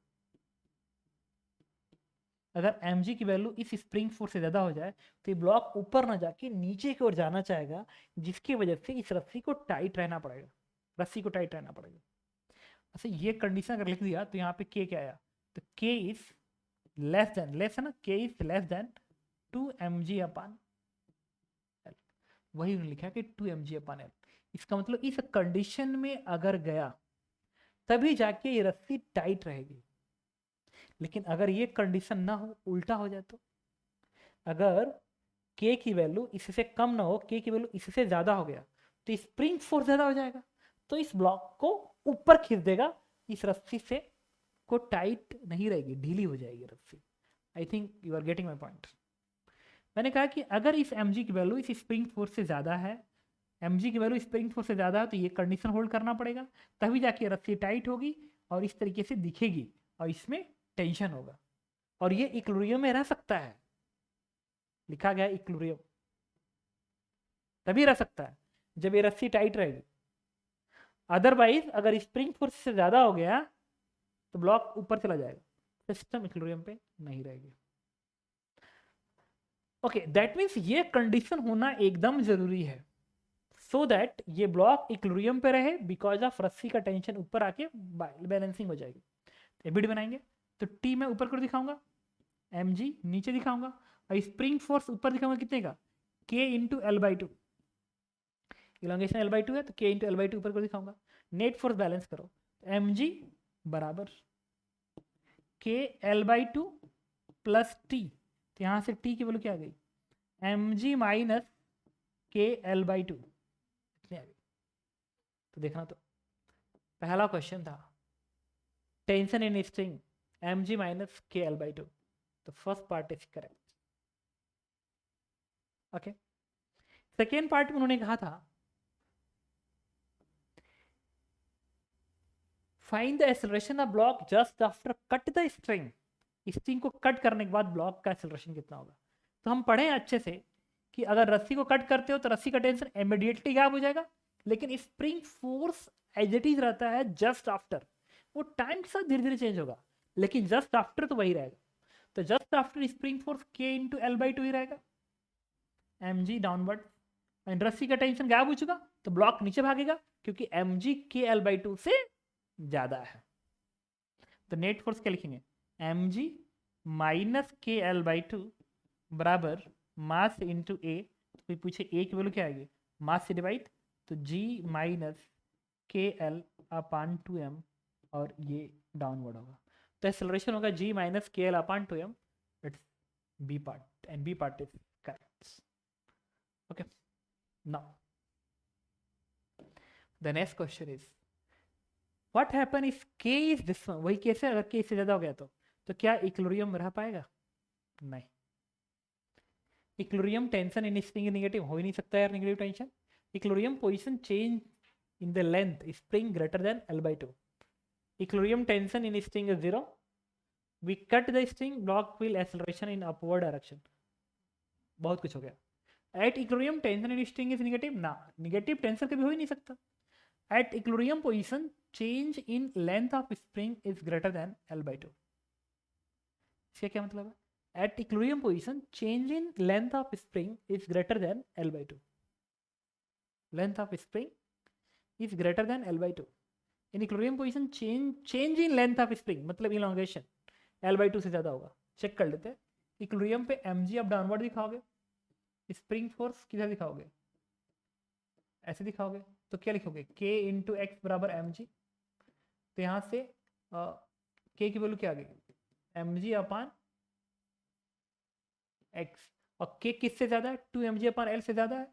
अगर mg की वैल्यू इस स्प्रिंग फोर्स से ज्यादा हो जाए तो ये ब्लॉक ऊपर ना जाके नीचे की ओर जाना चाहेगा, जिसकी वजह से इस रस्सी को टाइट रहना पड़ेगा, रस्सी को टाइट रहना पड़ेगा। अच्छा, ये कंडीशन अगर लिख दिया तो यहाँ पे k क्या आया, तो k is less than, less है ना, k is less than 2 mg/l, वही उन्होंने लिखा कि 2 mg/l। इसका मतलब इस कंडीशन में अगर गया तभी जाके ये रस्सी टाइट रहेगी, लेकिन अगर ये कंडीशन ना हो, उल्टा हो जाए तो, अगर के की वैल्यू इससे कम ना हो, के की वैल्यू इससे ज़्यादा हो गया, तो स्प्रिंग फोर्स ज़्यादा हो जाएगा, तो इस ब्लॉक को ऊपर खींच देगा, इस रस्सी से को टाइट नहीं रहेगी, ढीली हो जाएगी रस्सी। I think you are getting my point. मैंने कहा कि अगर इस एम की वैल्यू इस स्प्रिंग फोर्स से ज़्यादा है, एम की वैल्यू स्प्रिंग फोर्स से ज़्यादा है, तो ये कंडीशन होल्ड करना पड़ेगा, तभी जाके रस्सी टाइट होगी और इस तरीके से दिखेगी और इसमें टेंशन होगा, और ये इक्विलिब्रियम में रह सकता है, लिखा गया इक्विलिब्रियम, तभी रह सकता है जब ये रस्सी टाइट रहेगी। अदरवाइज अगर स्प्रिंग फोर्स से ज़्यादा हो गया तो ब्लॉक ऊपर चला जाएगा, सिस्टम इक्विलिब्रियम पे नहीं रहेगी। ओके, दैट मीन्स ये कंडीशन होना एकदम जरूरी है, सो दैट ये ब्लॉक इक्विलिब्रियम पे रहे, बिकॉज ऑफ रस्सी का टेंशन ऊपर आके बैलेंसिंग हो जाएगी। एबिड बनाएंगे तो टी मैं ऊपर कर दिखाऊंगा, एम जी नीचे दिखाऊंगा, और स्प्रिंग फोर्स ऊपर दिखाऊंगा कितने का, के into L by to, elongation L by to है तो के इंटू एल बाई टू ऊपर को दिखाऊंगा। नेट फोर्स बैलेंस करो, एम जी बराबर k l by two plus t, तो यहाँ से टी की वैल्यू क्या आ गई, m g minus k l by two, इतनी आ गई। तो देखना, तो पहला क्वेश्चन था tension in string m g minus k l by two, तो first part is correct. Okay, second part में उन्होंने कहा था find the acceleration of block just after cut the string, string को कट करने के बाद ब्लॉक का एक्सेलरेशन कितना होगा। तो हम पढ़े अच्छे से कि अगर रस्सी को कट करते हो तो रस्सी का टेंशन इमीडिएटली गायब हो जाएगा, लेकिन spring force as it is रहता है जस्ट आफ्टर, वो टाइम के साथ धीरे धीरे चेंज होगा, लेकिन जस्ट आफ्टर तो वही रहेगा। तो जस्ट आफ्टर स्प्रिंग फोर्स के इंटू एल बाई टू ही रहेगा, एम जी डाउनवर्ड, एंड रस्सी का टेंशन गायब हो चुका तो ब्लॉक नीचे भागेगा, क्योंकि एम जी के एल बाई टू से ज्यादा है। तो नेट फोर्स क्या लिखेंगे, M g minus k l by to बराबर मास इंटू ए, तो पूछे ए की वैल्यू क्या आएगी, मास से डिवाइड, तो g minus k l upon two m, और ये डाउनवर्ड होगा, तो एक्सेलरेशन होगा g minus k l upon two m, it's b part, and b part is correct. Okay, now the next question is what happen if k is this one, वही केस है, अगर के इससे ज्यादा हो गया तो क्या इक्विलिब्रियम रह पाएगा, नहीं। Equilibrium tension in spring negative हो ही नहीं सकता यार, negative tension. Equilibrium position change in the length spring greater than l by two, equilibrium tension in spring is zero, we cut the spring block will acceleration in upward direction, बहुत कुछ हो गया। At equilibrium tension in spring is negative, ना, negative tension कभी हो ही नहीं सकता। At equilibrium position change in length of spring is greater than l by to, इसका क्या मतलब है, at equilibrium position change in length of spring is greater than L by 2, length of spring is greater than L by 2, in equilibrium position change in length of spring मतलब elongation L by 2 से ज़्यादा होगा। Check कर लेते हैं, equilibrium पे mg अब downward दिखाओगे, स्प्रिंग फोर्स किधर दिखाओगे, ऐसे दिखाओगे, तो क्या लिखोगे k इंटू एक्स बराबर एम जी, तो यहाँ से k की वैल्यू क्या आ गई, एम जी अपान x, और k किससे ज्यादा है, 2mg अपान एल से ज्यादा है,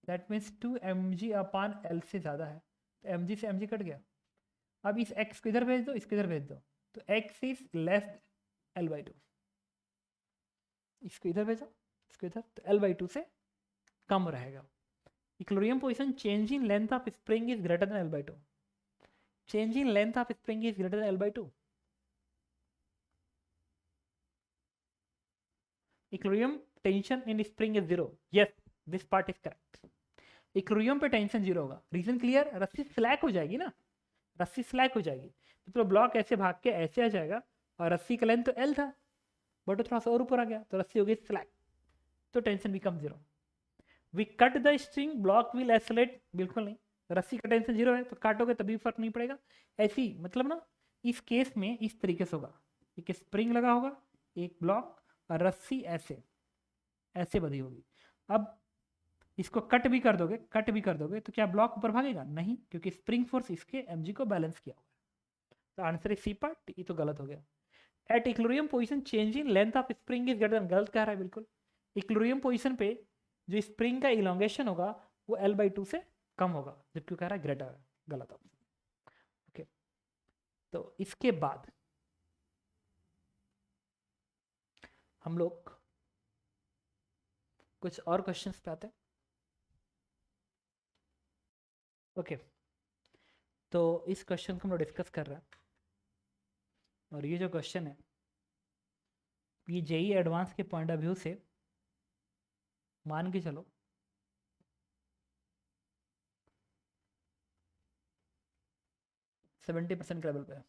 that means 2mg upon L से ज्यादा है, तो mg से mg कट गया। अब इस x को इधर भेज दो, इसको इधर भेज दो, तो x is less L by to, इसको इधर भेजो, इसको इधर, तो एल बाई टू से कम रहेगा। Equilibrium position change in length of spring is greater than l by to, change in length of spring is greater than l by to, equilibrium tension in spring is zero, yes this part is correct, equilibrium पे tension zero होगा, region clear, रस्सी slack हो जाएगी ना, रस्सी slack हो जाएगी, तो ब्लॉक ऐसे भाग के ऐसे आ जाएगा, और रस्सी का लेंथ तो एल था बट थोड़ा सा और ऊपर आ गया, तो रस्सी हो गई स्लैक, तो tension become zero. We cut the string block will accelerate, बिल्कुल नहीं, रस्सी का टेंशन जीरो है तो काटोगे तभी फर्क नहीं पड़ेगा। ऐसी मतलब ना, इस केस में इस तरीके से होगा, एक स्प्रिंग लगा होगा, एक ब्लॉक, और रस्सी ऐसे ऐसे बंधी होगी। अब इसको कट भी कर दोगे तो क्या ब्लॉक ऊपर भागेगा, नहीं, क्योंकि स्प्रिंग फोर्स इसके mg को बैलेंस किया हुआ है। तो आंसर इज सी पार्ट, ये तो गलत हो गया। At equilibrium position change in length of spring is greater than, गलत कह रहा है बिल्कुल। इक्विलिब्रियम पोजीशन पे जो स्प्रिंग का इलोंगेशन होगा वो L/2 से कम होगा, जबकि कह रहा है ग्रेटर है, गलत ऑप्शन। ओके, तो इसके बाद हम लोग कुछ और क्वेश्चंस पे आते हैं। ओके, तो इस क्वेश्चन को हम लोग डिस्कस कर रहे हैं, और ये जो क्वेश्चन है ये जेई एडवांस के पॉइंट ऑफ व्यू से मान के चलो 70% के लेवल पे है।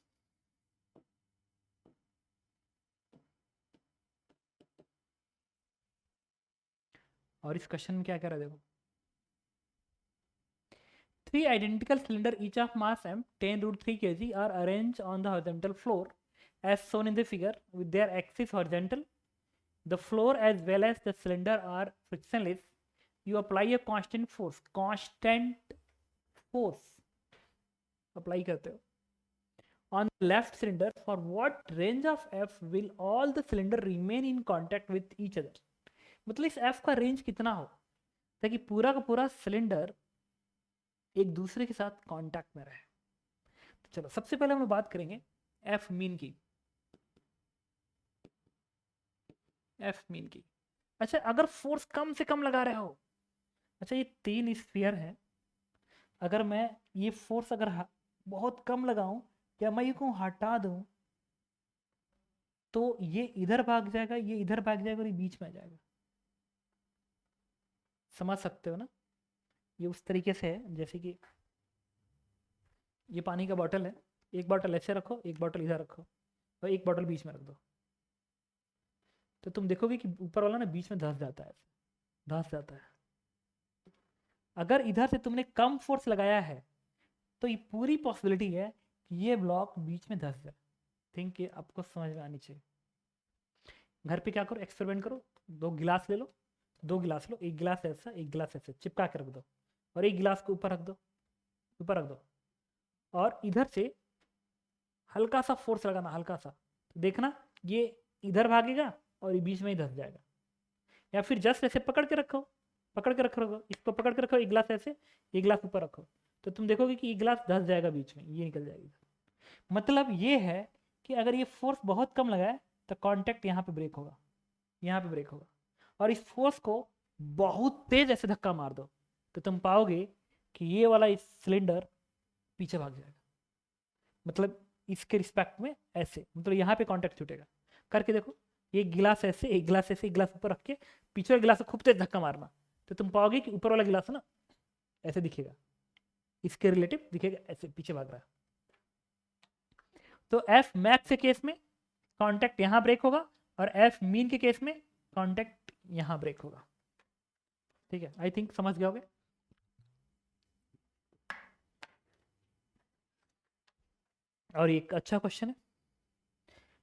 और इस क्वेश्चन में क्या कह रहा है देखो, 3 identical cylinder each of mass m 10√3 kg are arranged on the horizontal floor as shown in the figure with their axis horizontal. The floor as well as the cylinder are frictionless. You apply a constant force apply करते हो on the left cylinder. For what range of f will all the cylinder remain in contact with each other? मतलब इस f का range कितना हो ताकि पूरा का पूरा सिलेंडर एक दूसरे के साथ कांटेक्ट में रहे। तो चलो सबसे पहले हम बात करेंगे एफ मीन की। एफ मीन की, अच्छा अगर फोर्स कम से कम लगा रहे हो, अच्छा ये 3 स्फीयर है, अगर मैं ये फोर्स अगर बहुत कम लगाऊं या मैं इसको हटा दूं तो ये इधर भाग जाएगा, ये इधर भाग जाएगा और ये बीच में आ जाएगा। समझ सकते हो ना? ये उस तरीके से है जैसे कि ये पानी का बॉटल है, एक बॉटल ऐसे रखो, एक बॉटल इधर रखो और एक बॉटल बीच में रख दो, तो तुम देखोगे कि ऊपर वाला ना बीच में धंस जाता है, धंस जाता है। अगर इधर से तुमने कम फोर्स लगाया है तो ये पूरी पॉसिबिलिटी है कि ये ब्लॉक बीच में धंस जाए। थिंक ये आपको समझ में आनी चाहिए। घर पे क्या करो, एक्सपेरिमेंट करो, 2 गिलास ले लो, 2 गिलास लो, एक गिलास ऐसा एक गिलास ऐसे चिपका के रख दो और एक गिलास को ऊपर रख दो, ऊपर रख दो और इधर से हल्का सा फोर्स लगाना, हल्का सा, तो देखना ये इधर भागेगा और ये बीच में ही धंस जाएगा। या फिर जस्ट ऐसे पकड़ के रखो, पकड़ के रखो, इसको पकड़ के रखो, एक गिलास ऐसे एक गिलास ऊपर रखो, तो तुम देखोगे कि एक गिलास धंस जाएगा बीच में, ये निकल जाएगी। मतलब ये है कि अगर ये फोर्स बहुत कम लगाए तो कांटेक्ट यहाँ पे ब्रेक होगा, यहाँ पे ब्रेक होगा, और इस फोर्स को बहुत तेज ऐसे धक्का मार दो तो तुम पाओगे कि ये वाला इस सिलेंडर पीछे भाग जाएगा। मतलब इसके रिस्पेक्ट में ऐसे, मतलब यहाँ पे कांटेक्ट छूटेगा। करके देखो, एक गिलास ऐसे एक गिलास ऐसे एक गिलास ऊपर रख के पीछे वाले गिलास को खूब तेज धक्का मारना, तो तुम पाओगे कि ऊपर वाला गिलास ना ऐसे दिखेगा, इसके रिलेटिव दिखेगा, ऐसे पीछे भाग रहा है। तो एफ मैक्स के केस में कांटेक्ट यहां ब्रेक होगा और एफ मीन के केस में कांटेक्ट यहां ब्रेक होगा। ठीक है, आई थिंक समझ गए। और एक अच्छा क्वेश्चन है,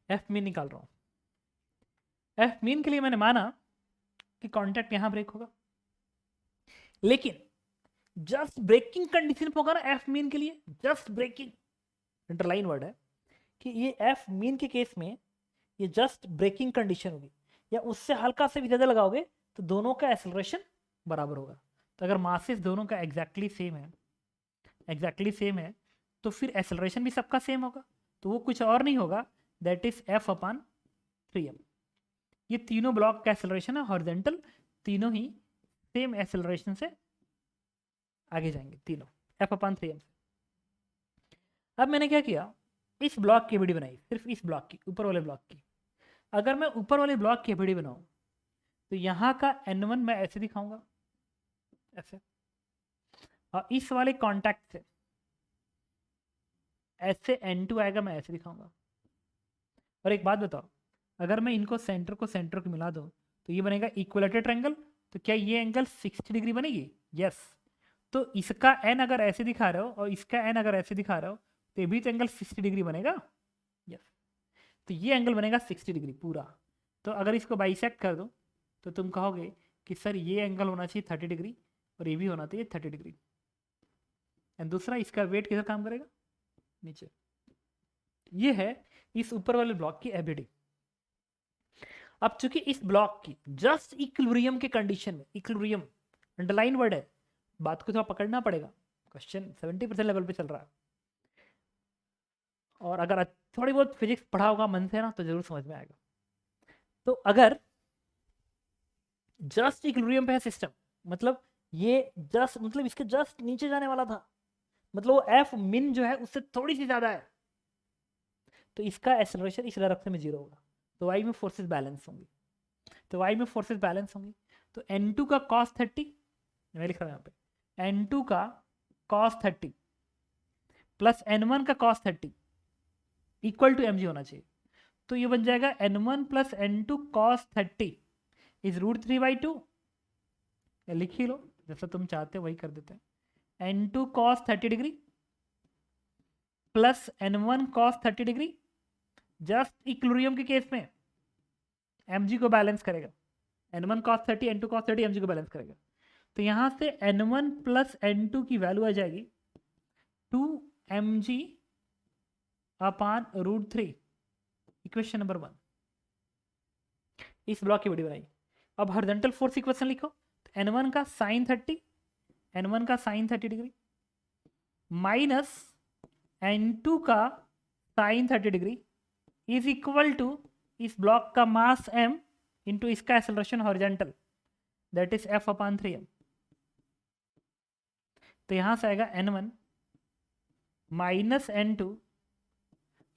एफ मीन निकाल रहा हूं। एफ मीन के लिए मैंने माना कि कांटेक्ट यहां ब्रेक होगा, लेकिन जस्ट ब्रेकिंग कंडीशन होगा ना एफ मीन के लिए, जस्ट ब्रेकिंग, अंडरलाइन वर्ड है कि ये एफ मीन के केस में ये जस्ट ब्रेकिंग कंडीशन होगी, या उससे हल्का से भी ज़्यादा लगाओगे तो दोनों का एक्सेलरेशन बराबर होगा। तो अगर मासेस दोनों का एग्जैक्टली सेम है, एग्जैक्टली सेम है, तो फिर एक्सेलरेशन भी सबका सेम होगा, तो वो कुछ और नहीं होगा, दैट इज F/3m। ये तीनों ब्लॉक का एक्सेलरेशन है हॉरिजॉन्टल, तीनों ही सेम एक्सेलरेशन से आगे जाएंगे, तीनों F/3m। अब मैंने क्या किया, इस ब्लॉक की वीडियो बनाई, सिर्फ इस ब्लॉक की, ऊपर वाले ब्लॉक की। अगर मैं ऊपर वाले ब्लॉक की वीडियो बनाऊं तो यहाँ का N1 मैं ऐसे दिखाऊंगा, ऐसे, और इस वाले कॉन्टैक्ट से ऐसे N2 आएगा, मैं ऐसे दिखाऊंगा। और एक बात बताओ, अगर मैं इनको सेंटर को मिला दूं तो ये बनेगा इक्विलेटरल ट्रायंगल, तो क्या ये एंगल 60 डिग्री बनेगी? यस। तो इसका एन अगर ऐसे दिखा रहे हो और इसका एन अगर ऐसे दिखा रहे हो तो ये भी तो एंगल 60 डिग्री बनेगा। यस, तो ये एंगल बनेगा 60 डिग्री पूरा। तो अगर इसको बाइसेक्ट कर दो तो तुम कहोगे कि सर ये एंगल होना चाहिए 30 डिग्री और ये भी होना चाहिए 30 डिग्री। एंड दूसरा, इसका वेट किधर काम करेगा? नीचे। ये है इस ऊपर वाले ब्लॉक की एबिडी। अब चूंकि इस ब्लॉक की जस्ट इक्विलिब्रियम के कंडीशन में, इक्विलिब्रियम अंडरलाइन वर्ड है, बात को थोड़ा पकड़ना पड़ेगा, क्वेश्चन 70% लेवल पे चल रहा है, और अगर थोड़ी बहुत फिजिक्स पढ़ा होगा मन से ना तो जरूर समझ में आएगा। तो अगर जस्ट इक्विलिब्रियम पे है सिस्टम, मतलब ये जस्ट, मतलब इसके जस्ट नीचे जाने वाला था, मतलब वो एफ मिन जो है उससे थोड़ी सी ज्यादा है, तो इसका एक्सेलरेशन इस डायरेक्शन में 0 होगा, तो वाई में फोर्सेस बैलेंस होंगी। तो वाई में फोर्सेस बैलेंस होंगी, तो n2 का cos 30, मैं लिख रहा हूँ यहाँ पे, n2 का cos 30 प्लस n1 का cos 30 इक्वल टू mg होना चाहिए। तो ये बन जाएगा n1 plus n2 cos 30 is √3/2, लिख ही लो जैसा तुम चाहते हो वही कर देते हैं, n2 cos 30 degree plus n1 cos 30 degree, just equilibrium के केस में mg को बैलेंस करेगा, n1 cos 30 n2 cos 30 mg को बैलेंस करेगा। तो यहां से n1 प्लस n2 की वैल्यू आ जाएगी 2 mg अपान √3, इक्वेशन नंबर 1। इस ब्लॉक की वीडियो बनाई। अब हॉरिजॉन्टल फोर्स इक्वेशन लिखो, तो n1 का साइन 30, n1 का साइन 30 डिग्री माइनस n2 का sine 30 degree is equal to इस ब्लॉक का मास m इंटू इसका acceleration horizontal, that is f upon 3m। तो यहां से आएगा n1 माइनस n2,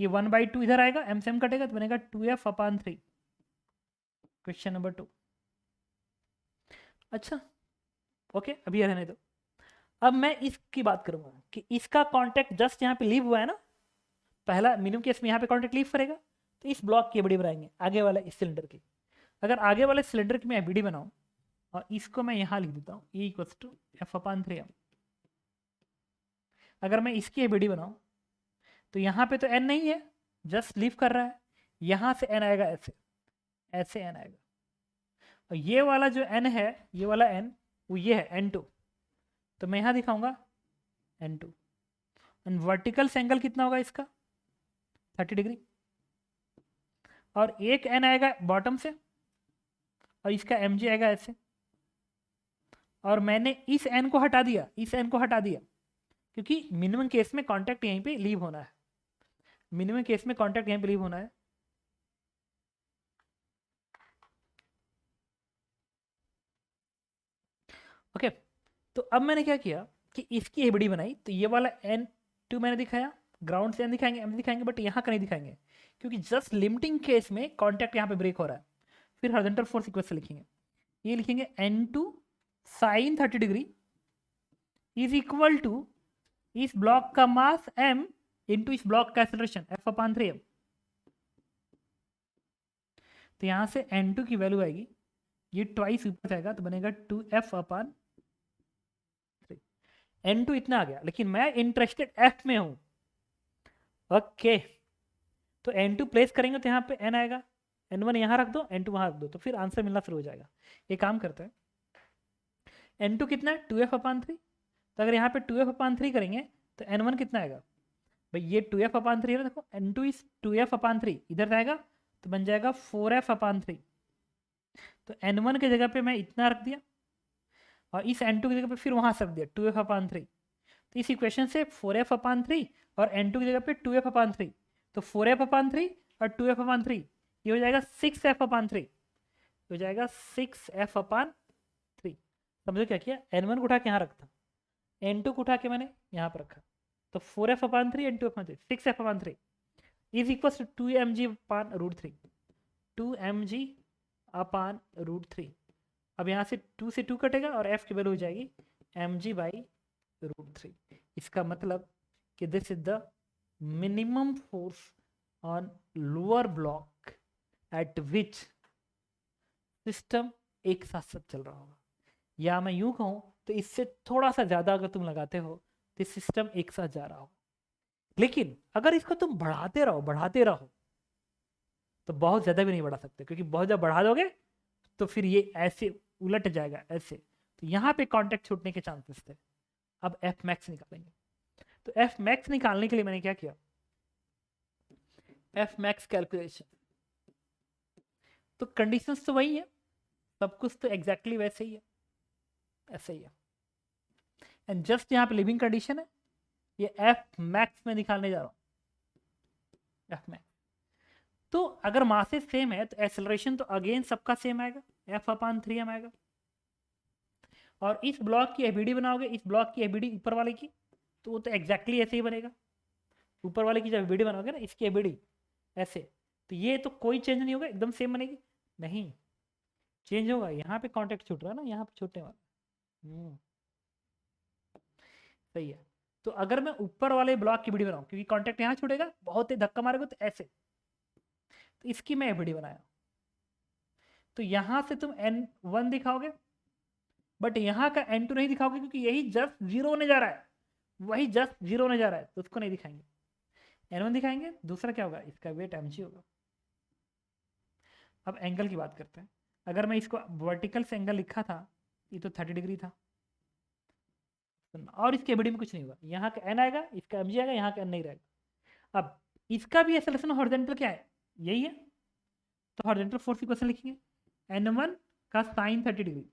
ये 1/2 इधर आएगा, m से m कटेगा तो बनेगा 2f अपान 3, क्वेश्चन नंबर 2। अच्छा ओके, अभी रहने दो। अब मैं इसकी बात करूंगा कि इसका कांटेक्ट जस्ट यहाँ पे लीव हुआ है ना, पहला मिनिमम केस में यहाँ पे कांटेक्ट लीव करेगा, तो इस ब्लॉक की एबीडी बनाएंगे आगे वाले इस सिलेंडर की। अगर आगे वाले सिलेंडर की मैं एबीडी बनाऊं और इसको मैं यहाँ लिख देता हूँ E equals to f upon 3m। अगर मैं इसकी एबीडी बनाऊं तो यहाँ पे तो n नहीं है, जस्ट लीव कर रहा है, यहाँ से n आएगा ऐसे, ऐसे n आएगा, और ये वाला जो n है, ये वाला n वो ये है n2, तो मैं यहाँ दिखाऊंगा n2, एंड वर्टिकल एंगल कितना होगा इसका 30 डिग्री, और एक n आएगा बॉटम से और इसका mg आएगा ऐसे, और मैंने इस n को हटा दिया, इस n को हटा दिया, क्योंकि मिनिमम केस में कांटेक्ट यहीं पे लीव होना है, मिनिमम केस में कांटेक्ट यहीं पे लीव होना है। ओके तो अब मैंने क्या किया कि इसकी एबीडी बनाई, तो ये वाला n2 मैंने दिखाया, ग्राउंड से n दिखाएंगे, m दिखाएंगे, बट यहाँ का नहीं दिखाएंगे क्योंकि जस्ट लिमिटिंग केस में कांटेक्ट यहाँ पे ब्रेक हो रहा है। फिर हॉरिजॉन्टल फोर्स इक्वेशन लिखेंगे, ये लिखेंगे n2 sine 30 degree is equal to इस ब्लॉक का मास m इंटू इस ब्लॉक का एक्सेलरेशन f अपान 3m। तो यहां से n2 की वैल्यू आएगी, ये ट्वाइस ऊपर जाएगा तो बनेगा 2f अपान 3। n2 इतना आ गया, लेकिन मैं इंटरेस्टेड f में हूं। ओके तो n2 प्लेस करेंगे तो यहाँ पे n आएगा, n1 यहाँ रख दो, n2 वहां रख दो, तो फिर आंसर मिलना शुरू हो जाएगा। ये काम करते हैं, n2 कितना है 2f अपान 3, तो अगर यहाँ पे 2f अपान 3 करेंगे तो n1 कितना आएगा भाई, ये 2f अपान 3 है, देखो n2 इज 2f अपान 3, इधर जाएगा तो बन जाएगा 4f अपान 3। तो n1 के जगह पे मैं इतना रख दिया और इस n2 की जगह पे फिर वहां से रख दिया 2f अपान 3। तो इस इक्वेशन से 4f अपान 3 और n2 की जगह पे 2f अपान 3, तो 4f अपान 3 और 2f अपान 3, ये हो जाएगा 6f अपान 3, हो जाएगा 6f अपान 3। समझो क्या किया, n1 को उठा के यहाँ रखता, n2 को उठा के मैंने यहाँ पर रखा, तो 4f upon 3 n2 upon 3, 6f upon 3 is equal to 2mg upon √3, 2mg upon √3। अब यहाँ से 2 से 2 कटेगा और f की वैल्यू हो जाएगी mg बाई √3। इसका मतलब कि this is the minimum force on lower block eight which system एक साथ चल रहा होगा, या मैं यूं कहूं तो इससे थोड़ा सा ज्यादा अगर तुम लगाते हो तो सिस्टम एक साथ जा रहा होगा। लेकिन अगर इसको तुम बढ़ाते रहो तो बहुत ज्यादा भी नहीं बढ़ा सकते, क्योंकि बहुत ज्यादा बढ़ा दोगे तो फिर ये ऐसे उलट जाएगा ऐसे, तो यहाँ पे कांटेक्ट छूटने के चांसेस थे। अब एफ मैक्स निकालेंगे, तो एफ मैक्स निकालने के लिए मैंने क्या किया, एफ मैक्स कैलकुलेशन। तो कंडीशंस तो वही है, सब कुछ तो एग्जैक्टली वैसे ही है, ऐसे ही है। एंड जस्ट यहाँ पे लिविंग कंडीशन है, ये एफ मैक्स में निकालने जा रहा हूँ, एफ मैक्स। तो अगर मासेस सेम है तो एक्सेलरेशन तो अगेन सबका सेम आएगा, एफ अपान 3m आएगा। और इस ब्लॉक की एबीडी बनाओगे, इस ब्लॉक की एबीडी ऊपर वाले की, तो वो तो एग्जैक्टली ऐसे ही बनेगा। ऊपर वाले की जब एबीडी बनाओगे ना, इसकी एबीडी ऐसे, तो ये तो कोई चेंज नहीं होगा, एकदम सेम बनेगी। नहीं, चेंज होगा, यहाँ पे कॉन्टेक्ट छूट रहा है ना, यहाँ पे छूटने वाला। सही है। तो अगर मैं ऊपर वाले ब्लॉक की वीडियो बनाऊं, क्योंकि कॉन्टेक्ट यहाँ छूटेगा, बहुत ही धक्का मारेगा तो ऐसे, तो इसकी मैं वीडियो बनाया। तो यहां से तुम N1 दिखाओगे, बट यहाँ का N2 नहीं दिखाओगे, क्योंकि यही जस्ट जीरो होने जा रहा है, वही जस्ट जीरो होने जा रहा है, तो उसको नहीं दिखाएंगे। N1 दिखाएंगे। दूसरा क्या होगा, इसका वेट mg होगा। अब एंगल की बात करते हैं। अगर मैं इसको वर्टिकल से एंगल लिखा था, ये तो 30 डिग्री था, और इसके एबीडी में कुछ नहीं होगा, यहाँ का n आएगा, इसका mg आएगा, यहाँ का n नहीं रहेगा। अब इसका भी एक्सेलरेशन हॉरिजॉन्टल क्या है, यही है, तो हॉरिजॉन्टल फोर्स इक्वेशन लिखेंगे, n1 का sine 30 degree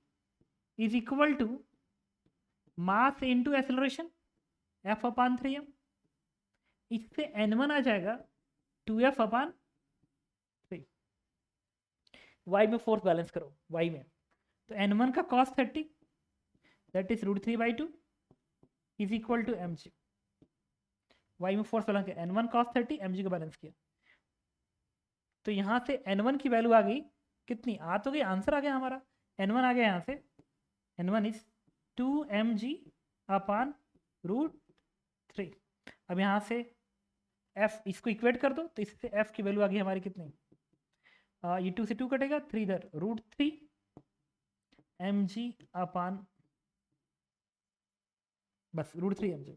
is equal to mass into acceleration f upon 3m। इससे n1 आ जाएगा 2f अपान 3। y में फोर्स बैलेंस करो, y में, तो n1 का cos 30 that is √3/2 is equal to mg। y में फोर्स बैलेंस किया, n1 cos 30 mg को बैलेंस किया, तो यहां से n1 की वैल्यू आ गई कितनी, आ तो गई, आंसर आ गया हमारा, n1 आ गया यहाँ से, n1 इज 2mg अपान √3। अब यहाँ से f इसको इक्वेट कर दो, तो इससे f की वैल्यू आ गई हमारी कितनी, ये 2 से 2 कटेगा, 3 इधर, √3 mg अपान, बस √3 mg।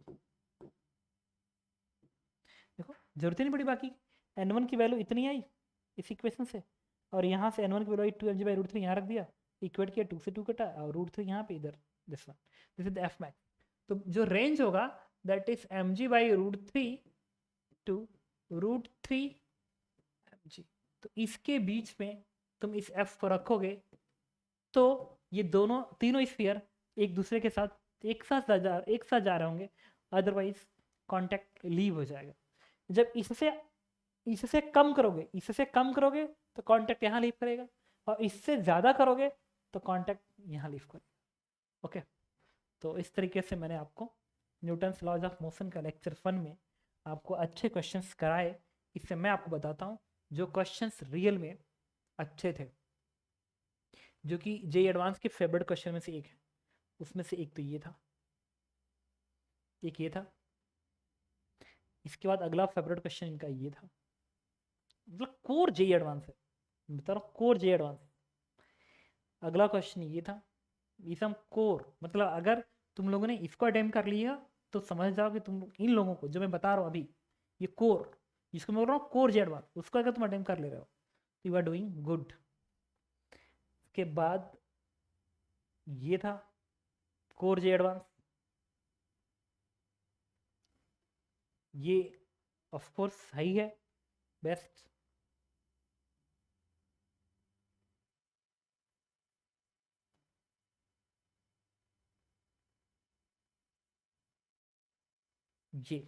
देखो जरूरत ही नहीं पड़ी बाकी, n1 की वैल्यू इतनी आई इस इक्वेशन से, और यहाँ से n1 की वैल्यू आई 2mg/√3, यहाँ रख दिया, इक्वेट किया, 2 से 2 कटा, और √3 यहाँ पे, इधर this one, this is the F max. तो जो रेंज होगा that is mg/√3 to √3 mg। तो इसके बीच में तुम इस f को रखोगे, तो ये दोनों तीनों स्फीयर एक दूसरे के साथ एक साथ जा रहे होंगे, अदरवाइज कांटेक्ट लीव हो जाएगा। जब इससे कम करोगे तो कांटेक्ट यहाँ लीव करेगा, और इससे ज़्यादा करोगे तो कांटेक्ट यहाँ लीव करेगा। ओके, तो इस तरीके से मैंने आपको न्यूटन्स लॉज ऑफ मोशन का लेक्चर 1 में आपको अच्छे क्वेश्चंस कराए। इससे मैं आपको बताता हूँ जो क्वेश्चंस रियल में अच्छे थे, जो कि जेईई एडवांस के फेवरेट क्वेश्चन में से एक है, उसमें से एक तो ये था, एक ये था, इसके बाद अगला फेवरेट क्वेश्चन इनका ये था, मतलब कोर जेईई एडवांस है, बता रहा हूँ कोर जेईई एडवांस। अगला क्वेश्चन ये था, ये सब कोर, मतलब अगर तुम लोगों ने इसको अटेम्प्ट कर लिया तो समझ जाओ कि तुम इन लोगों को जो मैं बता रहा हूँ अभी, ये कोर, जिसको मैं बोल रहा हूँ कोर जेईई एडवांस, उसको अगर तुम अटेम्प्ट कर ले रहे हो तो यू आर डूइंग गुड। के बाद ये था कोर जेईई एडवांस, ये ऑफ कोर्स सही है, बेस्ट। ये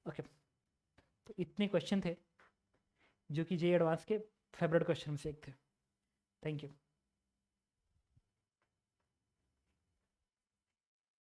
ओके, तो इतने क्वेश्चन थे जो कि जेईई एडवांस के फेवरेट क्वेश्चन में से एक थे। Thank you.